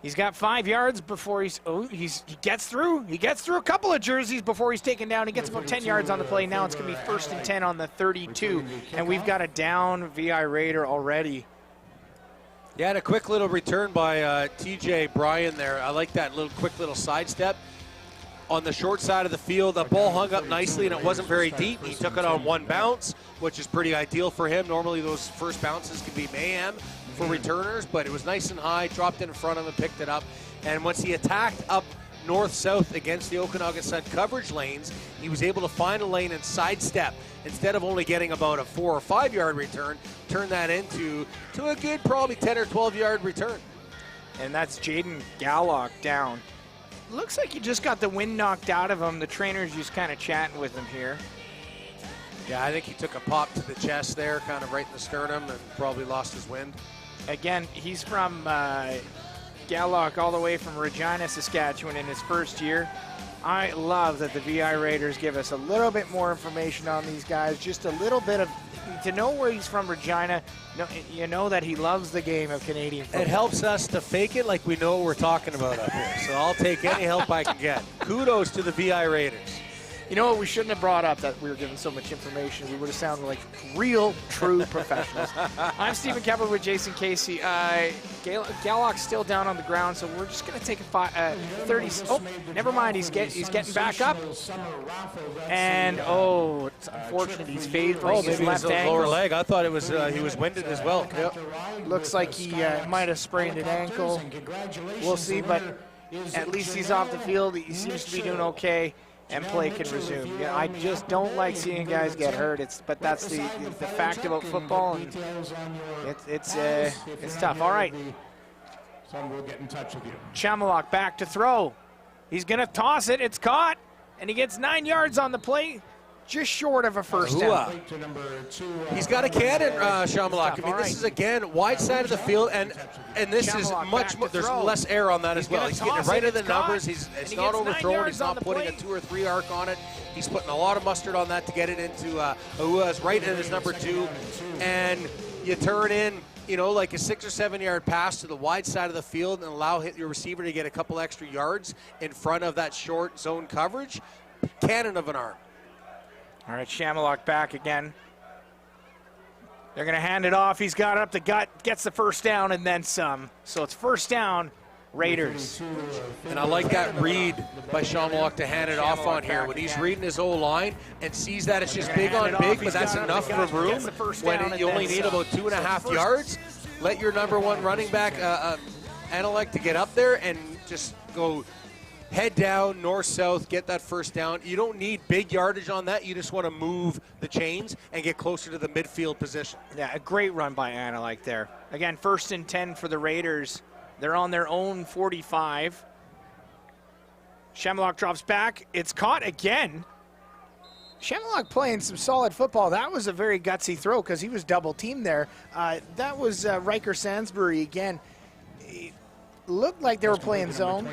He's got 5 yards before he gets through. He gets through a couple of jerseys before he's taken down. He gets about 10 yards on the play. Now it's going to be 1st and 10 on the 32. And we've got a down VI Raider already. Yeah, and a quick little return by TJ Bryan there. I like that quick little sidestep. On the short side of the field, the ball hung up nicely and it wasn't very deep. He took it on one bounce, which is pretty ideal for him. Normally those first bounces can be mayhem for returners, but it was nice and high, dropped in front of him, picked it up. And once he attacked up north-south against the Okanagan Sun coverage lanes, he was able to find a lane and sidestep. Instead of only getting about a 4 or 5 yard return, turn that into a good probably 10 or 12 yard return. And that's Jaden Gallock down. Looks like he just got the wind knocked out of him. The trainer's just kind of chatting with him here. Yeah, I think he took a pop to the chest there, kind of right in the sternum, and probably lost his wind. Again, he's from Gallock all the way from Regina, Saskatchewan in his first year. I love that the VI Raiders give us a little bit more information on these guys, just a little bit of, to know where he's from Regina, you know that he loves the game of Canadian football. It helps us to fake it like we know what we're talking about up here, so I'll take any help I can get. Kudos to the VI Raiders. You know what, we shouldn't have brought up that we were given so much information. We would have sounded like real, true professionals. I'm Stephen Kepler with Jason Casey. Gallock's still down on the ground, so we're just going to take a 30. Oh, never mind. He's getting back up. And, it's unfortunate. He's favoring his left ankle. Lower leg. I thought it was he was winded as well. Yep. Looks like he might have sprained an ankle. We'll see, but at least he's off the field. He seems to be doing okay. And play can resume. Yeah, I just don't like seeing guys get hurt. But that's the fact about football, and it's tough. All right. Someone will get in touch with you. Chamalak back to throw. He's gonna toss it. It's caught, and he gets 9 yards on the play, just short of a first down. He's got a cannon, Chamalak. I mean, this is again wide side of the field, and this is much more. There's less air on that as well. He's getting right at the numbers. It's not overthrown. He's not putting a 2 or 3 arc on it. He's putting a lot of mustard on that to get it into Ahua's right in his number 2, and you turn in, like a 6 or 7 yard pass to the wide side of the field and allow your receiver to get a couple extra yards in front of that short zone coverage. Cannon of an arm. All right, Chamalak back again. They're going to hand it off. He's got it up the gut, gets the first down, and then some. So it's first down, Raiders. And I like that read by Chamalak to hand it off on here. When he's reading his O-line and sees that it's just big on big, but that's enough for room. When you only need about 2.5 yards, let your number 1 running back, Analyke, to get up there and just go head down, north-south, get that first down. You don't need big yardage on that. You just want to move the chains and get closer to the midfield position. Yeah, a great run by Analyke there. Again, 1st and 10 for the Raiders. They're on their own 45. Chamalak drops back. It's caught again. Chamalak playing some solid football. That was a very gutsy throw because he was double-teamed there. That was Riker Sansbury again. Looked like they were playing zone.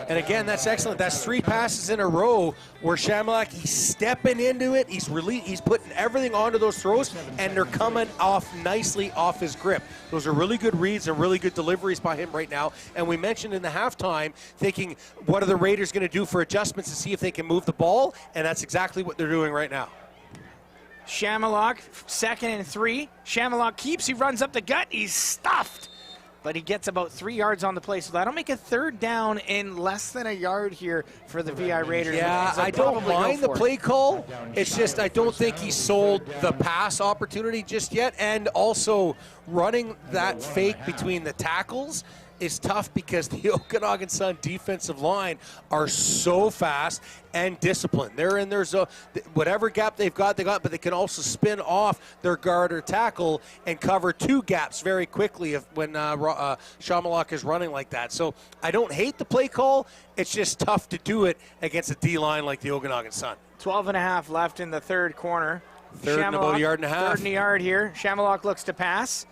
And again, that's excellent. That's 3 passes in a row where Chamalak, he's stepping into it. He's putting everything onto those throws, and they're coming off nicely off his grip. Those are really good reads and really good deliveries by him right now. And we mentioned in the halftime, thinking, what are the Raiders going to do for adjustments to see if they can move the ball? And that's exactly what they're doing right now. Shamalock, 2nd and 3. Shamalock keeps, he runs up the gut, he's stuffed. But he gets about 3 yards on the play, so that'll make a 3rd down in less than a yard here for the VI Raiders. Yeah, I don't mind the play call. It's just I don't think he sold the pass opportunity just yet, and also running that fake between the tackles is tough because the Okanagan Sun defensive line are so fast and disciplined. They're in their zone. Whatever gap they've got, but they can also spin off their guard or tackle and cover 2 gaps very quickly when Shamalock is running like that. So I don't hate the play call. It's just tough to do it against a D line like the Okanagan Sun. 12.5 left in the 3rd corner. 3rd and about a yard and a half. 3rd and a yard here. Shamalock looks to pass.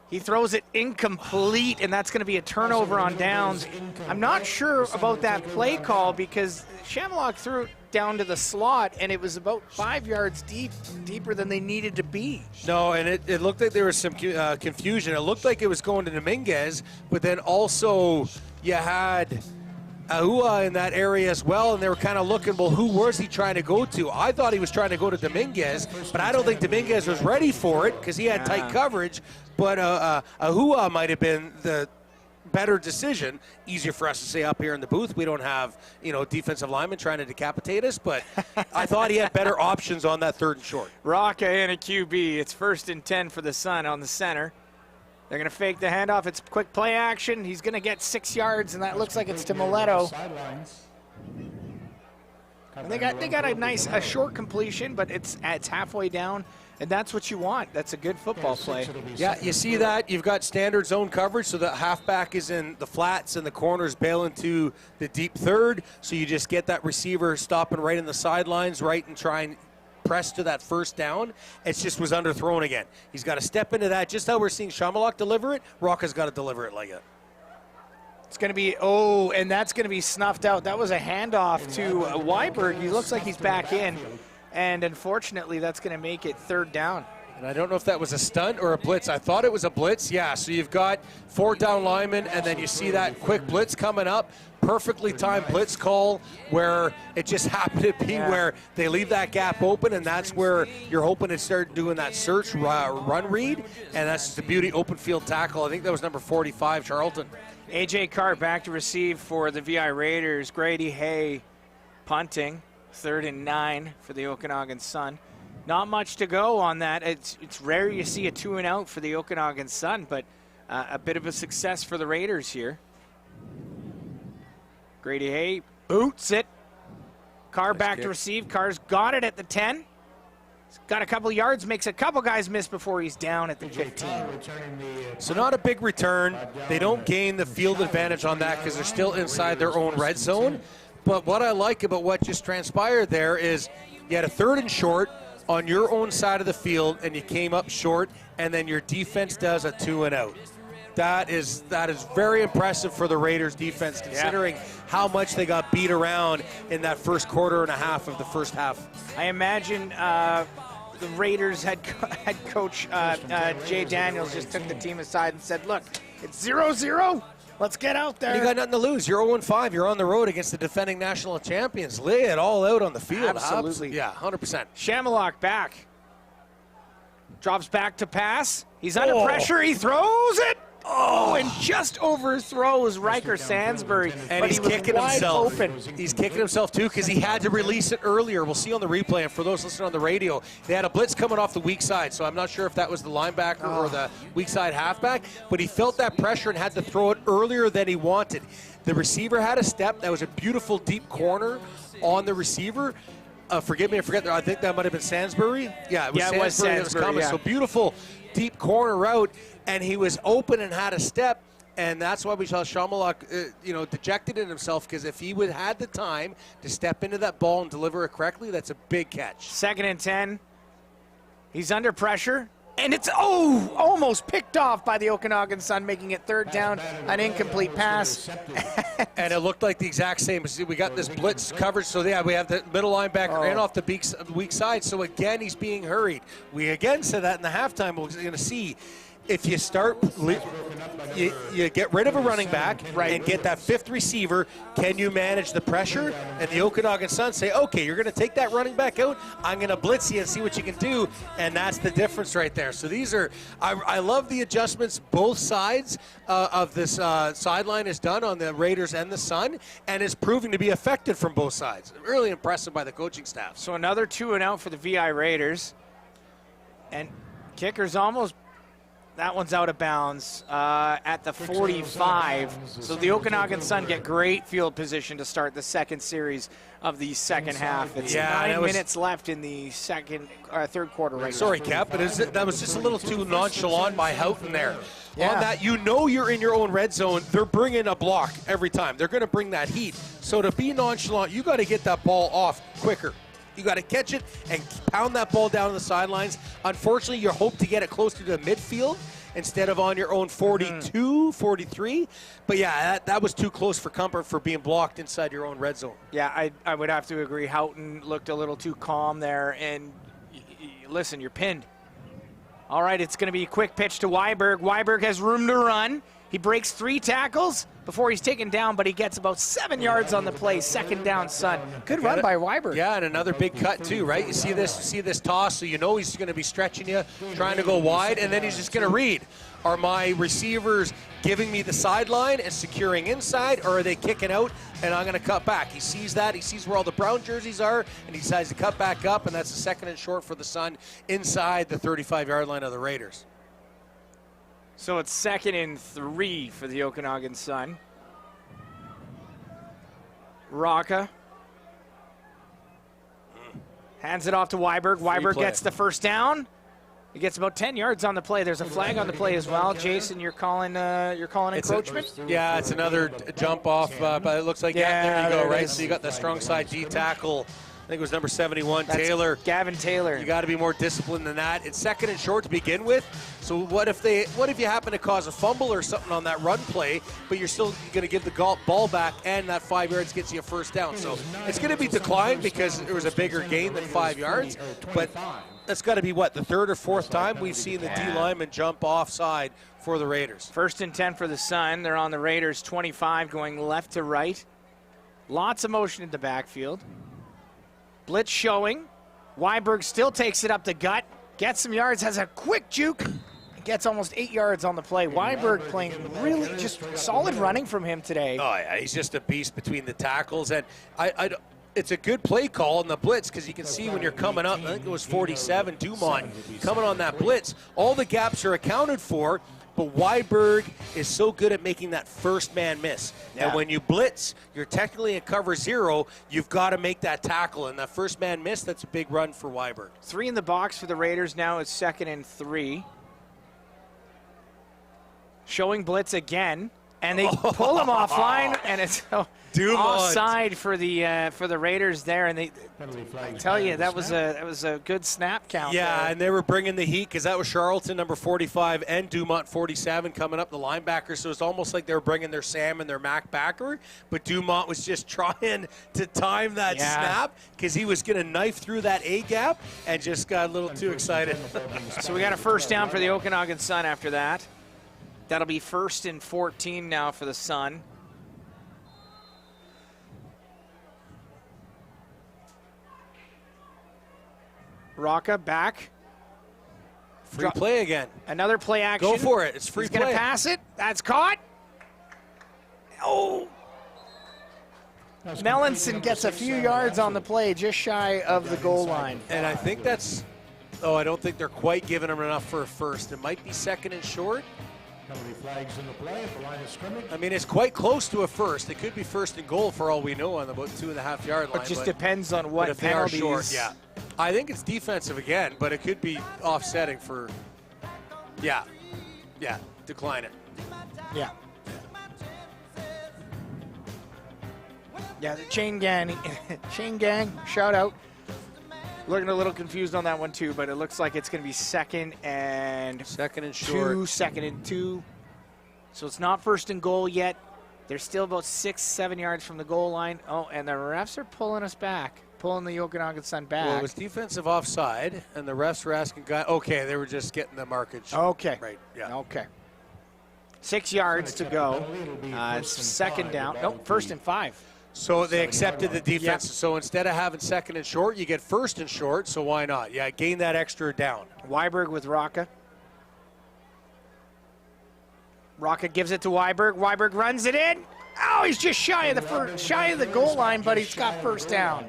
He throws it incomplete, and that's going to be a turnover on downs. I'm not sure about that play call because Shamalock threw it down to the slot, and it was about 5 yards deeper than they needed to be. No, and it looked like there was some confusion. It looked like it was going to Dominguez, but then also you had Ahua in that area as well, and they were kind of looking, well, who was he trying to go to? I thought he was trying to go to Dominguez, but I don't think Dominguez was ready for it because he had tight coverage. But Ahua might have been the better decision. Easier for us to say up here in the booth. We don't have, defensive linemen trying to decapitate us, but I thought he had better options on that 3rd and short. Rocca and a QB. It's 1st and 10 for the Sun on the center. They're going to fake the handoff. It's quick play action. He's going to get 6 yards, and that looks like it's to Mileto. And they got a short completion, but it's halfway down, and that's what you want. That's a good football play. Yeah, you see that. You've got standard zone coverage, so the halfback is in the flats and the corners bailing to the deep 3rd, so you just get that receiver stopping right in the sidelines, right, and try and press to that 1st down. It just was underthrown again. He's got to step into that. Just how we're seeing Shamalock deliver it, Rocca's got to deliver it like it. It's going to be, and that's going to be snuffed out. That was a handoff to Weiberg. He looks like he's back in, and unfortunately that's going to make it 3rd down. And I don't know if that was a stunt or a blitz. I thought it was a blitz. Yeah, so you've got 4 down linemen, and then you see that quick blitz coming up. Perfectly timed blitz call where it just happened to be where they leave that gap open, and that's where you're hoping to start doing that search run read, and that's just a beauty open field tackle. I think that was number 45, Charlton. A.J. Carr back to receive for the VI Raiders. Grady Hay punting. 3rd and 9 for the Okanagan Sun. Not much to go on that. It's rare you see a 2-and-out for the Okanagan Sun, but a bit of a success for the Raiders here. Grady Hay boots it. Carr back to receive. Carr's got it at the 10. He's got a couple yards, makes a couple guys miss before he's down at the 15. So not a big return. They don't gain the field advantage on that because they're still inside their own red zone. But what I like about what just transpired there is you had a 3rd and short on your own side of the field, and you came up short, and then your defense does a 2-and-out. That is very impressive for the Raiders defense, considering how much they got beat around in that 1st quarter and a half of the 1st half. I imagine the Raiders head coach Jay Daniels just took the team aside and said, look, it's 0-0. Let's get out there. You got nothing to lose. You're 0-5. You're on the road against the defending national champions. Lay it all out on the field. Absolutely. Yeah, 100%. Shamalock back. Drops back to pass. He's under pressure. He throws it. And just overthrows Riker Sansbury. And he's kicking himself. Open. He's kicking himself, too, because he had to release it earlier. We'll see on the replay. And for those listening on the radio, they had a blitz coming off the weak side. So I'm not sure if that was the linebacker or the weak side halfback. But he felt that pressure and had to throw it earlier than he wanted. The receiver had a step. That was a beautiful deep corner on the receiver. Forgive me, I think that might have been Sansbury. Yeah, it was Sansbury that was coming. So beautiful deep corner route. And he was open and had a step, and that's why we saw Shamalock, dejected in himself, because if he would had the time to step into that ball and deliver it correctly, that's a big catch. 2nd and 10. He's under pressure, and it's almost picked off by the Okanagan Sun, making it 3rd down, an incomplete pass. And it looked like the exact same. We got this blitz coverage, so we have the middle linebacker in off the weak side. So again, he's being hurried. We again said that in the halftime. We're going to see. if you start, you get rid of a running back and get that fifth receiver, can you manage the pressure? And the Okanagan Sun say, okay, you're going to take that running back out, I'm going to blitz you and see what you can do, and that's the difference right there. So these are, I love the adjustments both sides of this sideline is done on the Raiders and the Sun, and is proving to be effective from both sides. Really impressive by the coaching staff. So another 2 and out for the VI Raiders. And kicker's almost, that one's out of bounds at the 45. So the Okanagan Sun get great field position to start the second series of the second half. It's 9 minutes left in the third quarter right Sorry, now. Cap, but that was just a little too nonchalant by Houghton there. Yeah. On that, you know you're in your own red zone. They're bringing a block every time. They're going to bring that heat. So to be nonchalant, you got to get that ball off quicker. You got to catch it and pound that ball down the sidelines. Unfortunately, you hope to get it closer to the midfield instead of on your own 42, 43. But yeah, that was too close for comfort for being blocked inside your own red zone. Yeah, I would have to agree. Houghton looked a little too calm there. And listen, you're pinned. All right, it's going to be a quick pitch to Weiberg. Weiberg has room to run. He breaks 3 tackles before he's taken down, but he gets about 7 yards on the play. Second down, Sun. Good run by Weiberg. Yeah, and another big cut too, right? You see this toss, so you know he's going to be stretching you, trying to go wide, and then he's just going to read. Are my receivers giving me the sideline and securing inside, or are they kicking out and I'm going to cut back? He sees that. He sees where all the brown jerseys are, and he decides to cut back up, and that's a second and short for the Sun inside the 35-yard line of the Raiders. So it's 2nd and 3 for the Okanagan Sun. Rocca hands it off to Weiberg. Weiberg gets the first down. He gets about 10 yards on the play. There's a flag on the play as well. Jason, you're calling encroachment? Yeah, it's another jump off, but it looks like, there you go, right? So you got the strong side D tackle. I think it was number 71, that's Taylor. Gavin Taylor. You got to be more disciplined than that. It's 2nd and short to begin with. So what if you happen to cause a fumble or something on that run play, but you're still going to give the ball back, and that 5 yards gets you a first down. So it's going to be declined because there was a bigger gain than 5 yards. But that's got to be the 3rd or 4th time we've seen the D lineman jump offside for the Raiders. 1st and 10 for the Sun. They're on the Raiders 25, going left to right. Lots of motion in the backfield. Blitz showing. Weiberg still takes it up the gut, gets some yards, has a quick juke, gets almost 8 yards on the play. Weiberg playing really just solid running from him today. Oh, yeah, he's just a beast between the tackles. And it's a good play call in the blitz because you can see when you're coming up, I think it was 47, Dumont, coming on that blitz. All the gaps are accounted for, but Weiberg is so good at making that first man miss. Yeah. And when you blitz, you're technically in cover 0. You've got to make that tackle. And that first man miss, that's a big run for Weiberg. 3 in the box for the Raiders now. It's 2nd and 3. Showing blitz again. And they pull him offline, and it's offside for the Raiders there. And I tell you, that was a good snap count. Yeah, there. And they were bringing the heat because that was Charlton, number 45, and Dumont, 47, coming up the linebacker. So it's almost like they were bringing their Sam and their Mac backer. But Dumont was just trying to time that snap because he was going to knife through that A gap and just got a little too excited. So we got a first down for the Okanagan Sun after that. That'll be 1st and 14 now for the Sun. Rocca back. Free play again. Another play action. Go for it. It's free play. He's going to pass it. That's caught. Oh. Mellinson gets a few yards on the play, just shy of the goal line. And I think that's, I don't think they're quite giving him enough for a first. It might be 2nd and short. Penalty flags in the play at the line of scrimmage. I mean, it's quite close to a first. It could be 1st and goal for all we know on about 2.5-yard line. It just depends on what if penalties. They are short, yeah. I think it's defensive again, but it could be offsetting for, decline it. Yeah. Yeah, the chain gang, shout out. Looking a little confused on that one too, but it looks like it's going to be 2nd and short. 2nd and 2. So it's not 1st and goal yet. They're still about 6-7 yards from the goal line. Oh, and the refs are pulling us back. pulling the Okanagan Sun back. Well, it was defensive offside, and the refs were asking okay, they were just getting the markage. Okay. Right, yeah. Okay. 6 yards to go. It's second down. Nope, 1st and 5. So they accepted the defense. Yep. So instead of having 2nd and short, you get 1st and short, so why not? Yeah, gain that extra down. Weiberg with Rocca. Rocca gives it to Weiberg. Weiberg runs it in. Oh, he's just shy of the goal line, but he's got 1st down.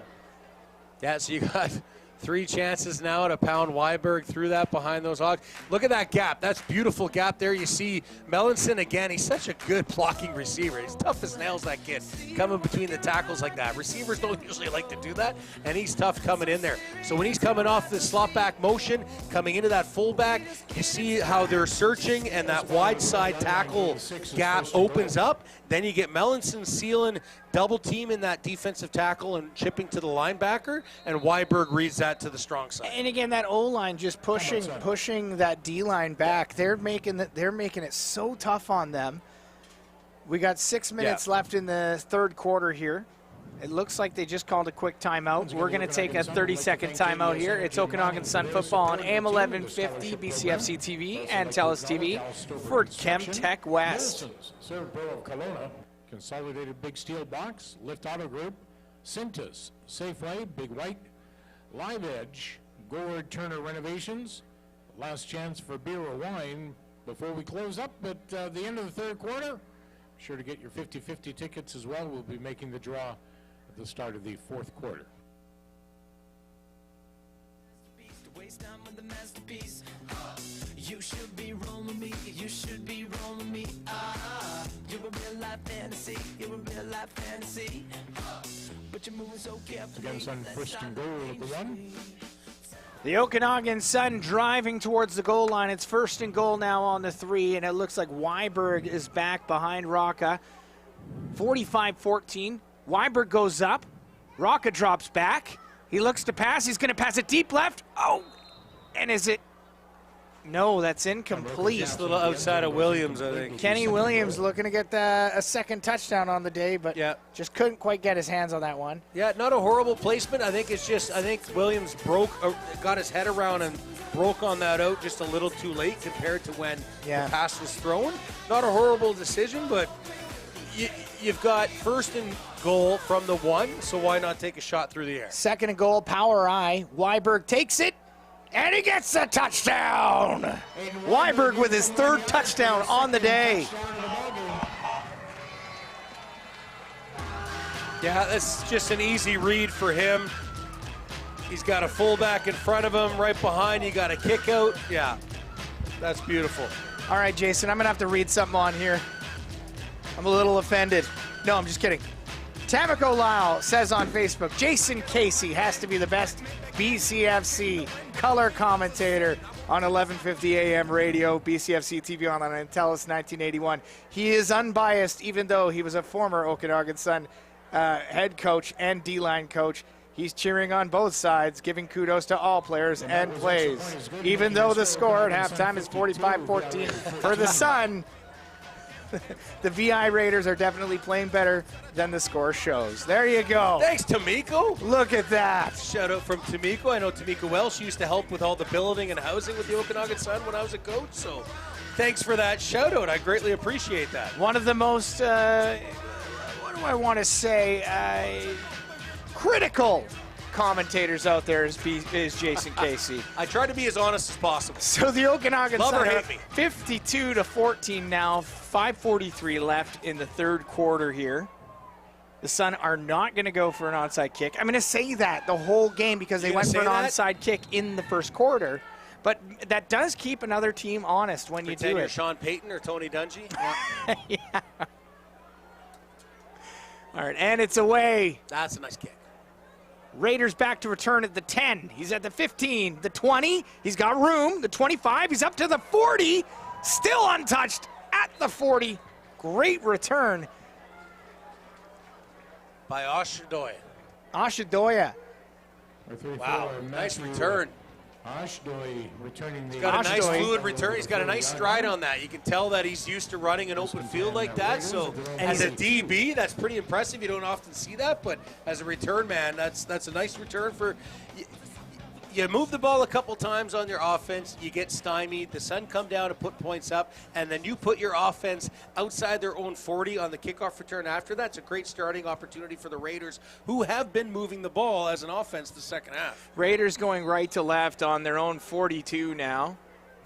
Yeah, so you got 3 chances now to pound Weiberg through that behind those Hogs. Look at that gap. That's beautiful gap there. You see Mellinson again. He's such a good blocking receiver. He's tough as nails, that kid, coming between the tackles like that. Receivers don't usually like to do that, and he's tough coming in there. So when he's coming off the slot back motion, coming into that fullback, you see how they're searching, and that wide side tackle gap opens up. Then you get Mellinson sealing, double teaming that defensive tackle and chipping to the linebacker, and Weiberg reads that to the strong side. And again, that O-line just pushing that D-line back. They're making it so tough on them. We got 6 minutes left in the 3rd quarter here. It looks like they just called a quick timeout. We're going to take a 30-second timeout here. It's Okanagan Sun football on AM 1150, BCFC TV, and TELUS TV for Chemtech West. Served Pro of Kelowna, Consolidated Big Steel Box, Lift Auto Group, Cintas, Safeway, Big White, Live Edge, Gord Turner Renovations. Last chance for beer or wine before we close up at the end of the 3rd quarter. Be sure to get your 50-50 tickets as well. We'll be making the draw at the start of the 4th quarter. You should be rolling me, you should be rolling me. You're a real life fantasy, you're a real life fantasy. But you're moving so carefully. Again, Sun first and goal at the 1. The Okanagan Sun driving towards the goal line. It's 1st and goal now on the 3, and it looks like Weiberg is back behind Rocca. 45-14. Weiberg goes up. Rocca drops back. He looks to pass. He's going to pass it deep left. Oh, and is it? No, that's incomplete. Just a little outside of Williams, I think. Kenny Williams looking to get a 2nd touchdown on the day, but just couldn't quite get his hands on that one. Yeah, not a horrible placement. I think Williams got his head around and broke on that out just a little too late compared to when the pass was thrown. Not a horrible decision, but you've got 1st and goal from the 1, so why not take a shot through the air? 2nd and goal, power I. Weiberg takes it. And he gets a touchdown! Weiberg with his 3rd touchdown on the day. Yeah, that's just an easy read for him. He's got a fullback in front of him. Right behind, you got a kick out. Yeah, that's beautiful. All right, Jason, I'm going to have to read something on here. I'm a little offended. No, I'm just kidding. Tamiko Lyle says on Facebook, Jason Casey has to be the best BCFC color commentator on 1150 AM radio, BCFC TV online, and TELUS 1981. He is unbiased, even though he was a former Okanagan Sun head coach and D-line coach. He's cheering on both sides, giving kudos to all players and plays. Even though the score at halftime is 45-14 for the Sun, the VI Raiders are definitely playing better than the score shows. There you go. Thanks, Tamiko. Look at that. Shout out from Tamiko. I know Tamiko well. She used to help with all the building and housing with the Okanagan Sun when I was a coach. So thanks for that shout out. I greatly appreciate that. One of the most, what do I want to say, critical commentators out there is Jason Casey. I try to be as honest as possible. So the Okanagan Love Sun or are hate me. 52-14 now, 5:43 left in the 3rd quarter here. The Sun are not going to go for an onside kick. I'm going to say that the whole game because they went for an onside kick in the 1st quarter. But that does keep another team honest when you do You're it. Sean Payton or Tony Dungy. Yeah. All right, and it's away. That's a nice kick. Raiders back to return at the 10. He's at the 15, the 20. He's got room. The 25. He's up to the 40. Still untouched at the 40. Great return by Oshadoya. Oshadoya. Wow, nice return. Ashdoy returning the. He's got a nice fluid return. He's got a nice stride on that. You can tell that he's used to running an open field like that. So as a DB, that's pretty impressive. You don't often see that, but as a return man, that's a nice return for. You move the ball a couple times on your offense, you get stymied, the Sun come down and put points up, and then you put your offense outside their own 40 on the kickoff return after that. It's a great starting opportunity for the Raiders, who have been moving the ball as an offense the second half. Raiders going right to left on their own 42 now.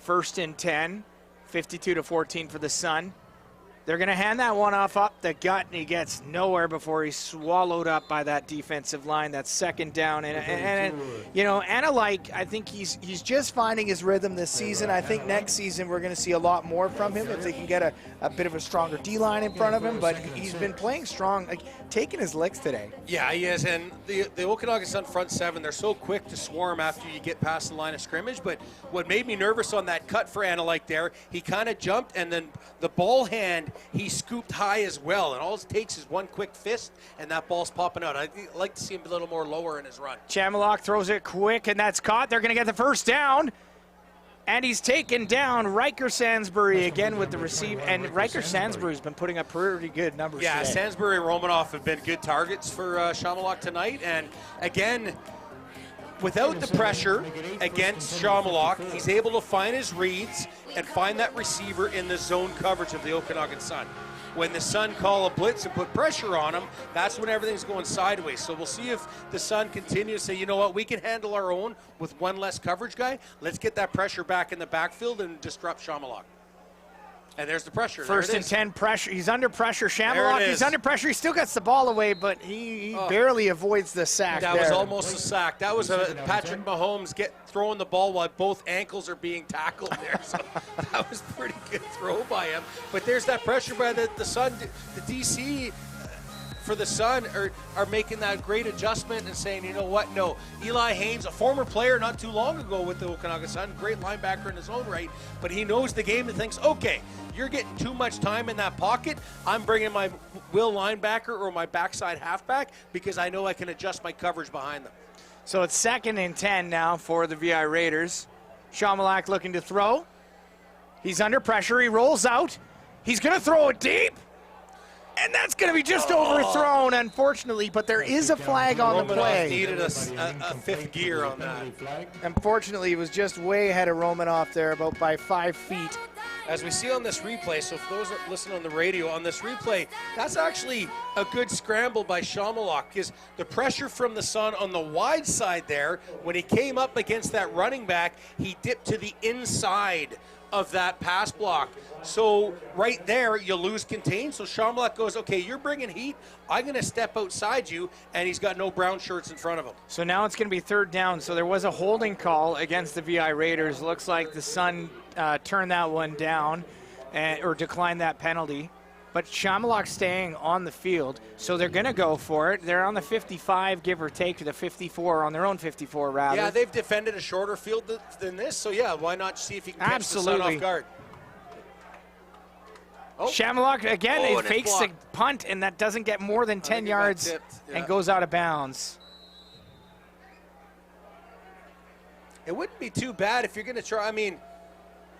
1st and 10, 52-14 for the Sun. They're going to hand that one off up the gut, and he gets nowhere before he's swallowed up by that defensive line. That's 2nd down. And you know, Analyke, I think he's just finding his rhythm this season. I think next season we're going to see a lot more from him if they can get a bit of a stronger D-line in front of him. But he's been playing strong, like taking his licks today. Yeah, he is. And the Okanagan Sun front 7, they're so quick to swarm after you get past the line of scrimmage. But what made me nervous on that cut for Analyke there, he kind of jumped, and then the ball hand, he scooped high as well, and all it takes is one quick fist, and that ball's popping out. I'd like to see him a little more lower in his run. Chamalak throws it quick, and that's caught. They're going to get the 1st down, and he's taken down. Riker Sansbury again with the receive, and Riker Sansbury's been putting up pretty good numbers Yeah, today. Sansbury and Romanoff have been good targets for Chamalak tonight, and again, without the pressure against Chamalak, he's able to find his reads and find that receiver in the zone coverage of the Okanagan Sun. When the Sun call a blitz and put pressure on him, that's when everything's going sideways. So we'll see if the Sun continues to say, you know what, we can handle our own with one less coverage guy. Let's get that pressure back in the backfield and disrupt Chamalak. And there's the pressure. 1st and 10 pressure. He's under pressure. Chamalak, he's under pressure. He still gets the ball away, but he barely avoids the sack. That was almost a sack. That was a Patrick Mahomes throwing the ball while both ankles are being tackled there. So that was a pretty good throw by him. But there's that pressure by the Sun. The DC for the Sun are making that great adjustment and saying, you know what, no. Eli Haynes, a former player not too long ago with the Okanagan Sun, great linebacker in his own right, but he knows the game and thinks, okay, you're getting too much time in that pocket. I'm bringing my will linebacker or my backside halfback because I know I can adjust my coverage behind them. So it's 2nd and 10 now for the VI Raiders. Chamalak looking to throw. He's under pressure. He rolls out. He's going to throw it deep. And that's going to be just overthrown, unfortunately, but there is a flag on the play. Romanoff needed a 5th gear on that. Unfortunately, he was just way ahead of Romanoff there, about by 5 feet. As we see on this replay, so for those that listen on the radio, on this replay, that's actually a good scramble by Chamalak, because the pressure from the Sun on the wide side there, when he came up against that running back, he dipped to the inside of that pass block. So right there, you lose contain. So Chamalak goes, okay, you're bringing heat. I'm going to step outside you, and he's got no brown shirts in front of him. So now it's going to be 3rd down. So there was a holding call against the VI Raiders. Looks like the Sun turned that one down or declined that penalty. But Chamalak staying on the field, so they're going to go for it. They're on the 55, give or take, to the 54, on their own 54, rather. Yeah, they've defended a shorter field than this, so yeah, why not see if he can catch the Sun off guard? Chamalak, again, it fakes the punt, and that doesn't get more than 10 yards and goes out of bounds. It wouldn't be too bad if you're going to try, I mean,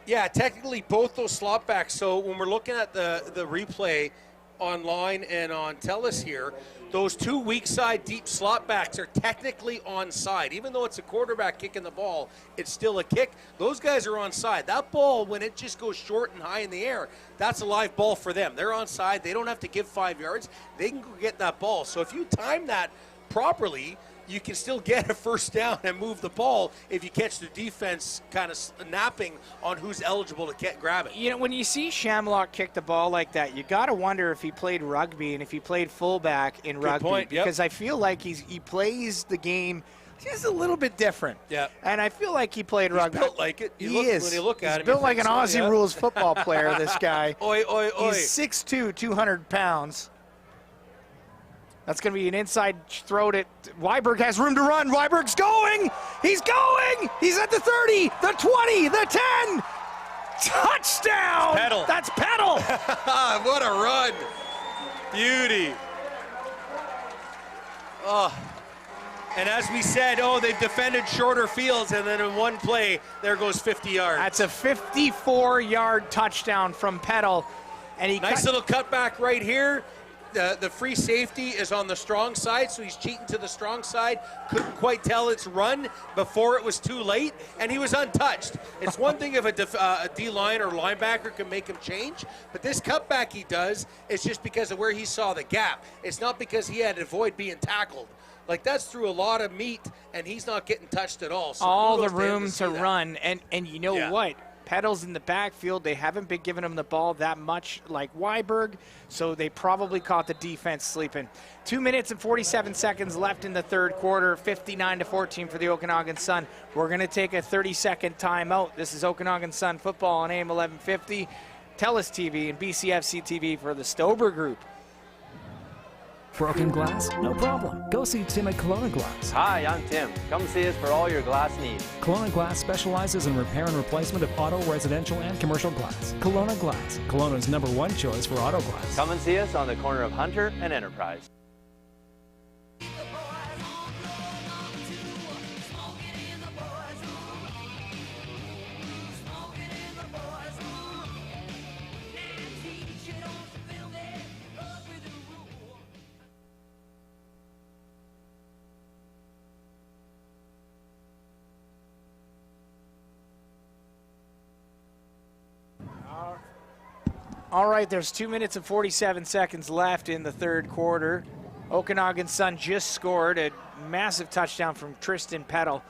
yeah, technically both those slot backs. So when we're looking at the replay online and on TELUS here, those 2 weak side deep slot backs are technically onside. Even though it's a quarterback kicking the ball, it's still a kick. Those guys are onside. That ball, when it just goes short and high in the air, that's a live ball for them. They're onside. They don't have to give 5 yards. They can go get that ball. So if you time that properly, you can still get a 1st down and move the ball if you catch the defense kind of napping on who's eligible to grab it. You know, when you see Chamalak kick the ball like that, you got to wonder if he played rugby and if he played fullback in rugby. Point, because I feel like he plays the game just a little bit different. Yeah. And I feel like he played rugby. He's built like it. He is. When you look at him, he's built like an Aussie rules football player, this guy. Oi, oi, oi. He's 6'2", 200 pounds. That's going to be an inside throw to Weiberg. Has room to run. Weiberg's going. He's going. He's at the 30, the 20, the 10. Touchdown. Pedal. That's pedal. What a run. Beauty. Oh. And as we said, they've defended shorter fields, and then in one play, there goes 50 yards. That's a 54-yard touchdown from Petal. And nice little cutback right here. The free safety is on the strong side, so he's cheating to the strong side. Couldn't quite tell it's run before it was too late, and he was untouched. It's one thing if a D-line or linebacker can make him change, but this cutback he does is just because of where he saw the gap. It's not because he had to avoid being tackled. Like, that's through a lot of meat, and he's not getting touched at all. So all the room to run, and you know what? Petal's in the backfield. They haven't been giving him the ball that much like Weiberg, so they probably caught the defense sleeping. 2 minutes and 47 seconds left in the third quarter, 59-14 for the Okanagan Sun. We're going to take a 30-second timeout. This is Okanagan Sun football on AM 1150, TELUS TV, and BCFC TV for the Stober Group. Broken glass? No problem. Go see Tim at Kelowna Glass. Hi, I'm Tim. Come see us for all your glass needs. Kelowna Glass specializes in repair and replacement of auto, residential, and commercial glass. Kelowna Glass, Kelowna's #1 choice for auto glass. Come and see us on the corner of Hunter and Enterprise. All right, there's 2 minutes and 47 seconds left in the third quarter. Okanagan Sun just scored a massive touchdown from Tristan Petal.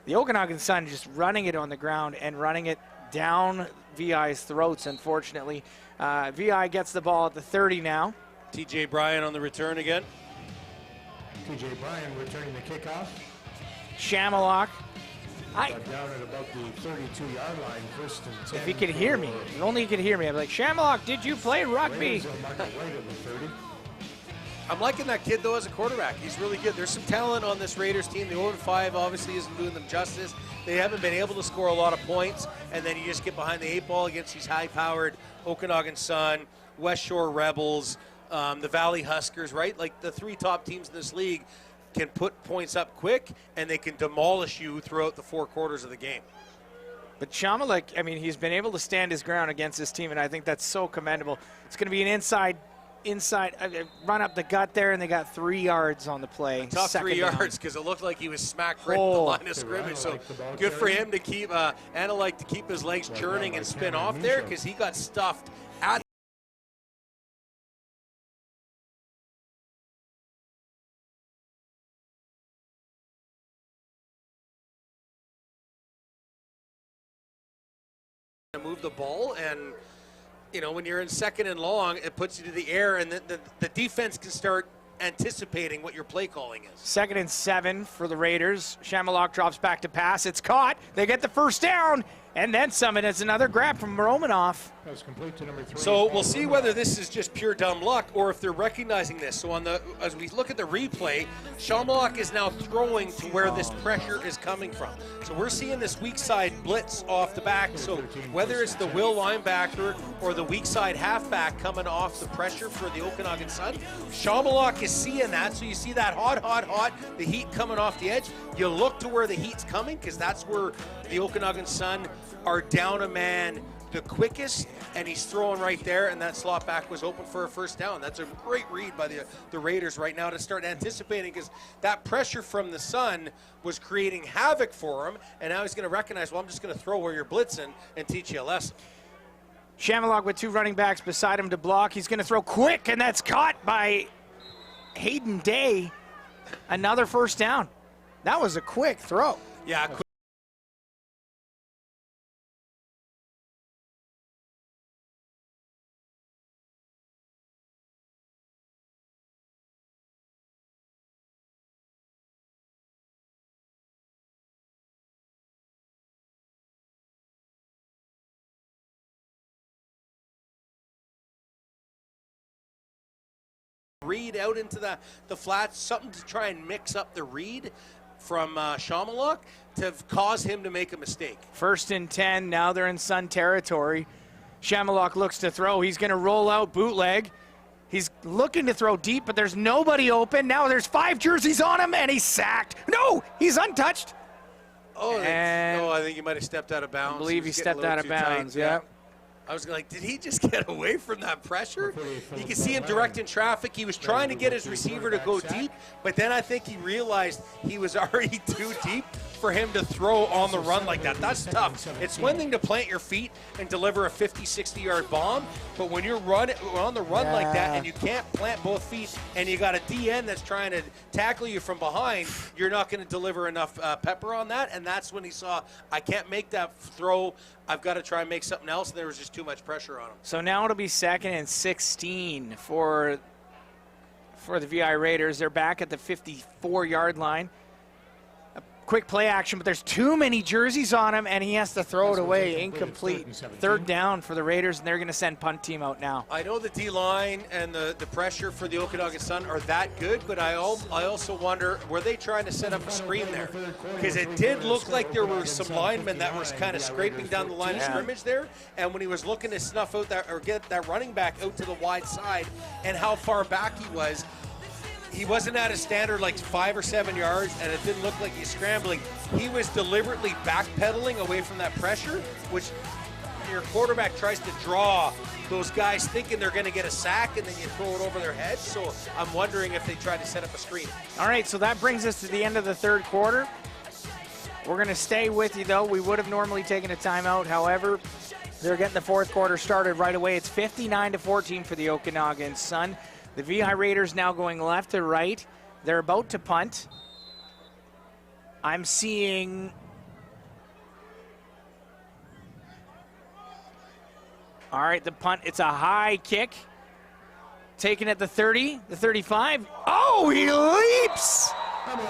The Okanagan Sun just running it on the ground and running it down VI's throats, unfortunately. VI gets the ball at the 30 now. TJ Bryan on the return again. TJ Bryan returning the kickoff. Shamalock. Down at about the 32-yard line, first and 10. If he could hear me, if only he could hear me. I'm like, Shamalock, did you play rugby? I'm liking that kid, though, as a quarterback. He's really good. There's some talent on this Raiders team. The 0-5 obviously isn't doing them justice. They haven't been able to score a lot of points, and then you just get behind the 8 ball against these high-powered Okanagan Sun, West Shore Rebels, the Valley Huskers, right? Like the 3 top teams in this league can put points up quick, and they can demolish you throughout the 4 quarters of the game. But Shamalock, I mean, he's been able to stand his ground against this team, and I think that's so commendable. It's going to be an inside run up the gut there, and they got 3 yards on the play. Tough 3 yards because it looked like he was smacked right at the line of scrimmage. So good for him to keep Analyte to keep his legs churning and spin off there because he got stuffed at move the ball, and you know, when you're in 2nd and long, it puts you to the air, and the defense can start anticipating what your play calling is. 2nd and 7 for the Raiders. Shamalock drops back to pass. It's caught. They get the first down, and then some. And it's another grab from Romanoff. That was complete to number 3. So we'll see whether this is just pure dumb luck or if they're recognizing this. So as we look at the replay, Shamalock is now throwing to where this pressure is coming from. So we're seeing this weak side blitz off the back. So whether it's the Will linebacker or the weak side halfback coming off the pressure for the Okanagan Sun, Shamalock is seeing that. So you see that hot, the heat coming off the edge. You look to where the heat's coming because that's where the Okanagan Sun are down a man the quickest, and he's throwing right there, and that slot back was open for a first down. That's a great read by the Raiders right now to start anticipating, because that pressure from the Sun was creating havoc for him, and now he's going to recognize, well, I'm just going to throw where you're blitzing and teach you a lesson. Shamalock with 2 running backs beside him to block. He's going to throw quick, and that's caught by Hayden Day. Another first down. That was a quick throw. Yeah, read out into the flats, something to try and mix up the read from Shamalock to cause him to make a mistake. 1st and 10, now they're in Sun territory. Shamalock looks to throw. He's going to roll out bootleg. He's looking to throw deep, but there's nobody open. Now there's 5 jerseys on him, and he's sacked. No, he's untouched. Oh, I think he might have stepped out of bounds. I believe he stepped out of bounds, yeah. I was like, did he just get away from that pressure? You can see him directing traffic. He was trying to get his receiver to go deep, but then I think he realized he was already too deep for him to throw on the run like that. That's tough. It's one thing to plant your feet and deliver a 50, 60-yard bomb, but when you're on the run like that and you can't plant both feet and you got a DN that's trying to tackle you from behind, you're not going to deliver enough pepper on that, and that's when he saw, I can't make that throw. I've got to try and make something else, and there was just too much pressure on him. So now it'll be 2nd and 16 for the VI Raiders. They're back at the 54-yard line. A quick play action, but there's too many jerseys on him, and he has to throw it away. Incomplete. 3rd down for the Raiders, and they're going to send punt team out now. I know the D-line and the pressure for the Okanagan Sun are that good, but I also wonder, were they trying to set up a screen there? Because it did look like there were some linemen that were kind of scraping down the line of scrimmage there, and when he was looking to snuff out that or get that running back out to the wide side and how far back he wasn't at a standard like 5 or 7 yards, and it didn't look like he's scrambling. He was deliberately backpedaling away from that pressure, which your quarterback tries to draw those guys thinking they're going to get a sack, and then you throw it over their head. So I'm wondering if they tried to set up a screen. All right, so that brings us to the end of the 3rd quarter. We're going to stay with you, though. We would have normally taken a timeout. However, they're getting the 4th quarter started right away. It's 59-14 for the Okanagan Sun. The VI Raiders now going left to right. They're about to punt. I'm seeing... All right, the punt, it's a high kick. Taken at the 30, the 35. Oh, he leaps!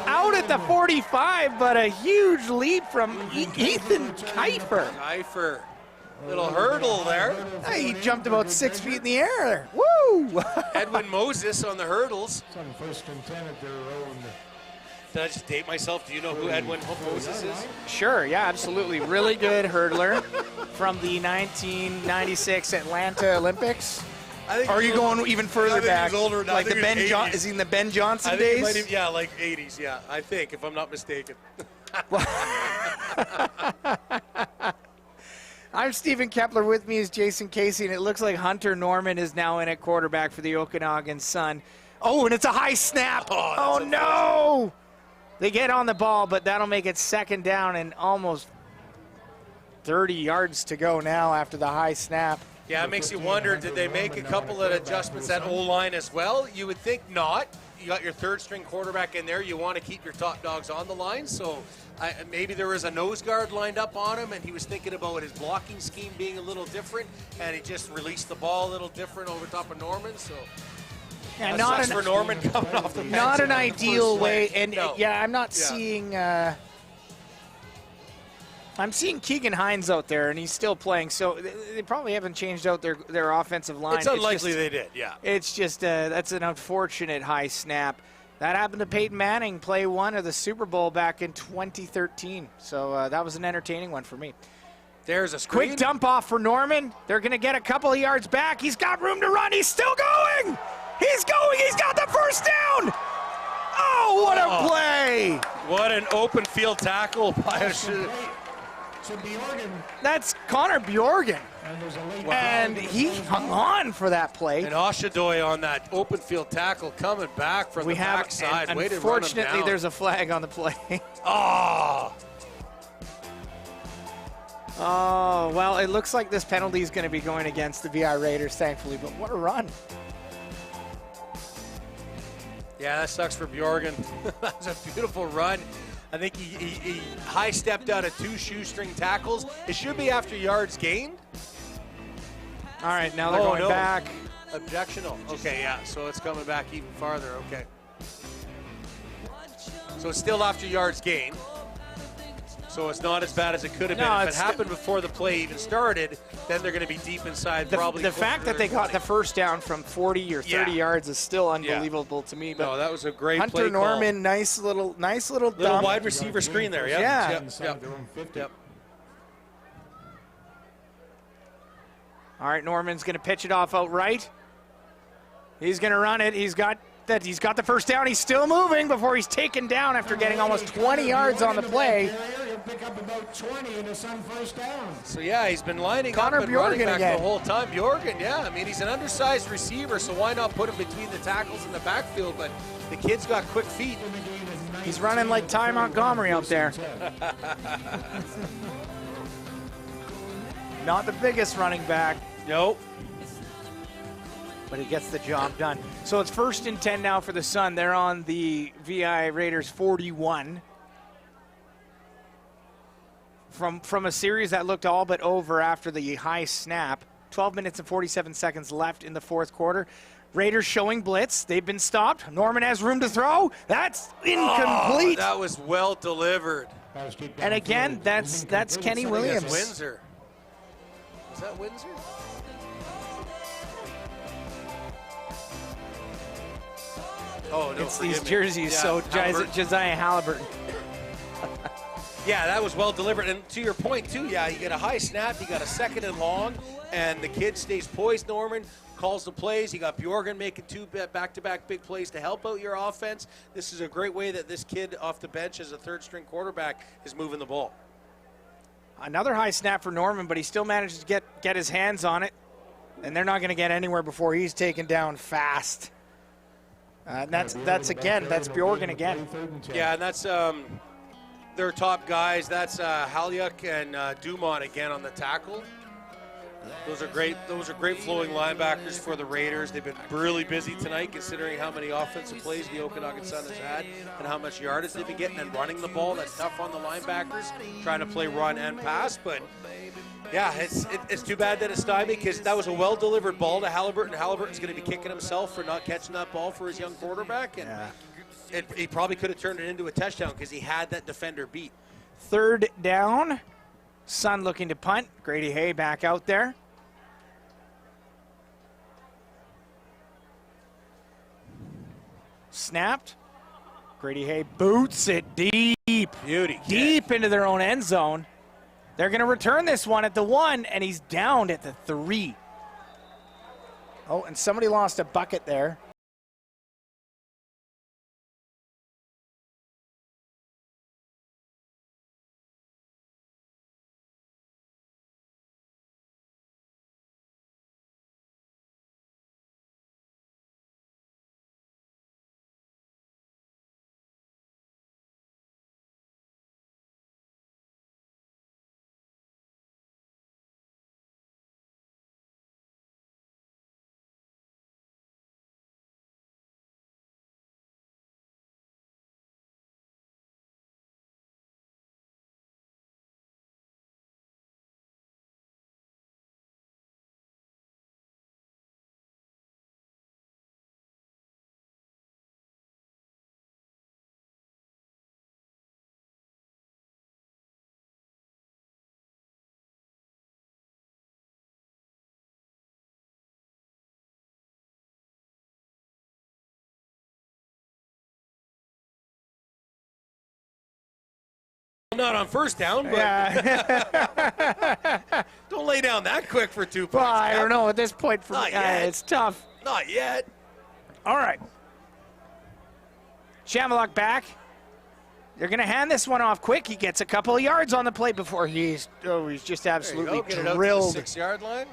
Out at the 45, but a huge leap from Ethan Kiefer. Little hurdle there. He jumped about 6 feet in the air. Woo! Edwin Moses on the hurdles. It's on 1st and 10 at their own. Did I just date myself? Do you know who Edwin Moses is? Sure, yeah, absolutely. Really good hurdler from the 1996 Atlanta Olympics. Are you going even further back? Older, like the Ben Johnson? Is he in the Ben Johnson days? Yeah, like 80s, yeah, I think, if I'm not mistaken. I'm Stephen Kepler. With me is Jason Casey, and it looks like Hunter Norman is now in at quarterback for the Okanagan Sun. Oh, and it's a high snap. Oh no! They get on the ball, but that'll make it 2nd down and almost 30 yards to go now after the high snap. Yeah, it makes you wonder, did they make a couple of adjustments at O-line as well? You would think not. You got your 3rd-string quarterback in there. You want to keep your top dogs on the line, so maybe there was a nose guard lined up on him, and he was thinking about his blocking scheme being a little different, and he just released the ball a little different over top of Norman. So, yeah, not for Norman coming off the bench. Not an ideal way, and no. I'm not seeing. I'm seeing Keegan Hines out there, and he's still playing. So they probably haven't changed out their offensive line. It's unlikely they did. Yeah. It's just that's an unfortunate high snap. That happened to Peyton Manning, play 1 of the Super Bowl back in 2013. So that was an entertaining one for me. There's a screen. Quick dump off for Norman. They're going to get a couple of yards back. He's got room to run. He's still going. He's going. He's got the 1st down. Oh, what a play. What an open field tackle by That's Connor Bjorgen. And he hung on for that play. And Oshadoy on that open field tackle coming back from the backside. And unfortunately, there's a flag on the play. Oh, well, it looks like this penalty is going to be going against the VI Raiders, thankfully. But what a run. Yeah, that sucks for Bjorgen. That was a beautiful run. I think he high-stepped out of 2 shoestring tackles. It should be after yards gained. All right, now they're going back. Objectional. Okay, yeah, so it's coming back even farther. Okay. So it's still after yards gained. So it's not as bad as it could have been. If it happened before the play even started, then they're going to be deep inside. The fact that they got the 1st down from 40 or 30 yards is still unbelievable to me. But no, that was a great Hunter play Norman, call. nice little dump. Little wide receiver screen there. Yep. Yeah. Yep. All right, Norman's going to pitch it off outright. He's going to run it. He's got the first down. He's still moving before he's taken down after getting almost 20 yards on the play. Pick up about 20 and a Sun first down. So yeah, he's been lining Connor up and running Bjorgen back again. the whole time. Bjorgen, yeah, I mean he's an undersized receiver, so why not put him between the tackles in the backfield? But the kid's got quick feet. He's running like Ty Montgomery out there. Not the biggest running back. Nope. But he gets the job done. So it's 1st and 10 now for the Sun. They're on the VI Raiders 41. From a series that looked all but over after the high snap. 12 minutes and 47 seconds left in the fourth quarter. Raiders showing blitz. They've been stopped. Norman has room to throw. That's incomplete. Oh, that was well delivered. And again, that's Kenny Williams. Windsor. Is that Windsor? Oh, no, It's these forgive me. jerseys, Yeah, so Halliburton. Josiah Halliburton. Yeah, that was well delivered. And to your point, too, yeah, you get a high snap, you got a 2nd and long, and the kid stays poised, Norman, calls the plays. You got Bjorgen making 2 back-to-back big plays to help out your offense. This is a great way that this kid off the bench as a third-string quarterback is moving the ball. Another high snap for Norman, but he still manages to get his hands on it. And they're not going to get anywhere before he's taken down fast. That's Bjorgen again. Yeah, and that's their top guys. That's Halyuk and Dumont again on the tackle. Those are great flowing linebackers for the Raiders. They've been really busy tonight considering how many offensive plays the Okanagan Sun has had and how much yardage they've been getting and running the ball. That's tough on the linebackers, trying to play run and pass. But yeah, it's too bad that it's stymied because that was a well-delivered ball to Halliburton. Halliburton's going to be kicking himself for not catching that ball for his young quarterback. And he probably could have turned it into a touchdown because he had that defender beat. 3rd down. Sun looking to punt. Grady Hay back out there. Snapped. Grady Hay boots it deep. Beauty. Deep into their own end zone. They're going to return this one at the 1, and he's downed at the 3. Oh, and somebody lost a bucket there. Not on first down, but don't lay down that quick for 2 points. Well, I don't know at this point. For Not yet. it's tough. Not yet. All right. Chamaluk back. They're going to hand this one off quick. He gets a couple of yards on the play before he's just absolutely Get it out to drilled. the 6-yard line.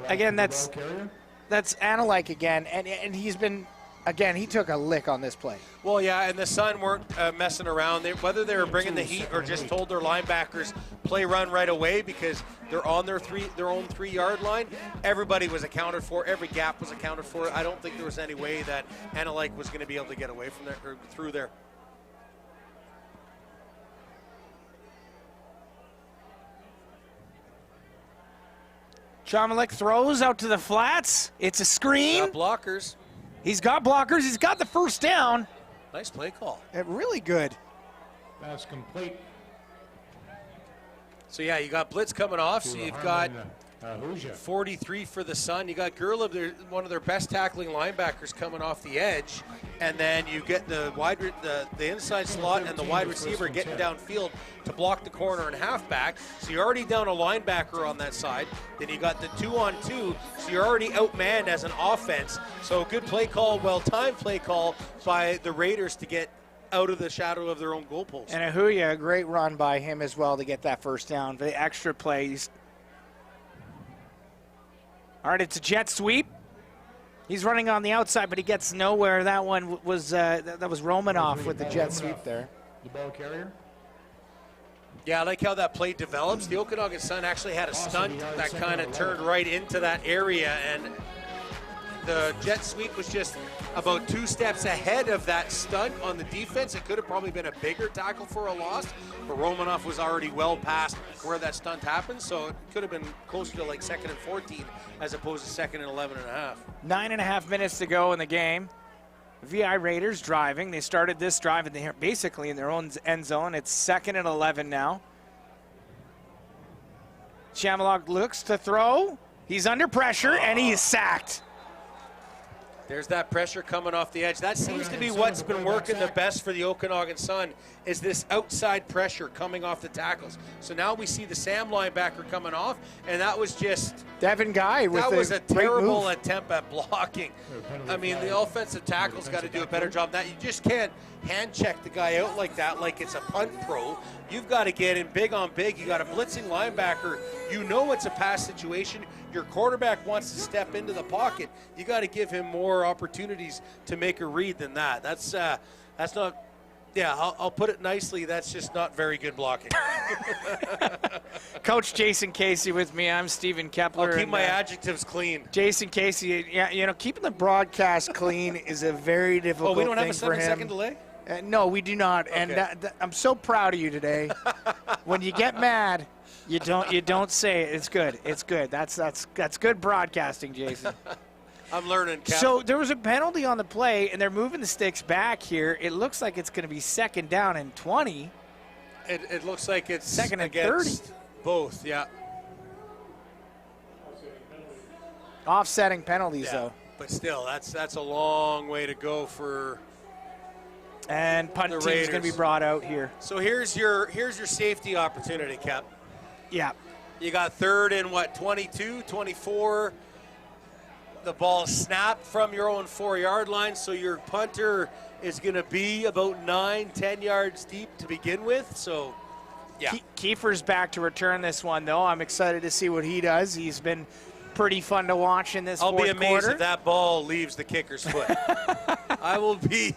Again, that's Analyke again, and he's been. Again, he took a lick on this play. Well, yeah, and the Sun weren't messing around. Whether they were bringing the heat or just told their linebackers play run right away because they're on their own 3-yard line, everybody was accounted for. Every gap was accounted for. I don't think there was any way that Analyke was going to be able to get away from there or through there. Chamaluk throws out to the flats. It's a screen. Got blockers. He's got blockers. He's got the first down. Nice play call. Really good. That's complete. So, yeah, you got blitz coming off. So you've got Hoosier. 43 for the Sun. You got Gurlib, one of their best tackling linebackers, coming off the edge, and then you get the inside slot and the wide receiver getting downfield to block the corner and halfback. So you're already down a linebacker on that side. Then you got the 2-on-2, so you're already outmanned as an offense. So good play call, well-timed play call by the Raiders to get out of the shadow of their own goalpost. And Ahuya, a great run by him as well to get that first down. The extra plays. All right, it's a jet sweep. He's running on the outside, but he gets nowhere. That one was that was Romanoff with the jet sweep there. The ball carrier. Yeah, I like how that play develops. The Okanagan Sun actually had a stunt that kind of turned right into that area, and the jet sweep was just about 2 steps ahead of that stunt on the defense. It could have probably been a bigger tackle for a loss, but Romanoff was already well past where that stunt happened, so it could have been closer to like 2nd and 14 as opposed to 2nd and 11 and a half. 9.5 minutes to go in the game. VI Raiders driving. They started this drive basically in their own end zone. It's 2nd and 11 now. Chamalog looks to throw. He's under pressure, and he is sacked. There's that pressure coming off the edge. That seems to be what's been working the best for the Okanagan Sun, is this outside pressure coming off the tackles. So now we see the Sam linebacker coming off, and that was just Devin Guy with that was a terrible move. attempt at blocking. I mean, the offensive tackle's got to do a better job. That you just can't hand check the guy out like that, like it's a punt pro. You've got to get in big on big. You got a blitzing linebacker. You know it's a pass situation. Your quarterback wants to step into the pocket. You got to give him more opportunities to make a read than that. That's not. Yeah, I'll put it nicely. That's just not very good blocking. Coach Jason Casey with me. I'm Stephen Kepler. I'll keep my adjectives clean. Jason Casey, yeah, keeping the broadcast clean is a very difficult thing for him. Oh, we don't have a 7-second delay? No, we do not. Okay. And I'm so proud of you today. When you get mad, you don't say it. It's good. It's good. That's good broadcasting, Jason. I'm learning, Cap. So there was a penalty on the play, and they're moving the sticks back here. It looks like it's going to be 2nd down and 20. It looks like it's 2nd and 30. Both, yeah. Offsetting penalties, though. But still, that's a long way to go for. And punt team's going to be brought out here. So here's your safety opportunity, Cap. Yeah. You got 3rd and 22, 24. The ball snapped from your own 4-yard line, so your punter is going to be about 9-10 yards deep to begin with. So, yeah. Kiefer's back to return this one, though. I'm excited to see what he does. He's been pretty fun to watch in this fourth quarter. I'll be amazed if that ball leaves the kicker's foot. I will be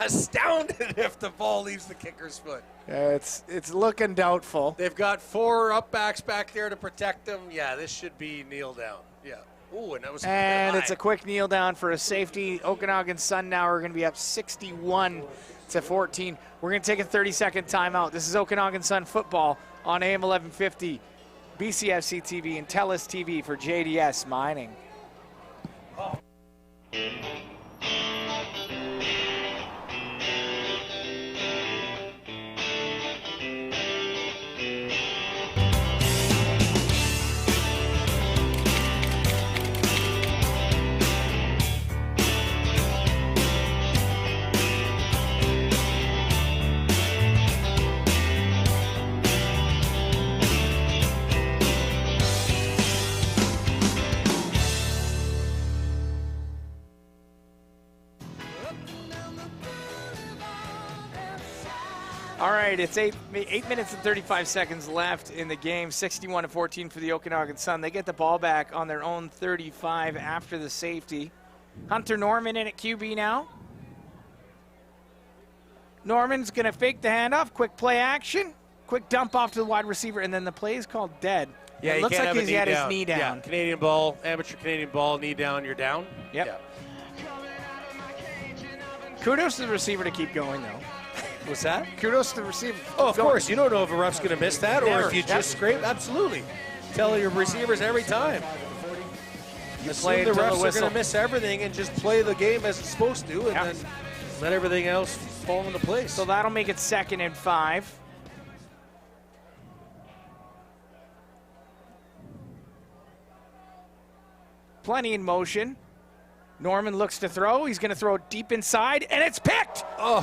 astounded if the ball leaves the kicker's foot. It's looking doubtful. They've got 4 up-backs back there to protect them. Yeah, this should be kneel down. Yeah. Ooh, and that was and it's a quick kneel down for a safety. Okanagan Sun now are going to be up 61-14. We're going to take a 30-second timeout. This is Okanagan Sun football on AM 1150, BCFC TV, and TELUS TV for JDS Mining. All right, it's 8 minutes and 35 seconds left in the game. 61-14 for the Okanagan Sun. They get the ball back on their own 35 after the safety. Hunter Norman in at QB now. Norman's going to fake the handoff. Quick play action. Quick dump off to the wide receiver, and then the play is called dead. Yeah, it looks like he's had his knee down. Yeah, Canadian ball, amateur Canadian ball, knee down, you're down. Yep. Yeah. Kudos to the receiver to keep going, though. What's that? Kudos to the receiver. Oh, of course. You don't know if a ref's going to miss that or if you just scrape. Absolutely. Tell your receivers every time. You assume the refs are going to miss everything and just play the game as it's supposed to, and then let everything else fall into place. So that'll make it 2nd and 5. plenty in motion. Norman looks to throw. He's going to throw deep inside, and it's picked. Oh,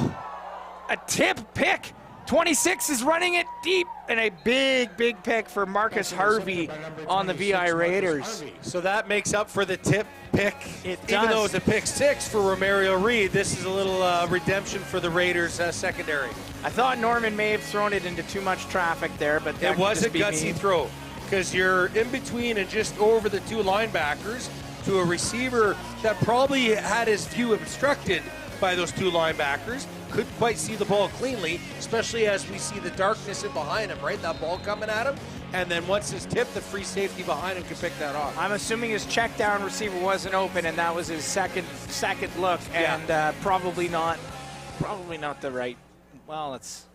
a tip pick. 26 is running it deep, and a big, big pick for Marcus Harvey on the VI Raiders. So that makes up for the tip pick. It does. Even though it's a pick 6 for Romario Reed, this is a little redemption for the Raiders secondary. I thought Norman may have thrown it into too much traffic there, but that it was a could just be gutsy me. throw because you're in between and just over the 2 linebackers to a receiver that probably had his view obstructed by those 2 linebackers. Couldn't quite see the ball cleanly, especially as we see the darkness in behind him, right? That ball coming at him. And then once it's tipped, the free safety behind him can pick that off. I'm assuming his check down receiver wasn't open, and that was his second look, and probably not the right. Well, it's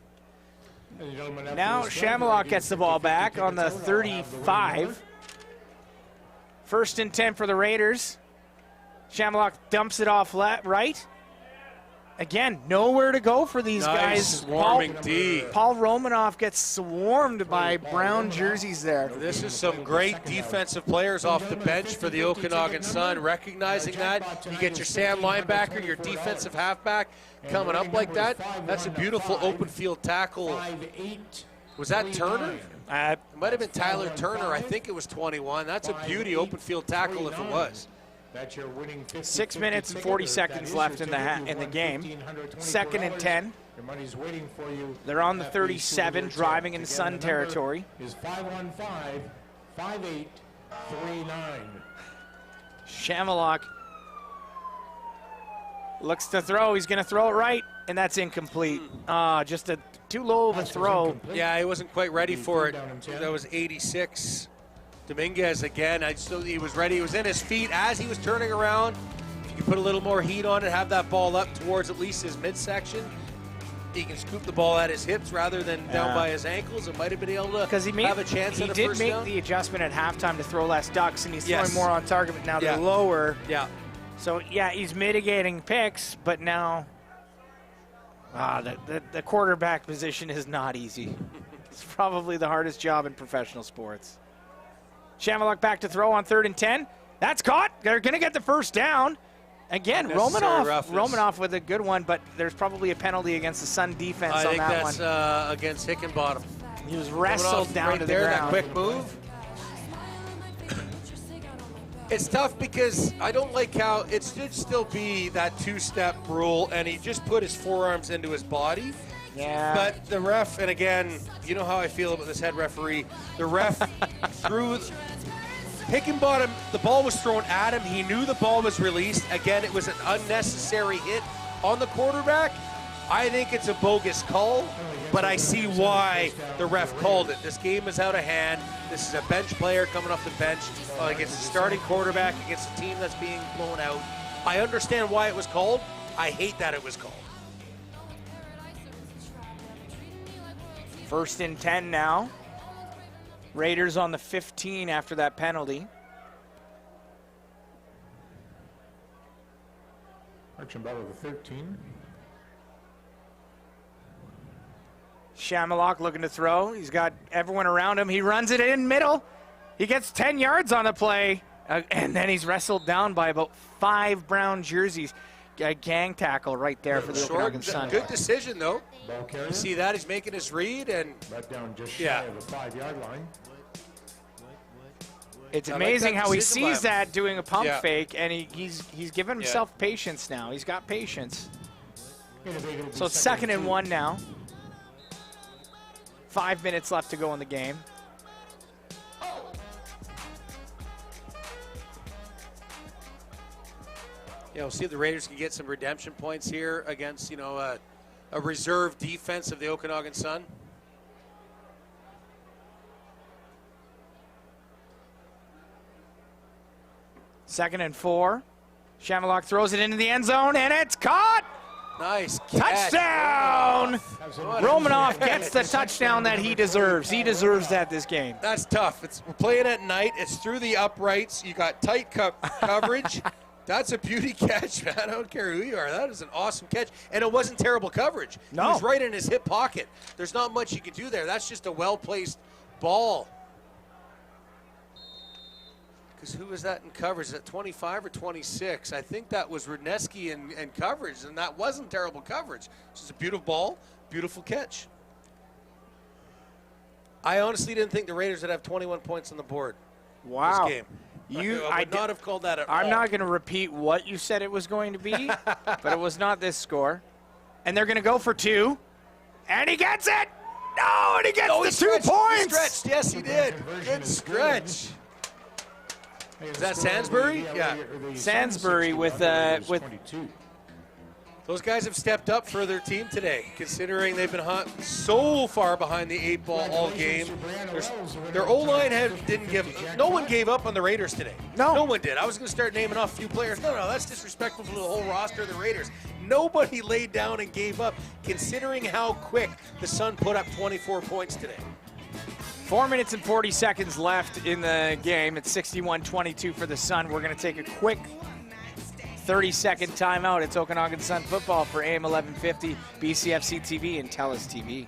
now Shamalock gets the ball back on the 35. 1st and 10 for the Raiders. Shamalock dumps it off right. Again, nowhere to go for these guys. Swarming D. Paul Romanoff gets swarmed by brown jerseys there. This is some great defensive players off the bench for the Okanagan Sun. Recognizing that, you get your Sam linebacker, your defensive halfback coming up like that. That's a beautiful open field tackle. Was that Turner? It might have been Tyler Turner. I think it was 21. That's a beauty open field tackle if it was. That's your winning 6 minutes and 40 seconds left in the game. 2nd and 10. Your money's waiting for you. They're on the 37, driving into Sun territory. Is 515-5839. Shamalock looks to throw. He's going to throw it right, and that's incomplete. Just too low of a throw. Yeah, he wasn't quite ready for it. That was 86. Dominguez again. He was ready. He was in his feet as he was turning around. If you can put a little more heat on it, have that ball up towards at least his midsection, he can scoop the ball at his hips rather than down by his ankles. It might have been able to have a chance at a first down. He did make the adjustment at halftime to throw less ducks, and he's throwing more on target, but now they're lower. Yeah. So, yeah, he's mitigating picks, but now the quarterback position is not easy. It's probably the hardest job in professional sports. Shamalock back to throw on 3rd and 10. That's caught. They're going to get the first down. Again, Romanoff with a good one, but there's probably a penalty against the Sun defense on that one. I think that's against Hickenbottom. He was wrestled down right to there, the ground. that quick move. It's tough because I don't like how it should still be that 2-step rule, and he just put his forearms into his body. Yeah. But the ref, and again, you know how I feel about this head referee. The ref threw Hickenbottom, the ball was thrown at him. He knew the ball was released. Again, it was an unnecessary hit on the quarterback. I think it's a bogus call, but I see why the ref called it. This game is out of hand. This is a bench player coming off the bench against a starting quarterback, against a team that's being blown out. I understand why it was called. I hate that it was called. 1st and 10 now. Raiders on the 15 after that penalty. Archambault of the 13. Shamalock looking to throw. He's got everyone around him. He runs it in middle. He gets 10 yards on the play, and then he's wrestled down by about 5 brown jerseys. A gang tackle right there for the Okanagan Sun. Good decision, though. You see that? He's making his read, and right down just shy of the 5-yard line. It's amazing how he sees that doing a pump fake, and he's given himself patience now. He's got patience. So it's 2nd and 1 now. 5 minutes left to go in the game. Yeah, we'll see if the Raiders can get some redemption points here against, a reserve defense of the Okanagan Sun. Second and 4. Shamalock throws it into the end zone, and it's caught. Nice catch. Touchdown! Romanoff gets the touchdown that he deserves. He deserves that this game. That's tough. We're playing at night. It's through the uprights. You got tight coverage. That's a beauty catch, man. I don't care who you are. That is an awesome catch. And it wasn't terrible coverage. No. He was right in his hip pocket. There's not much you can do there. That's just a well-placed ball. Because who was that in coverage? Is that 25 or 26? I think that was Rudneski in coverage, and that wasn't terrible coverage. It's just a beautiful ball, beautiful catch. I honestly didn't think the Raiders would have 21 points on the board. Wow. This game. I would not have called that at all. I'm not going to repeat what you said it was going to be, but it was not this score. And they're going to go for 2. And he gets it! No, and he gets the 2 points! He stretched. Yes, he did. Good stretch. Is that Sansbury? Yeah. Sansbury with 22. Those guys have stepped up for their team today, considering they've been so far behind the 8 ball all game. Their O-line didn't give. No one gave up on the Raiders today. No one did. I was going to start naming off a few players. No, that's disrespectful to the whole roster of the Raiders. Nobody laid down and gave up, considering how quick the Sun put up 24 points today. 4 minutes and 40 seconds left in the game. It's 61-22 for the Sun. We're going to take a quick 30-second timeout. It's Okanagan Sun football for AM 1150, BCFC TV, and TELUS TV.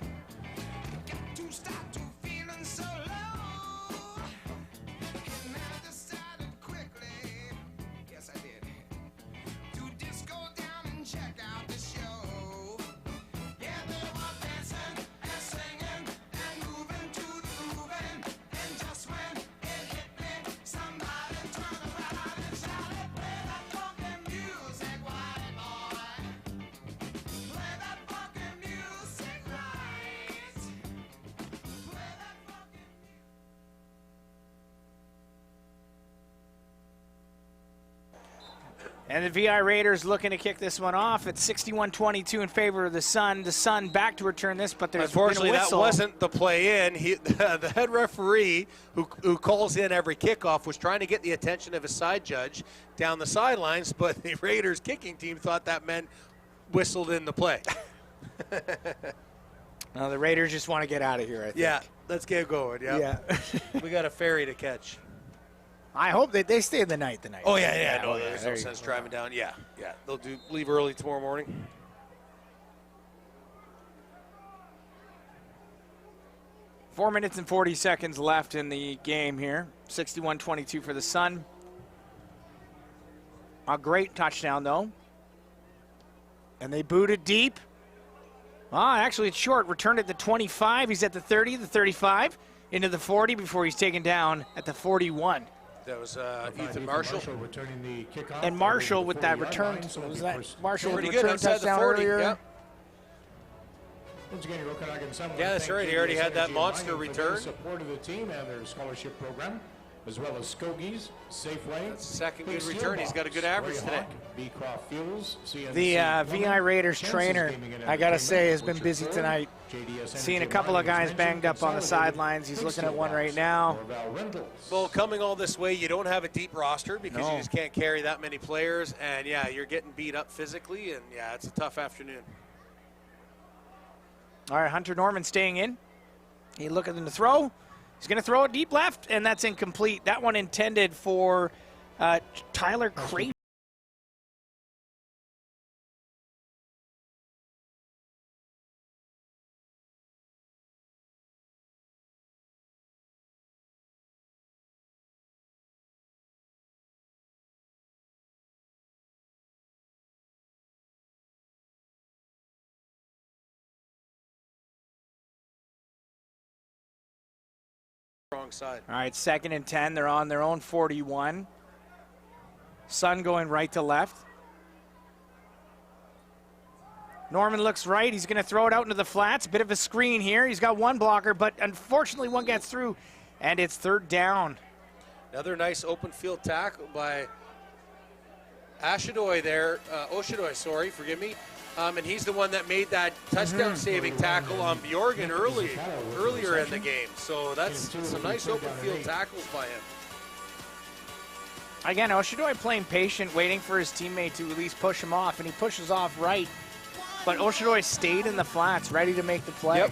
And the VI Raiders looking to kick this one off. It's 61-22 in favor of the Sun. The Sun back to return this, but there's unfortunately been a whistle. That wasn't the play in. The head referee who calls in every kickoff was trying to get the attention of a side judge down the sidelines, but the Raiders kicking team thought that meant whistled in the play. No, the Raiders just want to get out of here, I think. Yeah, let's get going. Yeah. We got a ferry to catch. I hope that they stay in the night. Oh, yeah. No, there's no sense driving down. Yeah. They'll leave early tomorrow morning. Four minutes and 40 seconds left in the game here. 61-22 for the Sun. A great touchdown, though. And they booted deep. Actually, it's short. Returned at the 25. He's at the 30, the 35, into the 40 before he's taken down at the 41. That was Ethan Marshall. Returning the kickoff. And Marshall with that return. Was that Marshall with pretty the good return outside touchdown the 40. earlier? Yeah. Once again, your Okanagan Sun. Yeah, that's right. He already had that monster return. Support of the team and their scholarship program, as well as Skogies, Safeway. That's the second good return. He's got a good average today. The VI Raiders trainer, I got to say, has been busy tonight. Seeing a couple of guys banged up on the sidelines. He's looking at one right now. Well, coming all this way, you don't have a deep roster because you just can't carry that many players. And, yeah, you're getting beat up physically. And, yeah, it's a tough afternoon. All right, Hunter Norman staying in. He looking to throw. He's going to throw it deep left, and that's incomplete. That one intended for Tyler Craven. Wrong side. All right, 2nd and 10. They're on their own 41. Sun going right to left. Norman looks right. He's going to throw it out into the flats. Bit of a screen here. He's got one blocker, but unfortunately one gets through, and it's 3rd down. Another nice open field tackle by Oshadoy there. Forgive me. And he's the one that made that touchdown-saving tackle on Bjorgen earlier in the game. So that's some nice open field tackles by him. Again, Oshadoy playing patient, waiting for his teammate to at least push him off, and he pushes off right. But Oshadoy stayed in the flats, ready to make the play. Yep.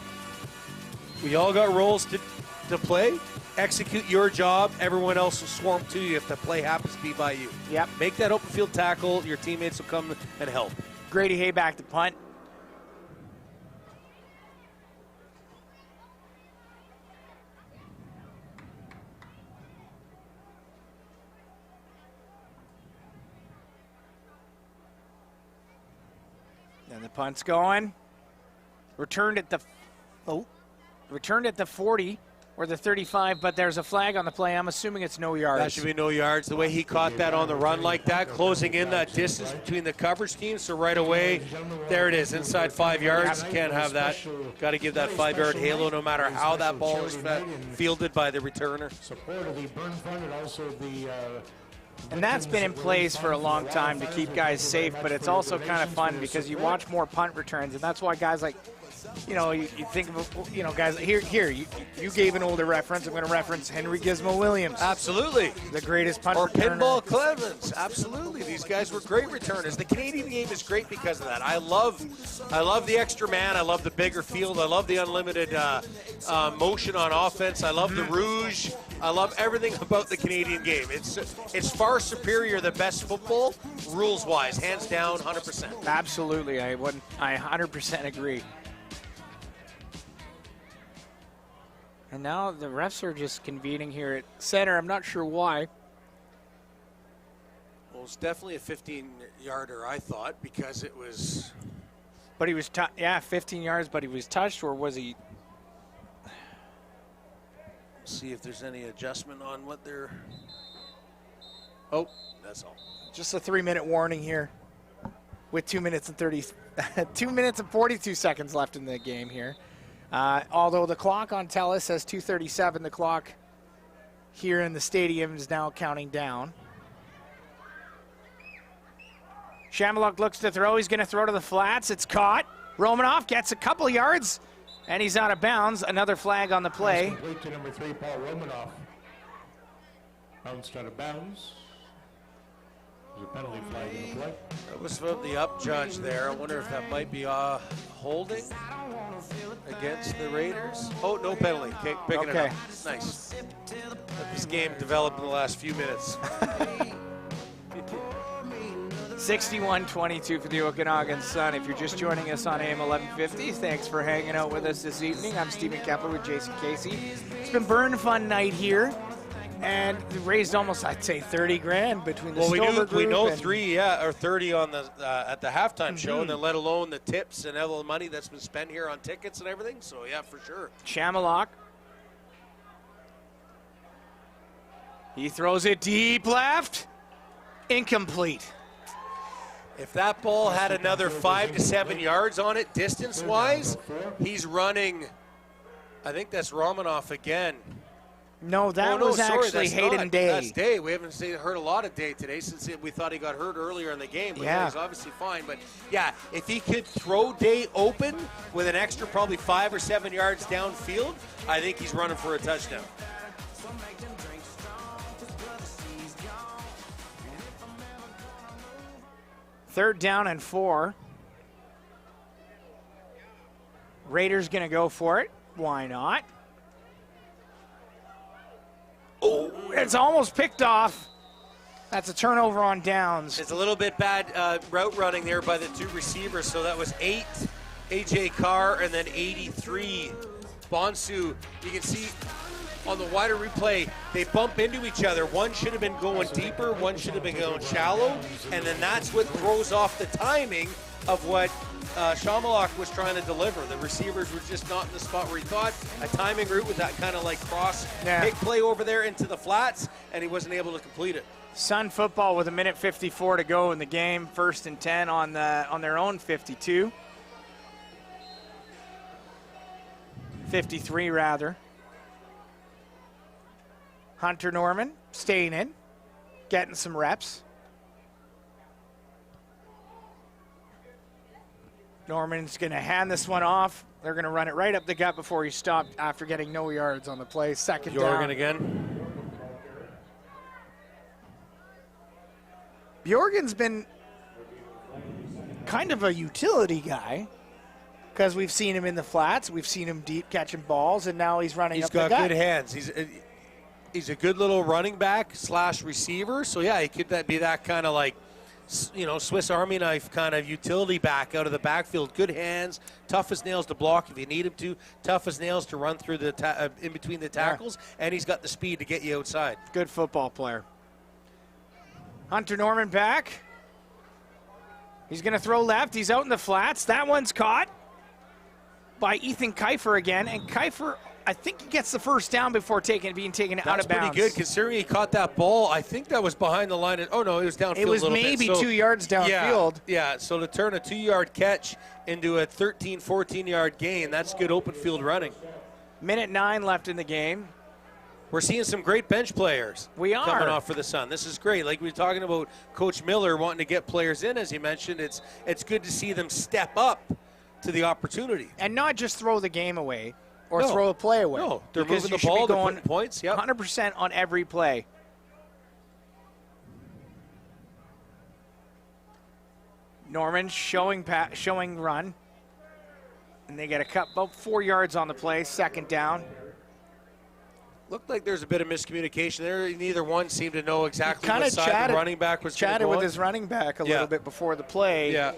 We all got roles to play. Execute your job. Everyone else will swarm to you if the play happens to be by you. Yep. Make that open field tackle. Your teammates will come and help. Grady Hayback to punt. The punt's going. Returned at the 40 or the 35, but there's a flag on the play. I'm assuming it's no yards. That should be no yards. The way he caught that on the run like that, closing in that distance between the coverage teams. So right away, there it is, inside 5 yards. Can't have that. Got to give that 5-yard halo no matter how that ball is fielded by the returner. Support of the Burn Fund and also the And that's been in place for a long time to keep guys safe, but it's also kind of fun because you watch more punt returns, and that's why guys like, you think of, guys, here, you gave an older reference. I'm going to reference Henry Gizmo Williams. Absolutely. The greatest punt or returner. Pinball Clemens. Absolutely. These guys were great returners. The Canadian game is great because of that. I love the extra man. I love the bigger field. I love the unlimited motion on offense. I love the rouge. I love everything about the Canadian game. It's far superior than best football, rules-wise, hands down, 100%. Absolutely, I 100% agree. And now the refs are just convening here at center. I'm not sure why. Well, it's definitely a 15-yarder, I thought, because it was. But he was, 15 yards, but he was touched, or was he? See if there's any adjustment on what they're. Oh, that's all. Just a 3-minute warning here, with 2 minutes and 42 seconds left in the game here. Although the clock on Telus says 2:37, the clock here in the stadium is now counting down. Shamalock looks to throw. He's going to throw to the flats. It's caught. Romanoff gets a couple yards, and he's out of bounds. Another flag on the play. Complete to number 3, Paul Romanoff. Bounced out of bounds. There's a penalty flag in the play. That was from the up judge there. I wonder if that might be holding against the Raiders. Oh, no penalty. Picking it up. Nice. Let this game develop in the last few minutes. 61-22 for the Okanagan Sun. If you're just joining us on AM 1150, thanks for hanging out with us this evening. I'm Stephen Kepler with Jason Casey. It's been Burn Fun night here, and we raised almost, I'd say, 30 grand between the Stover group. We know 30 on the at the halftime show, and then let alone the tips and all the money that's been spent here on tickets and everything. So yeah, for sure. Shamalock. He throws it deep left. Incomplete. If that ball had another 5 to 7 yards on it, distance-wise, he's running. I think that's Romanoff again. No, that was actually Hayden Day. That's Day. We haven't heard a lot of Day today since we thought he got hurt earlier in the game. But yeah, he's obviously fine. But yeah, if he could throw Day open with an extra probably 5 or 7 yards downfield, I think he's running for a touchdown. Third down and 4. Raiders going to go for it. Why not? Oh, it's almost picked off. That's a turnover on downs. It's a little bit bad route running there by the two receivers. So that was 8 A.J. Carr and then 83 Bonsu. You can see on the wider replay, they bump into each other. One should have been going deeper, one should have been going shallow, and then that's what throws off the timing of what Shamalock was trying to deliver. The receivers were just not in the spot where he thought. A timing route with that kind of like cross pick play over there into the flats, and he wasn't able to complete it. Sun football with 1:54 to go in the game. 1st and 10 on their own 52. 53 rather. Hunter Norman staying in, getting some reps. Norman's going to hand this one off. They're going to run it right up the gut before he stopped after getting no yards on the play. Second down. Bjorgen again. Bjorgen's been kind of a utility guy because we've seen him in the flats. We've seen him deep catching balls, and now he's running up the gut. He's got good hands. He's a good little running back / receiver. So, yeah, he could be that kind of like, Swiss Army knife kind of utility back out of the backfield. Good hands, tough as nails to block if you need him to, tough as nails to run through the in between the tackles, and he's got the speed to get you outside. Good football player. Hunter Norman back. He's going to throw left. He's out in the flats. That one's caught by Ethan Kiefer again. And Kiefer, I think he gets the first down before being taken out of bounds. That's pretty good considering he caught that ball. I think that was behind the line. Oh, no, it was downfield. It was a little maybe bit. So, 2 yards downfield. Yeah, so to turn a 2-yard catch into a 13, 14-yard gain, that's good open field running. Minute 9 left in the game. We're seeing some great bench players We are. coming off for the Sun. This is great. Like we were talking about Coach Miller wanting to get players in, as he mentioned. It's good to see them step up to the opportunity. And not just throw the game away or throw a play away. No, they're because moving the you ball, should be they're going putting points. Yep. 100% on every play. Norman showing run. And they get a cut about 4 yards on the play, second down. Looked like there's a bit of miscommunication there. Neither one seemed to know exactly what side chatted, the running back was going to chatted go with on. his running back a little bit before the play. Yeah.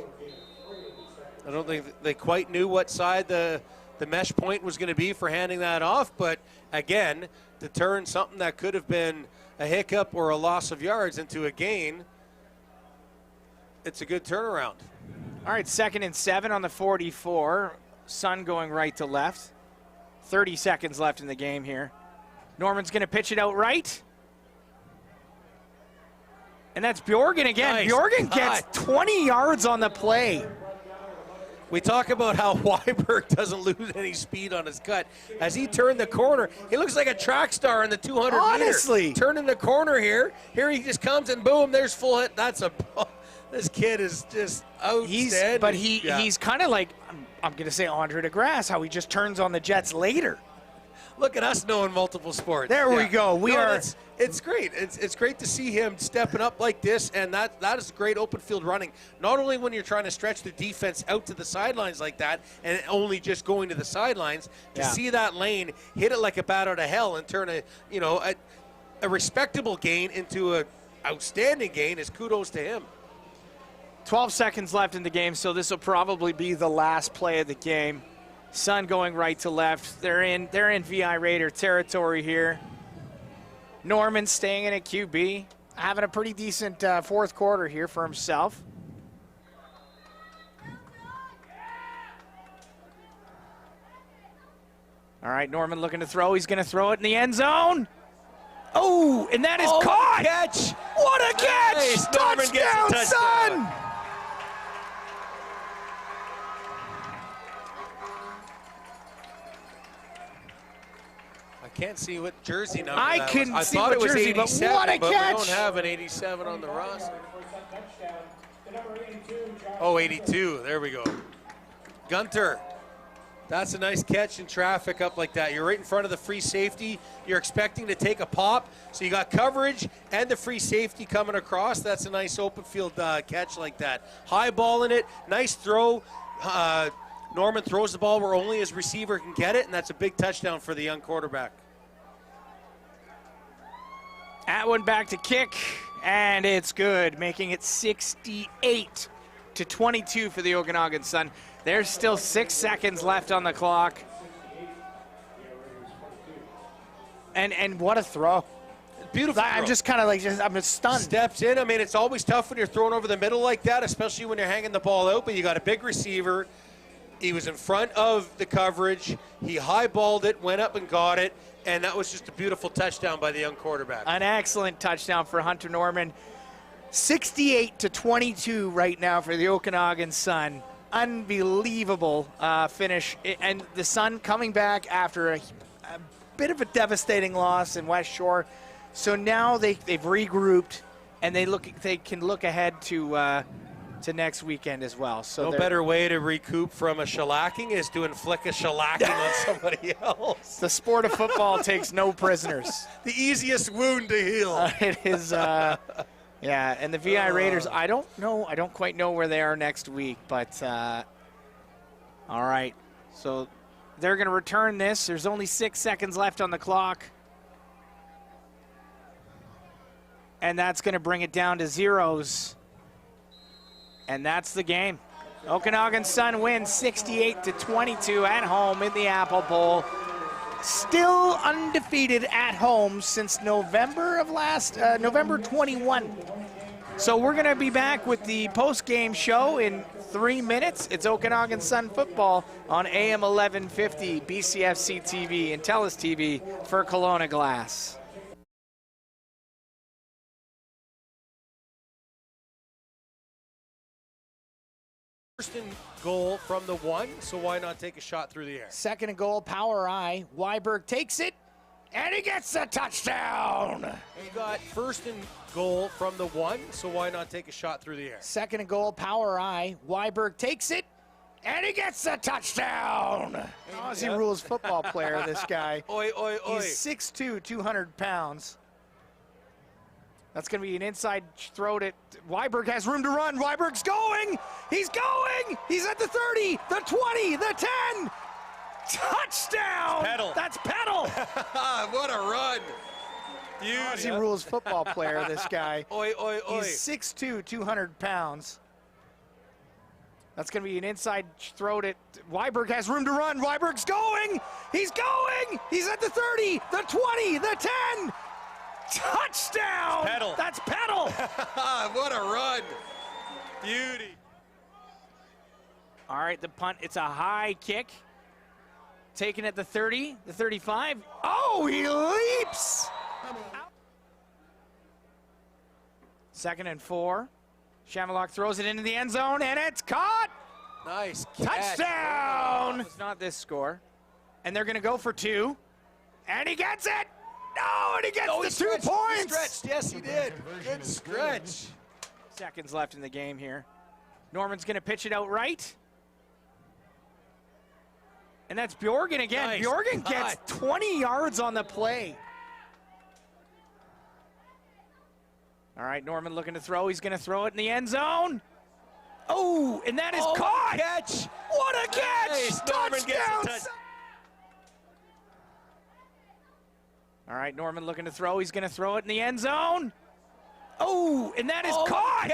I don't think they quite knew what side the mesh point was going to be for handing that off. But, again, to turn something that could have been a hiccup or a loss of yards into a gain, it's a good turnaround. All right, 2nd and 7 on the 44. Sun going right to left. 30 seconds left in the game here. Norman's going to pitch it out right. And that's Bjorgen again. Nice Bjorgen cut. gets 20 yards on the play. We talk about how Weiberg doesn't lose any speed on his cut. As he turned the corner, he looks like a track star in the 200 Honestly. meter. Turning the corner here. Here he just comes and boom, there's full hit. This kid is just outstanding. He's kind of like, I'm going to say Andre DeGrasse, how he just turns on the Jets later. Look at us knowing multiple sports. There we go. It's great. It's great to see him stepping up like this, and that is great open field running. Not only when you're trying to stretch the defense out to the sidelines like that, and only just going to the sidelines, to see that lane, hit it like a bat out of hell, and turn a respectable gain into a outstanding gain is kudos to him. 12 seconds left in the game, so this will probably be the last play of the game. Sun going right to left. They're in VI Raider territory here. Norman staying in at QB, having a pretty decent fourth quarter here for himself. All right, Norman looking to throw. He's going to throw it in the end zone. Oh, and that is caught. Catch. What a catch. Nice. Norman gets a touchdown. Sun. I can't see what jersey number I that couldn't was. see I thought what it was jersey, but 87, what a but catch. we don't have an 87 on the roster. Oh, 82. There we go. Gunter. That's a nice catch in traffic up like that. You're right in front of the free safety. You're expecting to take a pop. So you got coverage and the free safety coming across. That's a nice open field catch like that. High ball in it. Nice throw. Norman throws the ball where only his receiver can get it, and that's a big touchdown for the young quarterback. Atwood back to kick, and it's good, making it 68-22 for the Okanagan Sun. There's still 6 seconds left on the clock. And what a throw. Beautiful I'm throw. just kind of like, I'm just stunned. Steps in. I mean, it's always tough when you're throwing over the middle like that, especially when you're hanging the ball out, but you got a big receiver. He was in front of the coverage. He high-balled it, went up and got it, and that was just a beautiful touchdown by the young quarterback. An excellent touchdown for Hunter Norman. 68-22 right now for the Okanagan Sun. Unbelievable finish. And the Sun coming back after a bit of a devastating loss in West Shore. So now they've regrouped, and they can look ahead to next weekend as well. So no better way to recoup from a shellacking is to inflict a shellacking on somebody else. The sport of football takes no prisoners. The easiest wound to heal. It is, yeah, and the VI Raiders, I don't quite know where they are next week, but all right. So they're going to return this. There's only 6 seconds left on the clock. And that's going to bring it down to zeros. And that's the game. Okanagan Sun wins 68-22 at home in the Apple Bowl. Still undefeated at home since November 21. So we're going to be back with the post-game show in 3 minutes. It's Okanagan Sun football on AM 1150, BCFC TV, and TELUS TV for Kelowna Glass. First and goal from the 1, so why not take a shot through the air? Second and goal, power I. Weiberg takes it, and he gets the touchdown. You got first and goal from the 1, so why not take a shot through the air? Second and goal, power I. Weiberg takes it, and he gets the touchdown. Aussie rules football player, this guy. Oi, oi, oi. He's 6'2", 200 pounds. That's going to be an inside throw to Weiberg. Has room to run. Weiberg's going. He's going. He's at the 30, the 20, the 10. Touchdown. Pedal. That's pedal. What a run. Beauty. Aussie rules football player, this guy. Oi, oi, oi. He's 6'2", 200 pounds. That's going to be an inside throw to Weiberg. Has room to run. Weiberg's going. He's going. He's at the 30, the 20, the 10. Touchdown! Pedal. That's pedal. What a run. Beauty. All right, the punt, it's a high kick. Taken at the 30, the 35. Oh, he leaps! Second and 4. Shamalok throws it into the end zone, and it's caught! Nice catch. Touchdown! It's not this score. And they're going to go for 2. And he gets it! No, and he gets the 2 points! He stretched, yes, he did. Good stretch. Seconds left in the game here. Norman's going to pitch it out right. And that's Bjorgen again. Nice Bjorgen cut. gets 20 yards on the play. All right, Norman looking to throw. He's going to throw it in the end zone. Oh, and that is caught! Catch. What a catch! Nice. Norman gets Touchdown! the touch. All right, Norman looking to throw. He's going to throw it in the end zone. Oh, and that is caught!